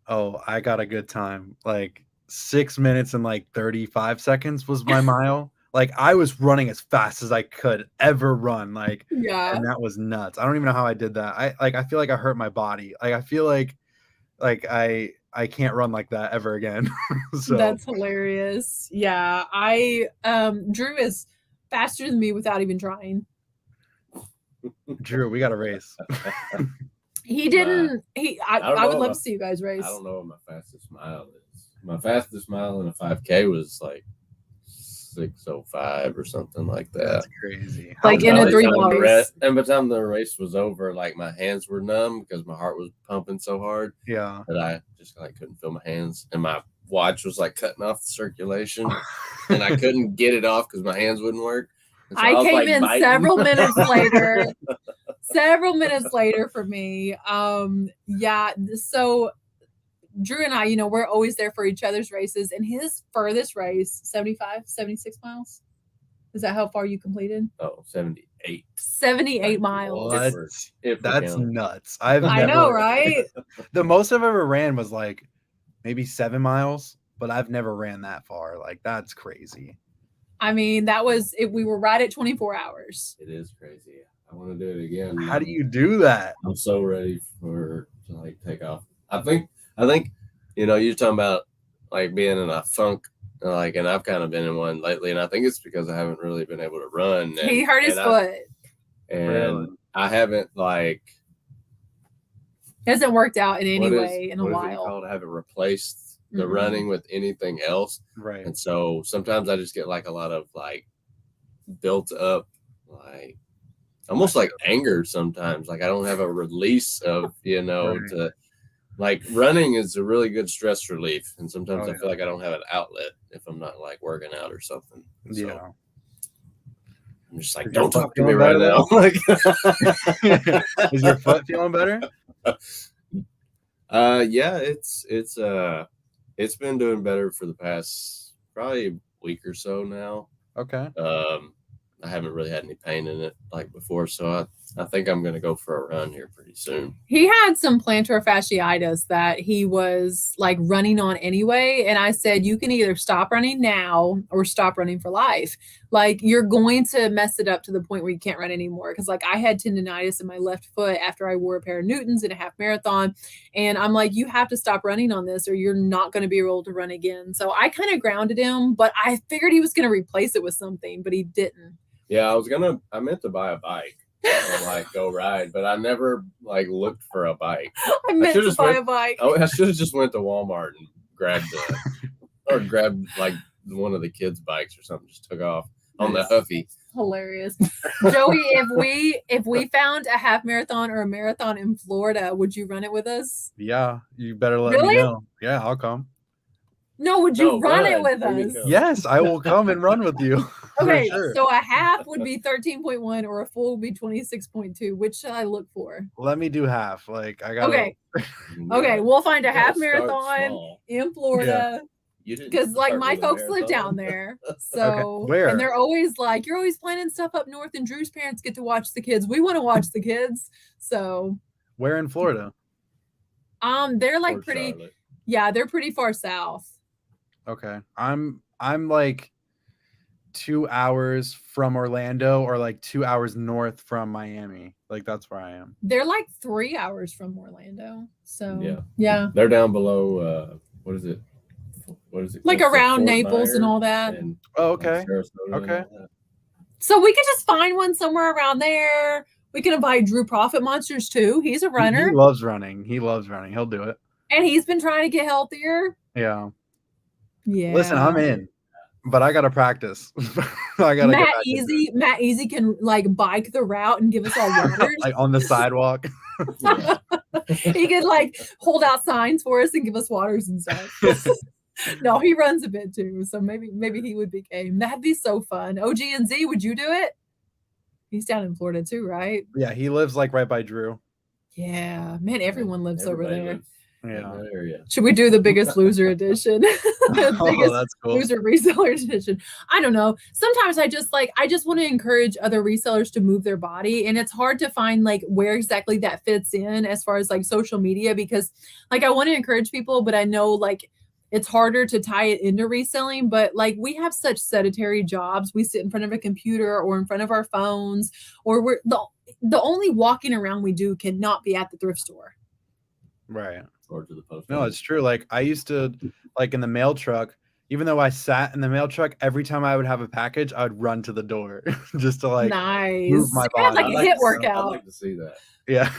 Oh, I got a good time. Like 6 minutes and like 35 seconds was my mile. Like I was running as fast as I could ever run. Like, and that was nuts. I don't even know how I did that. I feel like I hurt my body. Like I feel like I can't run like that ever again. So that's hilarious. Yeah. Drew is faster than me without even trying. Drew, we got a race. He didn't. I would love to see you guys race. I don't know what my fastest mile is. My fastest mile in a 5K was like 6:05 or something like that. That's crazy. Like in a 3-mile race. And by the time the race was over, like my hands were numb because my heart was pumping so hard. Yeah. That I just like couldn't feel my hands, and my watch was like cutting off the circulation, and I couldn't get it off because my hands wouldn't work. So I came like in biting. Several minutes later for me. Yeah. So Drew and I, we're always there for each other's races, and his furthest race, 75, 76 miles. Is that how far you completed? Oh, 78. 78 miles. That's nuts. I know, right? The most I've ever ran was like maybe 7 miles, but I've never ran that far. Like that's crazy. I mean, we were right at 24 hours. It is crazy. I want to do it again. How do you do that? I'm so ready to like take off. I think, you're talking about like being in a funk, like, and I've kind of been in one lately, and I think it's because I haven't really been able to run. He hurt his foot. And I haven't like. It hasn't worked out in any way in a while. I haven't replaced the running with anything else. Right. And so sometimes I just get like a lot of like built up, like almost like anger sometimes. Like I don't have a release of, to like running is a really good stress relief. And sometimes I feel like I don't have an outlet if I'm not like working out or something. So yeah. I'm just like, don't talk to me right now. Like, is your foot feeling better? Yeah, it's been doing better for the past probably week or so now. Okay. I haven't really had any pain in it like before, so I think I'm going to go for a run here pretty soon. He had some plantar fasciitis that he was like running on anyway, and I said, you can either stop running now or stop running for life. Like you're going to mess it up to the point where you can't run anymore. Because like I had tendonitis in my left foot after I wore a pair of Newtons in a half marathon, and I'm like, you have to stop running on this or you're not going to be able to run again. So I kind of grounded him, but I figured he was going to replace it with something, but he didn't. Yeah, I meant to buy a bike and like go ride, but I never like looked for a bike. I meant to buy a bike. I should have just went to Walmart and grabbed like one of the kids' bikes or something, just took off on the Huffy. Hilarious. Joey, if we found a half marathon or a marathon in Florida, would you run it with us? Yeah, you better let me know. Yeah, I'll come. No, would you run it with us? Yes, I will come and run with you. Okay, so a half would be 13.1 or a full would be 26.2. Which should I look for? Let me do half. Like I got. Okay, we'll find a half marathon in Florida. Because like my folks live down there, so Where? And they're always like, you're always planning stuff up north, and Drew's parents get to watch the kids. We want to watch the kids, so. Where in Florida? They're like pretty. Charlotte. Yeah, they're pretty far south. Okay, I'm like 2 hours from Orlando, or like 2 hours north from Miami. Like that's where I am. They're like 3 hours from Orlando. So yeah, they're down below. What is it? what is it? Like around Naples and all that. And, okay. Okay. So we could just find one somewhere around there. We can invite Drew Profit Monsters too. He's a runner. He loves running. He'll do it. And he's been trying to get healthier. Yeah. Yeah. Listen, I'm in, but I gotta practice. Matt Easy can like bike the route and give us all waters. Like on the sidewalk. He could like hold out signs for us and give us waters and stuff. No, he runs a bit too, so maybe he would be game. That'd be so fun. OG and Z, would you do it? He's down in Florida too, right? Yeah, he lives like right by Drew. Yeah, man, everyone lives over there. Yeah. Should we do the Biggest Loser edition? Biggest that's cool. Loser reseller edition. I don't know. Sometimes I just want to encourage other resellers to move their body, and it's hard to find like where exactly that fits in as far as like social media, because like I want to encourage people, but I know like it's harder to tie it into reselling. But like we have such sedentary jobs. We sit in front of a computer or in front of our phones, or we're the only walking around we do cannot be at the thrift store. Right. Or to the post. No, it's true. Like I used to, like in the mail truck, even though I sat in the mail truck, every time I would have a package, I would run to the door just to like move my body. Like a hit workout. I'd like to see that. Yeah.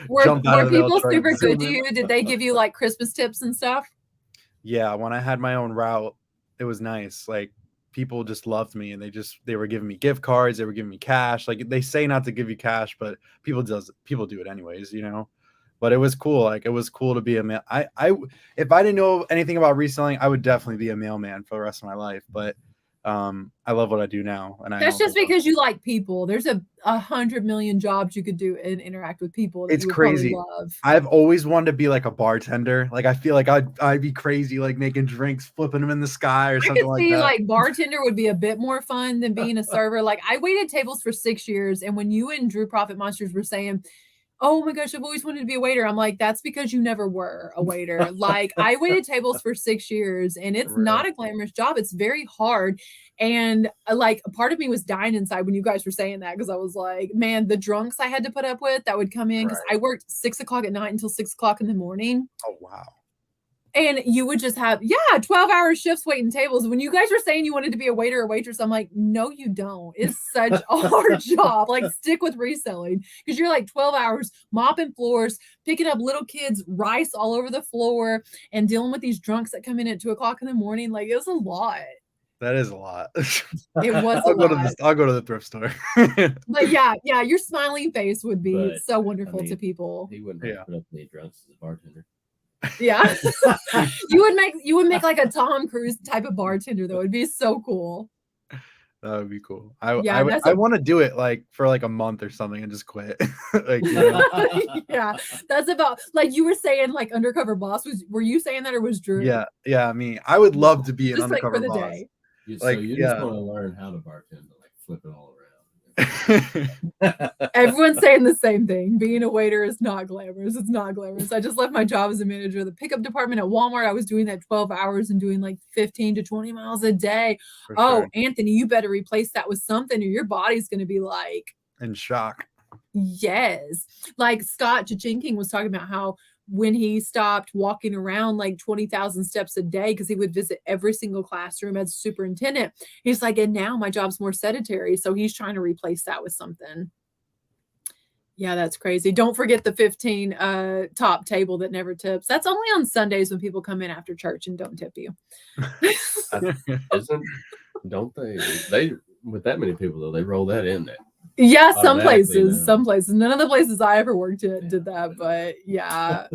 Were people super good to you? Did they give you like Christmas tips and stuff? Yeah, when I had my own route, it was nice. Like people just loved me, and they were giving me gift cards, they were giving me cash. Like they say not to give you cash, but people do it anyways, you know. But it was cool. Like it was cool to be a mail. If I didn't know anything about reselling, I would definitely be a mailman for the rest of my life. But I love what I do now. And that's just because you like people. There's 100 million jobs you could do and interact with people. It's crazy. Love. I've always wanted to be like a bartender. Like I feel like I'd be crazy, like making drinks, flipping them in the sky or something like that. I could see like bartender would be a bit more fun than being a server. Like I waited tables for 6 years, and when you and Drew Profit Monsters were saying, oh my gosh, I've always wanted to be a waiter, I'm like, that's because you never were a waiter. Like I waited tables for 6 years, and it's not a glamorous job. It's very hard. And like a part of me was dying inside when you guys were saying that, because I was like, man, the drunks I had to put up with that would come in, because I worked 6 o'clock at night until 6 o'clock in the morning. Oh, wow. And you would just have, 12-hour shifts waiting tables. When you guys were saying you wanted to be a waiter or waitress, I'm like, no, you don't. It's such a hard job. Like, stick with reselling, because you're like 12 hours mopping floors, picking up little kids' rice all over the floor, and dealing with these drunks that come in at 2 o'clock in the morning. Like, it was a lot. That is a lot. It was I'll go to the thrift store. But yeah, your smiling face would be so wonderful to people. He wouldn't have put up any drunks as a bartender. Yeah. you would make like a Tom Cruise type of bartender, though. It'd be so cool. That would be cool. I want to do it like for like a month or something and just quit. Like, you know? Yeah, that's about, like you were saying, like undercover boss. Were you saying that, or was Drew? Yeah, me. I would love to be an undercover boss. Day. So you just want to learn how to bartend, like flip it all around. Everyone's saying the same thing. Being a waiter is not glamorous. It's not glamorous. I just left my job as a manager of the pickup department at Walmart. I was doing that 12 hours and doing like 15 to 20 miles a day. Sure. Anthony, you better replace that with something, or your body's going to be like in shock. Yes. Like Scott Chichinking was talking about how when he stopped walking around like 20,000 steps a day, because he would visit every single classroom as a superintendent, he's like, and now my job's more sedentary. So he's trying to replace that with something. Yeah, that's crazy. Don't forget the 15 top table that never tips. That's only on Sundays when people come in after church and don't tip you. Don't they with that many people though, they roll that in there. Yeah, some places. None of the places I ever worked at did that, but yeah,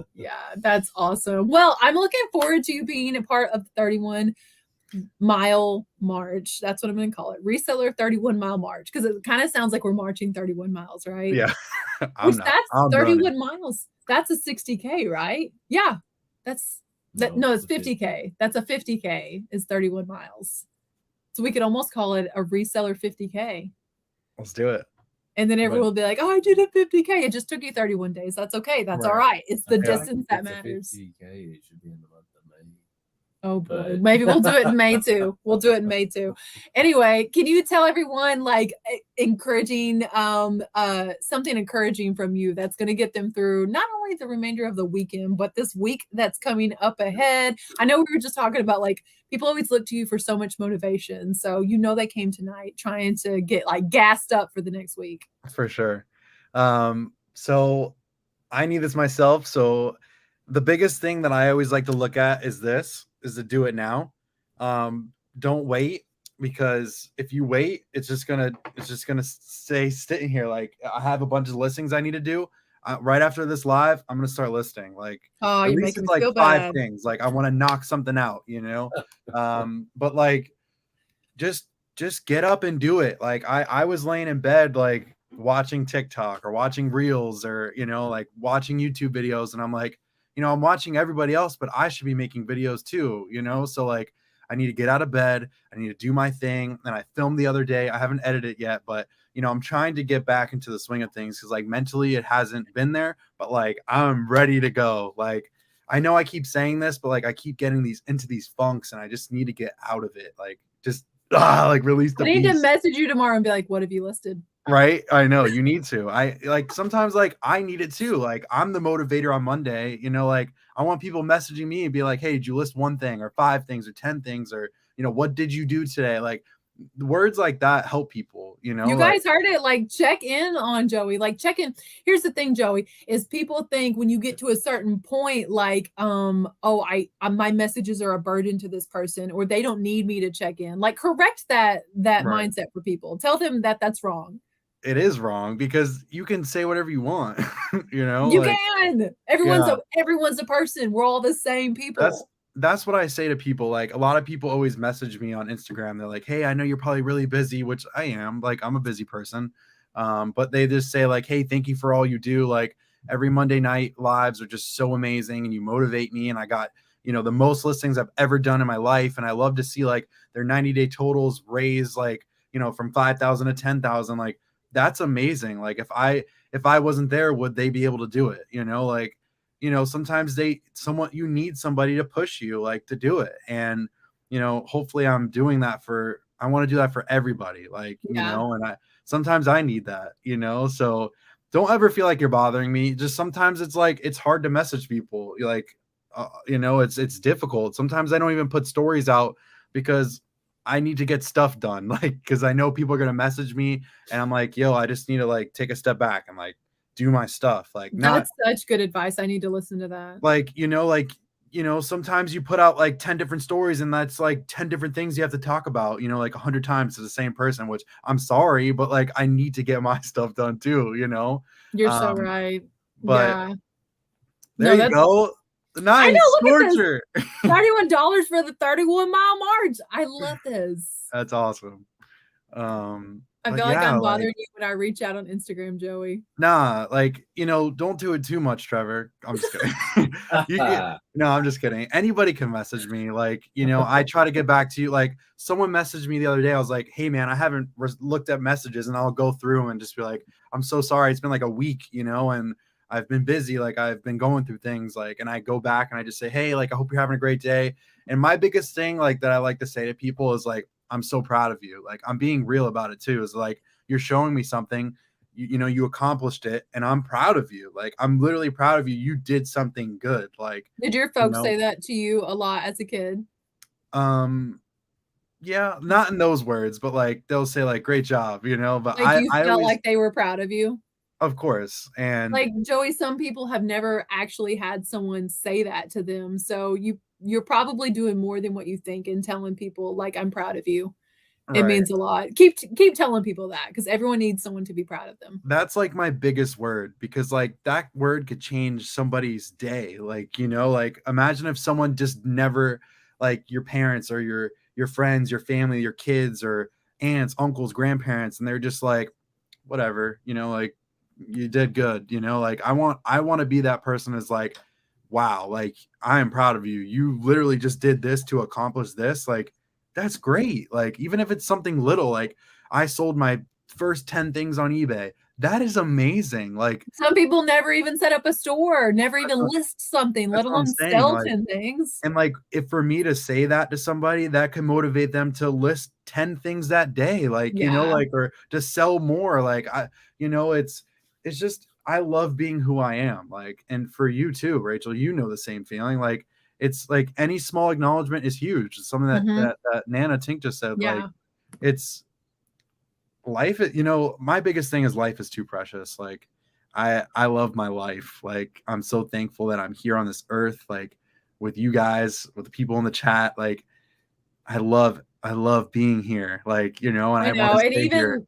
that's awesome. Well, I'm looking forward to you being a part of the 31-mile march. That's what I'm going to call it. Reseller 31-mile march, because it kind of sounds like we're marching 31 miles, right? Yeah. That's 31 miles. That's a 60K, right? Yeah. It's 50K. That's a 50K is 31 miles. So we could almost call it a reseller 50K. Let's do it. And then everyone will be like, oh, I did a 50K. It just took you 31 days. That's okay. That's all right. It's the distance that matters. 50K, it should be in the month of May. Oh boy, maybe we'll do it in May too. We'll do it in May too. Anyway, can you tell everyone like encouraging, something encouraging from you that's going to get them through not only the remainder of the weekend, but this week that's coming up ahead? I know we were just talking about like people always look to you for so much motivation. So, they came tonight trying to get like gassed up for the next week. For sure. So I need this myself. So the biggest thing that I always like to look at is to do it now. Don't wait, because if you wait, it's just gonna stay sitting here. Like, I have a bunch of listings I need to do. Right after this live, I'm gonna start listing. Like, oh, at least it's like 5 things. Like, I want to knock something out, but like, just get up and do it. Like, I was laying in bed, like watching TikTok or watching reels or, like watching YouTube videos. And I'm like, I'm watching everybody else, but I should be making videos too, So like, I need to get out of bed. I need to do my thing. And I filmed the other day. I haven't edited it yet, but I'm trying to get back into the swing of things, because like mentally it hasn't been there, but like I'm ready to go. Like, I know I keep saying this, but like I keep getting into these funks, and I just need to get out of it. Like, just like release the I need beast. to message you tomorrow and be like, what have you listed? Right. I know you need to. I like sometimes like I need it too. Like, I'm the motivator on Monday, like I want people messaging me and be like, hey, did you list 1 thing or 5 things or 10 things, or, what did you do today? Like, words like that help people, You guys heard it. Like, check in on Joey. Like, check in. Here's the thing, Joey, is people think when you get to a certain point, like, my messages are a burden to this person, or they don't need me to check in. Like, correct that right. mindset for people. Tell them that that's wrong. It is wrong, because you can say whatever you want, You like, can. Everyone's a person. We're all the same people. That's what I say to people. Like, a lot of people always message me on Instagram. They're like, hey, I know you're probably really busy, which I am. Like, I'm a busy person. But they just say like, hey, thank you for all you do. Like, every Monday night lives are just so amazing, and you motivate me. And I got, the most listings I've ever done in my life. And I love to see like their 90-day totals raise, like, from 5,000 to 10,000. Like, that's amazing. Like, if I wasn't there, would they be able to do it? Like, sometimes you need somebody to push you, like, to do it. And, hopefully I'm doing that I want to do that for everybody. Like, and sometimes I need that, so don't ever feel like you're bothering me. Just sometimes it's like, it's hard to message people. Like, it's difficult. Sometimes I don't even put stories out because I need to get stuff done. Like, because I know people are going to message me, and I'm like, yo, I just need to like take a step back and like do my stuff. Like, that's such good advice. I need to listen to that. Like, sometimes you put out like 10 different stories, and that's like 10 different things you have to talk about, like 100 times to the same person, which I'm sorry, but like, I need to get my stuff done too, You're so right. But yeah. There you go. Nice. I know, look Scorcher. at this. $31 for the 31-mile march. I love this. That's awesome. I feel like I'm bothering you when I reach out on Instagram, Joey. Nah, like, don't do it too much, Trevor. I'm just kidding. No, I'm just kidding. Anybody can message me. Like, I try to get back to you. Like, someone messaged me the other day. I was like, hey, man, I haven't looked at messages, and I'll go through them and just be like, I'm so sorry. It's been like a week, and I've been busy. Like, I've been going through things, like, and I go back and I just say, hey, like, I hope you're having a great day. And my biggest thing, like, that I like to say to people is like, I'm so proud of you. Like, I'm being real about it too. Is like, you're showing me something, you accomplished it, and I'm proud of you. Like, I'm literally proud of you. You did something good. Like, did your folks say that to you a lot as a kid? Yeah, not in those words, but like, they'll say like, great job, but like, you felt like they were proud of you. Of course. And like, Joey, some people have never actually had someone say that to them. So you're probably doing more than what you think, and telling people like, I'm proud of you. Right. It means a lot. Keep telling people that, because everyone needs someone to be proud of them. That's like my biggest word, because like that word could change somebody's day. Like, like, imagine if someone just never, like, your parents or your friends, your family, your kids, or aunts, uncles, grandparents, and they're just like, whatever, like, you did good, like, I want to be that person that's like, wow, like, I am proud of you. You literally just did this to accomplish this. Like, that's great. Like, even if it's something little, like, I sold my first 10 things on eBay. that is amazing. Like some people never even set up a store, never even list something, let alone sell 10 things. And like, if for me to say that to somebody, that can motivate them to list 10 things that day, like, you know, like, or to sell more. Like, it's just, I love being who I am. Like, and for you too, Rachel, you know, the same feeling. Like, it's like any small acknowledgement is huge. It's something that Nana Tink just said. Like, it's life. You know, my biggest thing is life is too precious. Like, I love my life. Like, I'm so thankful that I'm here on this earth, like with you guys, with the people in the chat. Like, I love being here. Like, you know, and I want to stay here.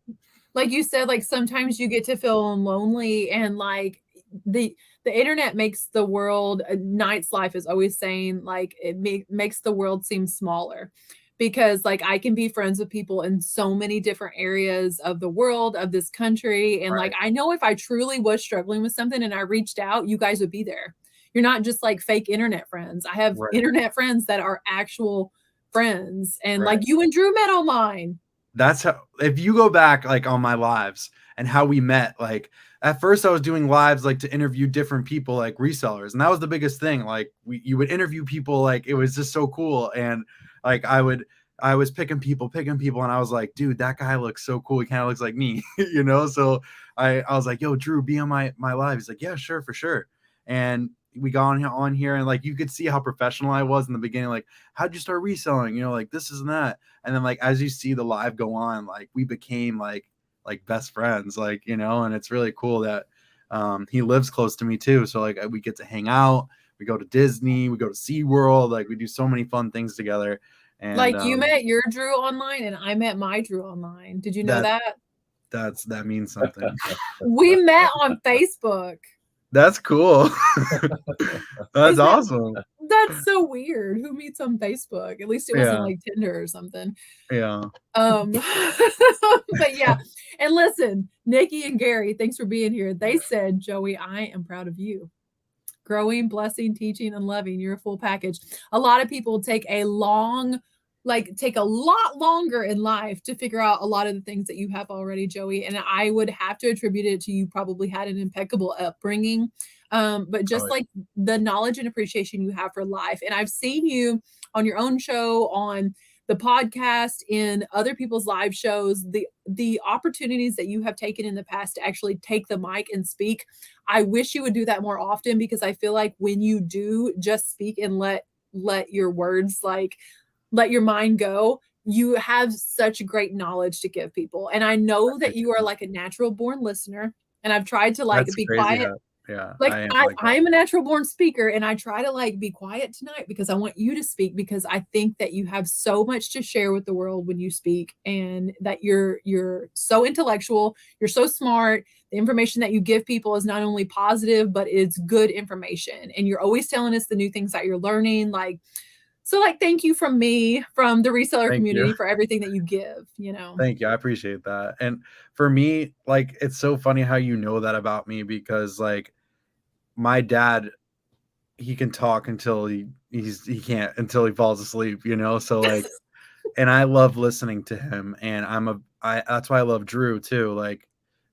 Like you said, like sometimes you get to feel lonely, and like the internet makes the world, Knight's life is always saying, like, it makes the world seem smaller, because like I can be friends with people in so many different areas of the world, of this country. And like, I know if I truly was struggling with something and I reached out, you guys would be there. You're not just like fake internet friends. I have internet friends that are actual friends. And like you and Drew met online. That's how, if you go back like on my lives and how we met, like at first I was doing lives like to interview different people, like resellers. And that was the biggest thing. Like you would interview people, like it was just so cool. And like I was picking people, and I was like, dude, that guy looks so cool. He kind of looks like me, you know? So I was like, yo, Drew, be on my live. He's like, yeah, sure, for sure. And we got on here, and like you could see how professional I was in the beginning. Like, how'd you start reselling? You know, like this is and that. And then like as you see the live go on, like we became like best friends, like, you know. And it's really cool that he lives close to me too. So like we get to hang out, we go to Disney, we go to SeaWorld, like we do so many fun things together. And like you met your Drew online and I met my Drew online. Did you know that? That means something. We met on Facebook. That's cool. That's awesome. That's so weird. Who meets on Facebook? At least it wasn't like Tinder or something. Yeah. But yeah. And listen, Nikki and Gary, thanks for being here. They said, Joey, I am proud of you. Growing, blessing, teaching, and loving. You're a full package. A lot of people take a lot longer in life to figure out a lot of the things that you have already, Joey. And I would have to attribute it to you probably had an impeccable upbringing. But just like the knowledge and appreciation you have for life. And I've seen you on your own show, on the podcast, in other people's live shows, the opportunities that you have taken in the past to actually take the mic and speak. I wish you would do that more often, because I feel like when you do just speak and let your words, like let your mind go, you have such great knowledge to give people. And I know that you are like a natural born listener, and I've tried to like be quiet. Yeah. Like I'm a natural born speaker, and I try to like be quiet tonight because I want you to speak, because I think that you have so much to share with the world when you speak, and that you're so intellectual, you're so smart. The information that you give people is not only positive, but it's good information. And you're always telling us the new things that you're learning. Like, so like, thank you from me, from the reseller community, for everything that you give, you know. Thank you. I appreciate that. And for me, like, it's so funny how you know that about me, because like my dad, he can talk until he can't, until he falls asleep, you know? So like, and I love listening to him, and that's why I love Drew too. Like,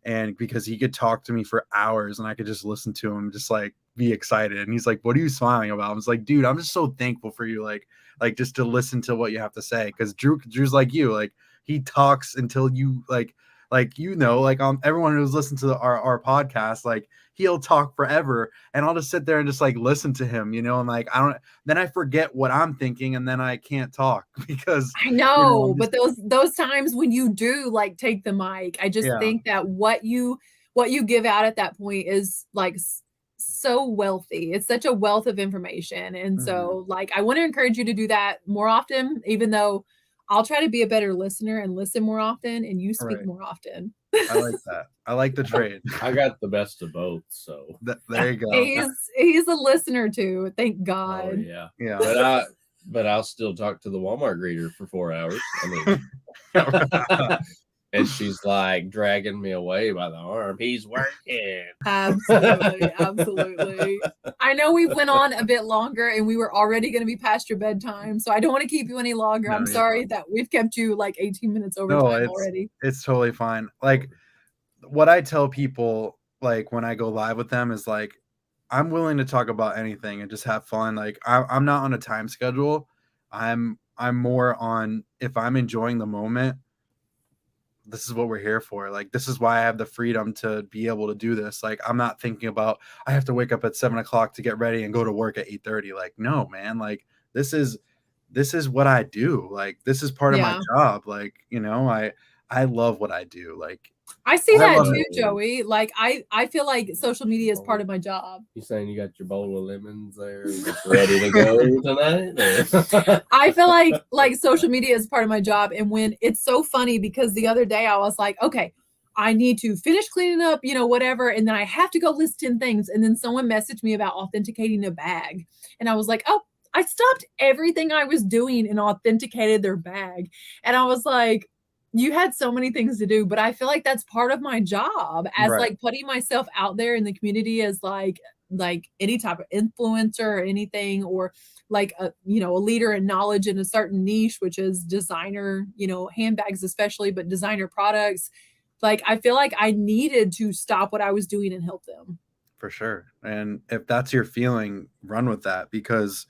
and because he could talk to me for hours and I could just listen to him, just like be excited. And he's like, what are you smiling about? I was like, dude, I'm just so thankful for you. Like just to listen to what you have to say. Cause Drew's like you, like he talks until you like, you know, like everyone who's listened to our podcast, like he'll talk forever, and I'll just sit there and just like listen to him, you know, and like then I forget what I'm thinking, and then I can't talk because I know, but those times when you do like take the mic, I just think that what you give out at that point is like so wealthy. It's such a wealth of information. And so like I want to encourage you to do that more often, even though I'll try to be a better listener and listen more often, and you speak more often. I like that. I like the trade. I got the best of both. So there you go. He's a lister too. Thank God. Oh, yeah. Yeah. But I'll still talk to the Walmart greeter for 4 hours. I mean, and she's like dragging me away by the arm. He's working. Absolutely. Absolutely. I know we went on a bit longer, and we were already going to be past your bedtime, so I don't want to keep you any longer. I'm sorry that we've kept you like 18 minutes over time already. It's totally fine. Like what I tell people, like when I go live with them, is like, I'm willing to talk about anything and just have fun. Like I'm not on a time schedule. I'm more on, if I'm enjoying the moment, this is what we're here for. Like, this is why I have the freedom to be able to do this. Like, I'm not thinking about, I have to wake up at 7:00 to get ready and go to work at 8:30. Like, no, man, like this is what I do. Like, this is part of my job. Like, you know, I love what I do. Like, I see that too, Joey. Like, I feel like social media is part of my job. You saying you got your bowl of lemons there ready to go tonight? I feel like social media is part of my job. And when it's so funny, because the other day I was like, okay, I need to finish cleaning up, you know, whatever. And then I have to go list 10 things. And then someone messaged me about authenticating a bag. And I was like, oh, I stopped everything I was doing and authenticated their bag. And I was like, you had so many things to do, but I feel like that's part of my job as like putting myself out there in the community as like any type of influencer or anything, or like a, you know, a leader in knowledge in a certain niche, which is designer, you know, handbags especially, but designer products. Like, I feel like I needed to stop what I was doing and help them. For sure. And if that's your feeling, run with that, because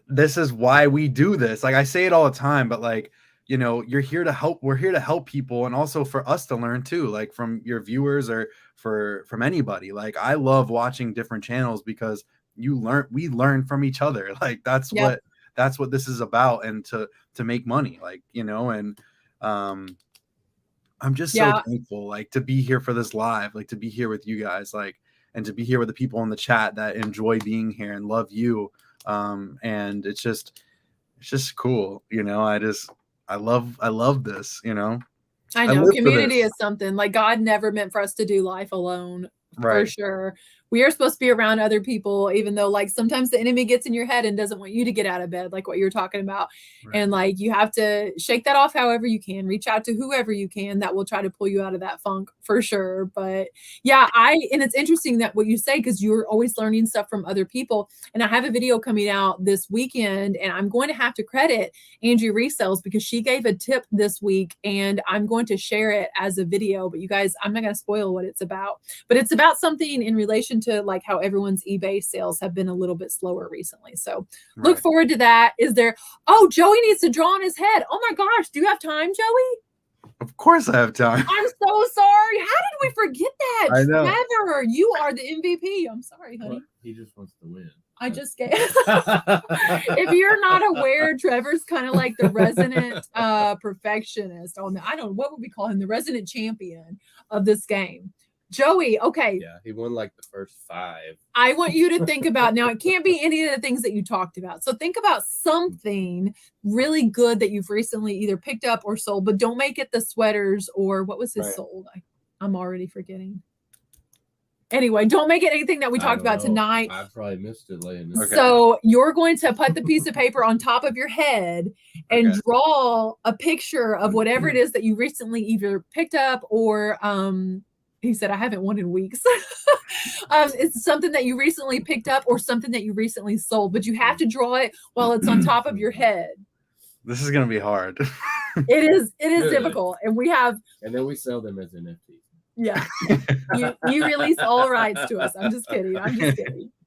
this is why we do this. Like, I say it all the time, but like, you know, you're here to help. We're here to help people, and also for us to learn too, like from your viewers or from anybody. Like, I love watching different channels because we learn from each other. Like, that's what this is about, and to make money, like, you know. And I'm just so thankful, like, to be here for this live, like to be here with you guys, like, and to be here with the people in the chat that enjoy being here and love you. And it's just cool, you know. I love this, you know. I know community is something like God never meant for us to do life alone. For sure. We are supposed to be around other people, even though like sometimes the enemy gets in your head and doesn't want you to get out of bed, like what you're talking about. And like, you have to shake that off however you can, reach out to whoever you can that will try to pull you out of that funk, for sure. But yeah, and it's interesting that what you say, because you're always learning stuff from other people. And I have a video coming out this weekend, and I'm going to have to credit Angie Resells because she gave a tip this week, and I'm going to share it as a video. But you guys, I'm not going to spoil what it's about, but it's about something in relation to like how everyone's eBay sales have been a little bit slower recently. So look forward to that. Oh, Joey needs to draw on his head. Oh my gosh. Do you have time, Joey? Of course I have time. I'm so sorry. How did we forget that? I know. Trevor, you are the MVP. I'm sorry, honey. Well, he just wants to win. I just gave. If you're not aware, Trevor's kind of like the resident perfectionist. I don't know. What would we call him? The resident champion of this game. Joey, okay. Yeah, he won like the first 5. I want you to think about, now it can't be any of the things that you talked about. So think about something really good that you've recently either picked up or sold, but don't make it the sweaters or what was his sold? I'm already forgetting. Anyway, don't make it anything that we talked about tonight. I probably missed it laying. Okay. So you're going to put the piece of paper on top of your head and draw a picture of whatever it is that you recently either picked up or, he said, I haven't won in weeks. It's something that you recently picked up or something that you recently sold, but you have to draw it while it's on top of your head. This is going to be hard. It is difficult. And then we sell them as NFTs. Yeah. You release all rights to us. I'm just kidding.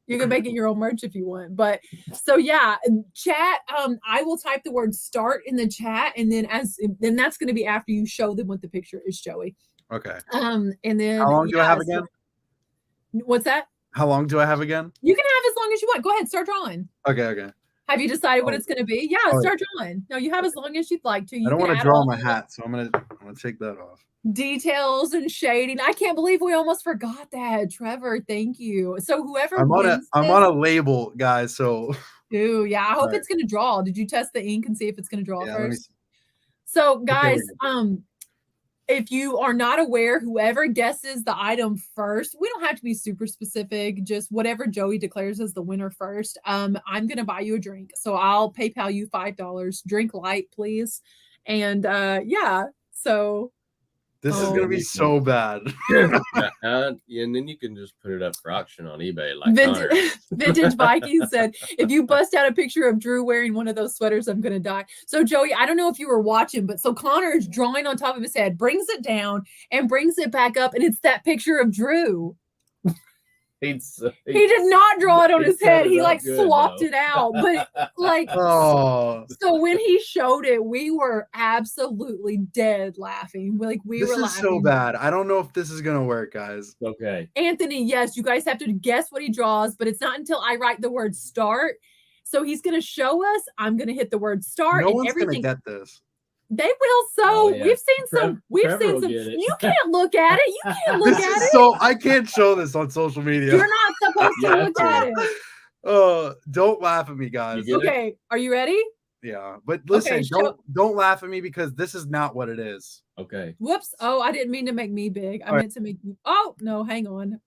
You can make it your own merch if you want. But so yeah, chat. I will type the word start in the chat, and then that's going to be after you show them what the picture is, Joey. Okay. And then how long do I have again? What's that? How long do I have again? You can have as long as you want. Go ahead, start drawing. Okay. Have you decided what it's going to be? Yeah, start drawing. No, you have as long as you'd like to. I don't want to draw my hat, so I'm gonna take that off. Details and shading. I can't believe we almost forgot that, Trevor. Thank you. So whoever I'm on a label, guys. So. Ooh, yeah. I hope it's going to draw. Did you test the ink and see if it's going to draw first? So, guys, if you are not aware, whoever guesses the item first, we don't have to be super specific, just whatever Joey declares as the winner first. I'm going to buy you a drink. So I'll PayPal you $5. Drink light, please. And yeah, so This is gonna be so bad. And then you can just put it up for auction on eBay. Like Vintage Viking said, if you bust out a picture of Drew wearing one of those sweaters, I'm gonna die. So Joey, I don't know if you were watching, but so Connor is drawing on top of his head, brings it down and brings it back up, and it's that picture of Drew. He did not draw it on his head. He like swapped it out. But like, so when he showed it, we were absolutely dead laughing. Like this is laughing. So bad. I don't know if this is gonna work, guys. Okay. Anthony, yes, you guys have to guess what he draws, but it's not until I write the word start. So he's gonna show us. I'm gonna hit the word start. No one's gonna get this. They will. So we've seen some. You can't look at it. You can't look at it. So I can't show this on social media. You're not supposed to look at it. Don't laugh at me, guys. Okay, are you ready? Yeah, but listen, don't laugh at me because this is not what it is. Okay. Whoops. Oh, I didn't mean to make me big. I meant to make you. Oh no, hang on.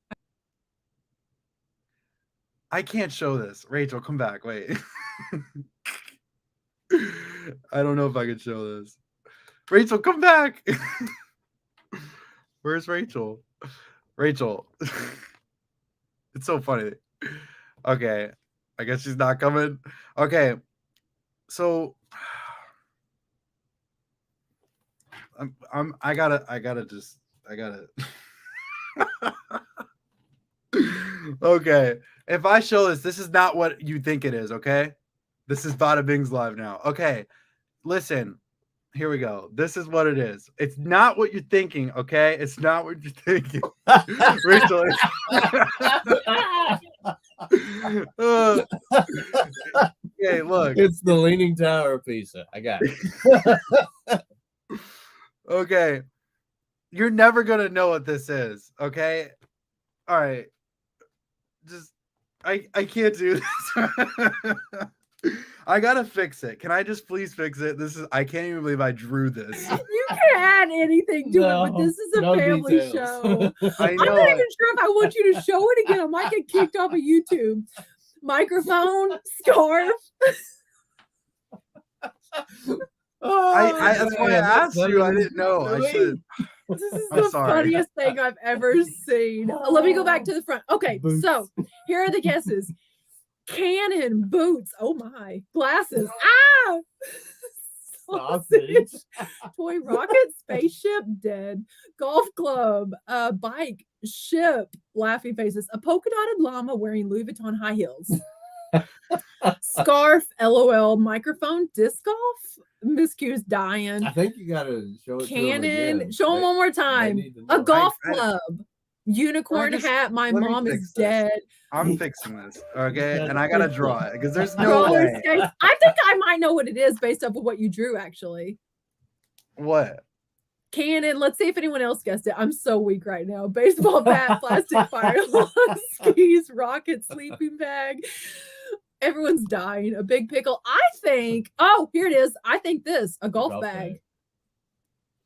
I can't show this. Rachel, come back. Wait. I don't know if I can show this. Rachel, come back. Where's Rachel? Rachel. It's so funny. Okay. I guess she's not coming. Okay. So I gotta Okay. If I show this is not what you think it is, okay? This is Badabing's live now. Okay, listen. Here we go. This is what it is. It's not what you're thinking, okay? It's not what you're thinking. Rachel. Okay, look. It's the Leaning Tower of Pisa. I got it. Okay. You're never going to know what this is, okay? All right. Just, I can't do this. I gotta fix it. Can I just please fix it? I can't even believe I drew this. You can add anything to it, but this is a family details. Show. I'm not even sure if I want you to show it again. I might get kicked off of YouTube. Microphone, scarf. That's why I asked you. I didn't know. I should. This is the funniest thing I've ever seen. Let me go back to the front. Okay, so here are the guesses. Cannon, boots, oh my, glasses, sausage, toy rocket, spaceship, dead, golf club, bike, ship, laughing faces, a polka dotted llama wearing Louis Vuitton high heels, scarf, LOL, microphone, disc golf, Miss Q's dying. I think you gotta show it. Cannon, show them one more time. A golf club. Unicorn hat. My mom is dead. I'm fixing this, okay? And I gotta draw it because there's no way. I think I might know what it is based off of what you drew, actually. What? Cannon. Let's see if anyone else guessed it. I'm so weak right now. Baseball bat, plastic fire lawn, skis, rocket, sleeping bag. Everyone's dying. A big pickle. I think. Oh, here it is. I think this. A golf bag.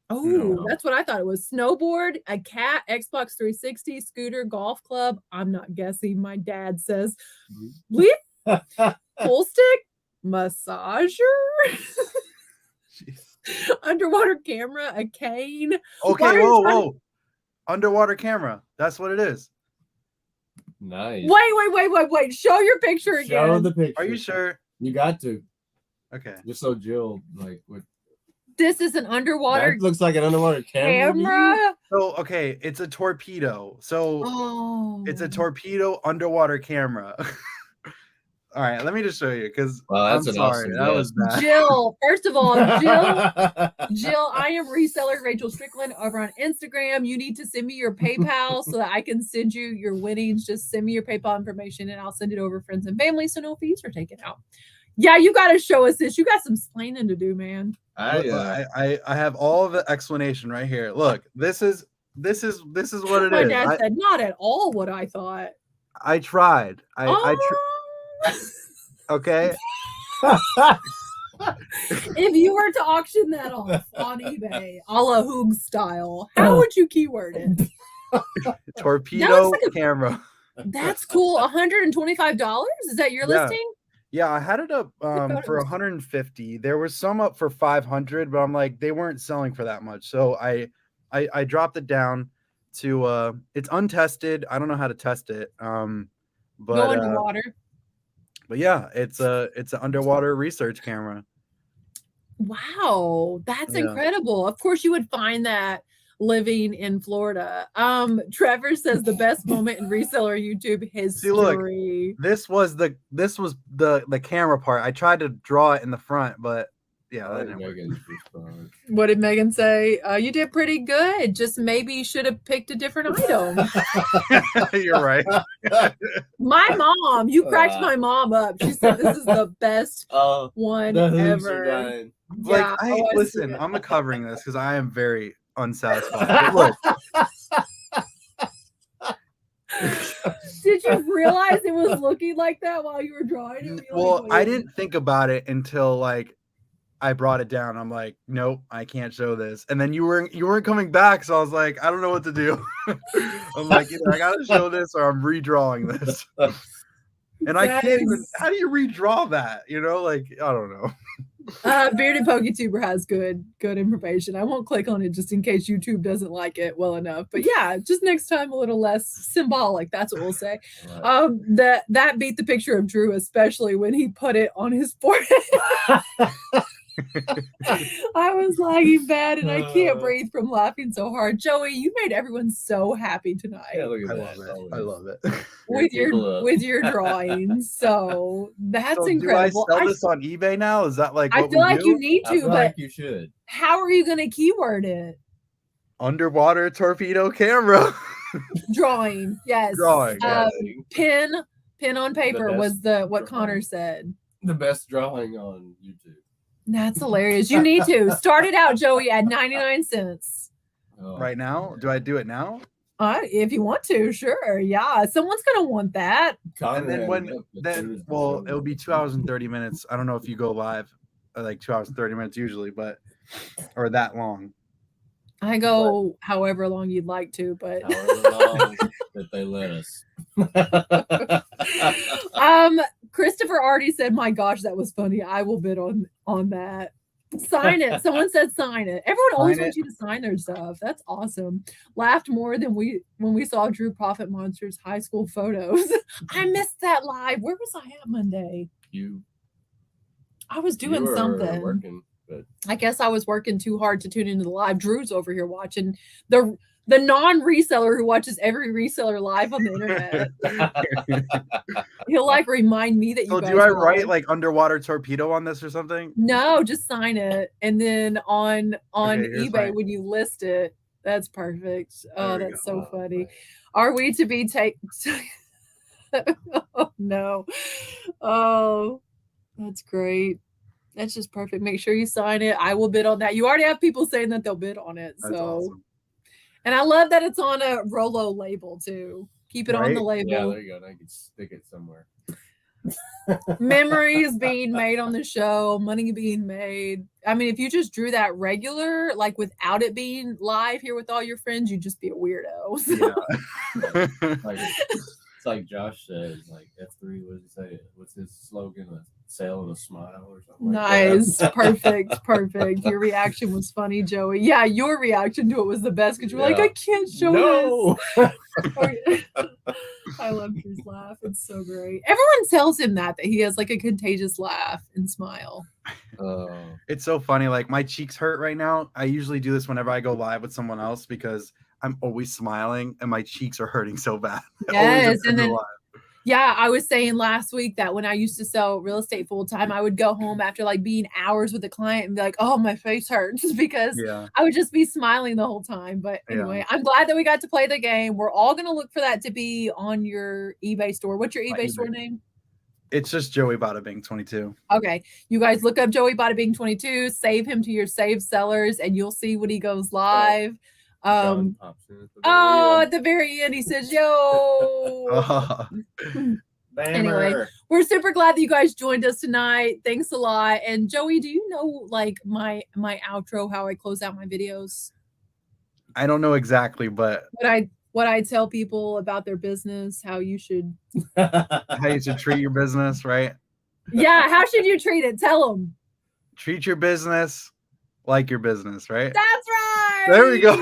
Oh, no. That's what I thought it was. Snowboard, a cat, Xbox 360, scooter, golf club. I'm not guessing. My dad says. Full stick, massager, underwater camera, a cane. Okay, whoa. Underwater camera. That's what it is. Nice. Wait. Show your picture again. Show the picture. Are you sure? You got to. Okay. Just so Jill, what. This is an underwater. That looks like an underwater camera. So, okay, it's a torpedo. So, it's a torpedo underwater camera. All right, let me just show you because I'm sorry. That was bad. Jill, first of all, Jill, I am reseller Rachel Strickland over on Instagram. You need to send me your PayPal so that I can send you your winnings. Just send me your PayPal information and I'll send it over friends and family so no fees are taken out. Yeah, you got to show us this. You got some explaining to do, man. I have all of the explanation right here. Look, this is what it is. My dad said not at all what I thought. I tried. Okay. If you were to auction that off on eBay, a la Hoog style, how would you keyword it? Torpedo camera. That's cool. $125? Is that your listing? Yeah, I had it up for 150. There was some up for 500, but I'm like, they weren't selling for that much. So I I dropped it down to it's untested. I don't know how to test it. But go underwater. But yeah, it's an underwater research camera. Wow, that's incredible. Of course you would find that living in Florida. Trevor says the best moment in reseller YouTube history. See, look, this was the camera part. I tried to draw it in the front, but yeah, that didn't work. What did Megan say? You did pretty good. Just maybe you should have picked a different item. You're right. My mom, you cracked my mom up. She said this is the best one ever. Like, listen, I'm covering this because I am very unsatisfied. But look. Did you realize it was looking like that while you were drawing it? Well, I didn't think about it until like I brought it down. I'm like, nope, I can't show this. And then you weren't coming back, so I was like, I don't know what to do. I'm like, either I gotta show this or I'm redrawing this. And I can't even. How do you redraw that? You know, like I don't know. Bearded PokeTuber has good information. I won't click on it just in case YouTube doesn't like it well enough. But yeah, just next time a little less symbolic. That's what we'll say. Right. That beat the picture of Drew, especially when he put it on his forehead. I was lagging bad and I can't breathe from laughing so hard. Joey, you made everyone so happy tonight. Yeah, look at I love it. With your drawings. So that's incredible. Do I sell this on eBay now? Is that like I feel like you need to, but like you should. How are you gonna keyword it? Underwater torpedo camera. Drawing, yes. Drawing. Pen on paper was what Connor said. The best drawing on YouTube. That's hilarious. You need to start it out, Joey, at 99 cents. Right now? Do I do it now? If you want to, sure. Yeah, someone's gonna want that. And then it'll be 2 hours and 30 minutes. I don't know if you go live like 2 hours and 30 minutes usually, or that long. I go however long you'd like to, but however long that they let us. Christopher already said, "My gosh, that was funny. I will bid on that." Sign it. Someone said sign it. Everyone always wants you to sign their stuff. That's awesome. Laughed more than when we saw Drew Profit Monster's high school photos. I missed that live. Where was I at Monday? I was doing something. Working, but I guess I was working too hard to tune into the live. Drew's over here watching the non-reseller who watches every reseller live on the internet. He'll like remind me that you guys do I write like underwater torpedo on this or something? No, just sign it. And then on eBay when you list it, that's perfect. Oh, that's so funny. Are we to be oh no. Oh, that's great. That's just perfect. Make sure you sign it. I will bid on that. You already have people saying that they'll bid on it. That's awesome. And I love that it's on a Rolo label too. Keep it on the label. Yeah, there you go. I can stick it somewhere. Memories being made on the show, money being made. I mean, if you just drew that regular, like without it being live here with all your friends, you'd just be a weirdo. So. Yeah. It's like Josh says, like F3, what does he say? What's his slogan? A sale and a smile or something. Nice. Like that. Perfect. Your reaction was funny, Joey. Yeah, your reaction to it was the best because you were like, I can't show this. I love his laugh. It's so great. Everyone tells him that he has like a contagious laugh and smile. It's so funny. Like my cheeks hurt right now. I usually do this whenever I go live with someone else because I'm always smiling and my cheeks are hurting so bad. Yes, and then I was saying last week that when I used to sell real estate full time, I would go home after like being hours with a client and be like, "Oh, my face hurts," because I would just be smiling the whole time. But anyway, I'm glad that we got to play the game. We're all gonna look for that to be on your eBay store. What's your eBay store name? It's just Joey Badabing 22. Okay, you guys look up Joey Badabing 22. Save him to your saved sellers, and you'll see when he goes live. At the very end he says yo. Anyway, we're super glad that you guys joined us tonight. Thanks a lot. And Joey, do you know like my outro, how I close out my videos? I don't know exactly, but what I tell people about their business, how you should treat your business, right? Yeah, how should you treat it? Tell them. Treat your business like your business, right? That's right. There we go.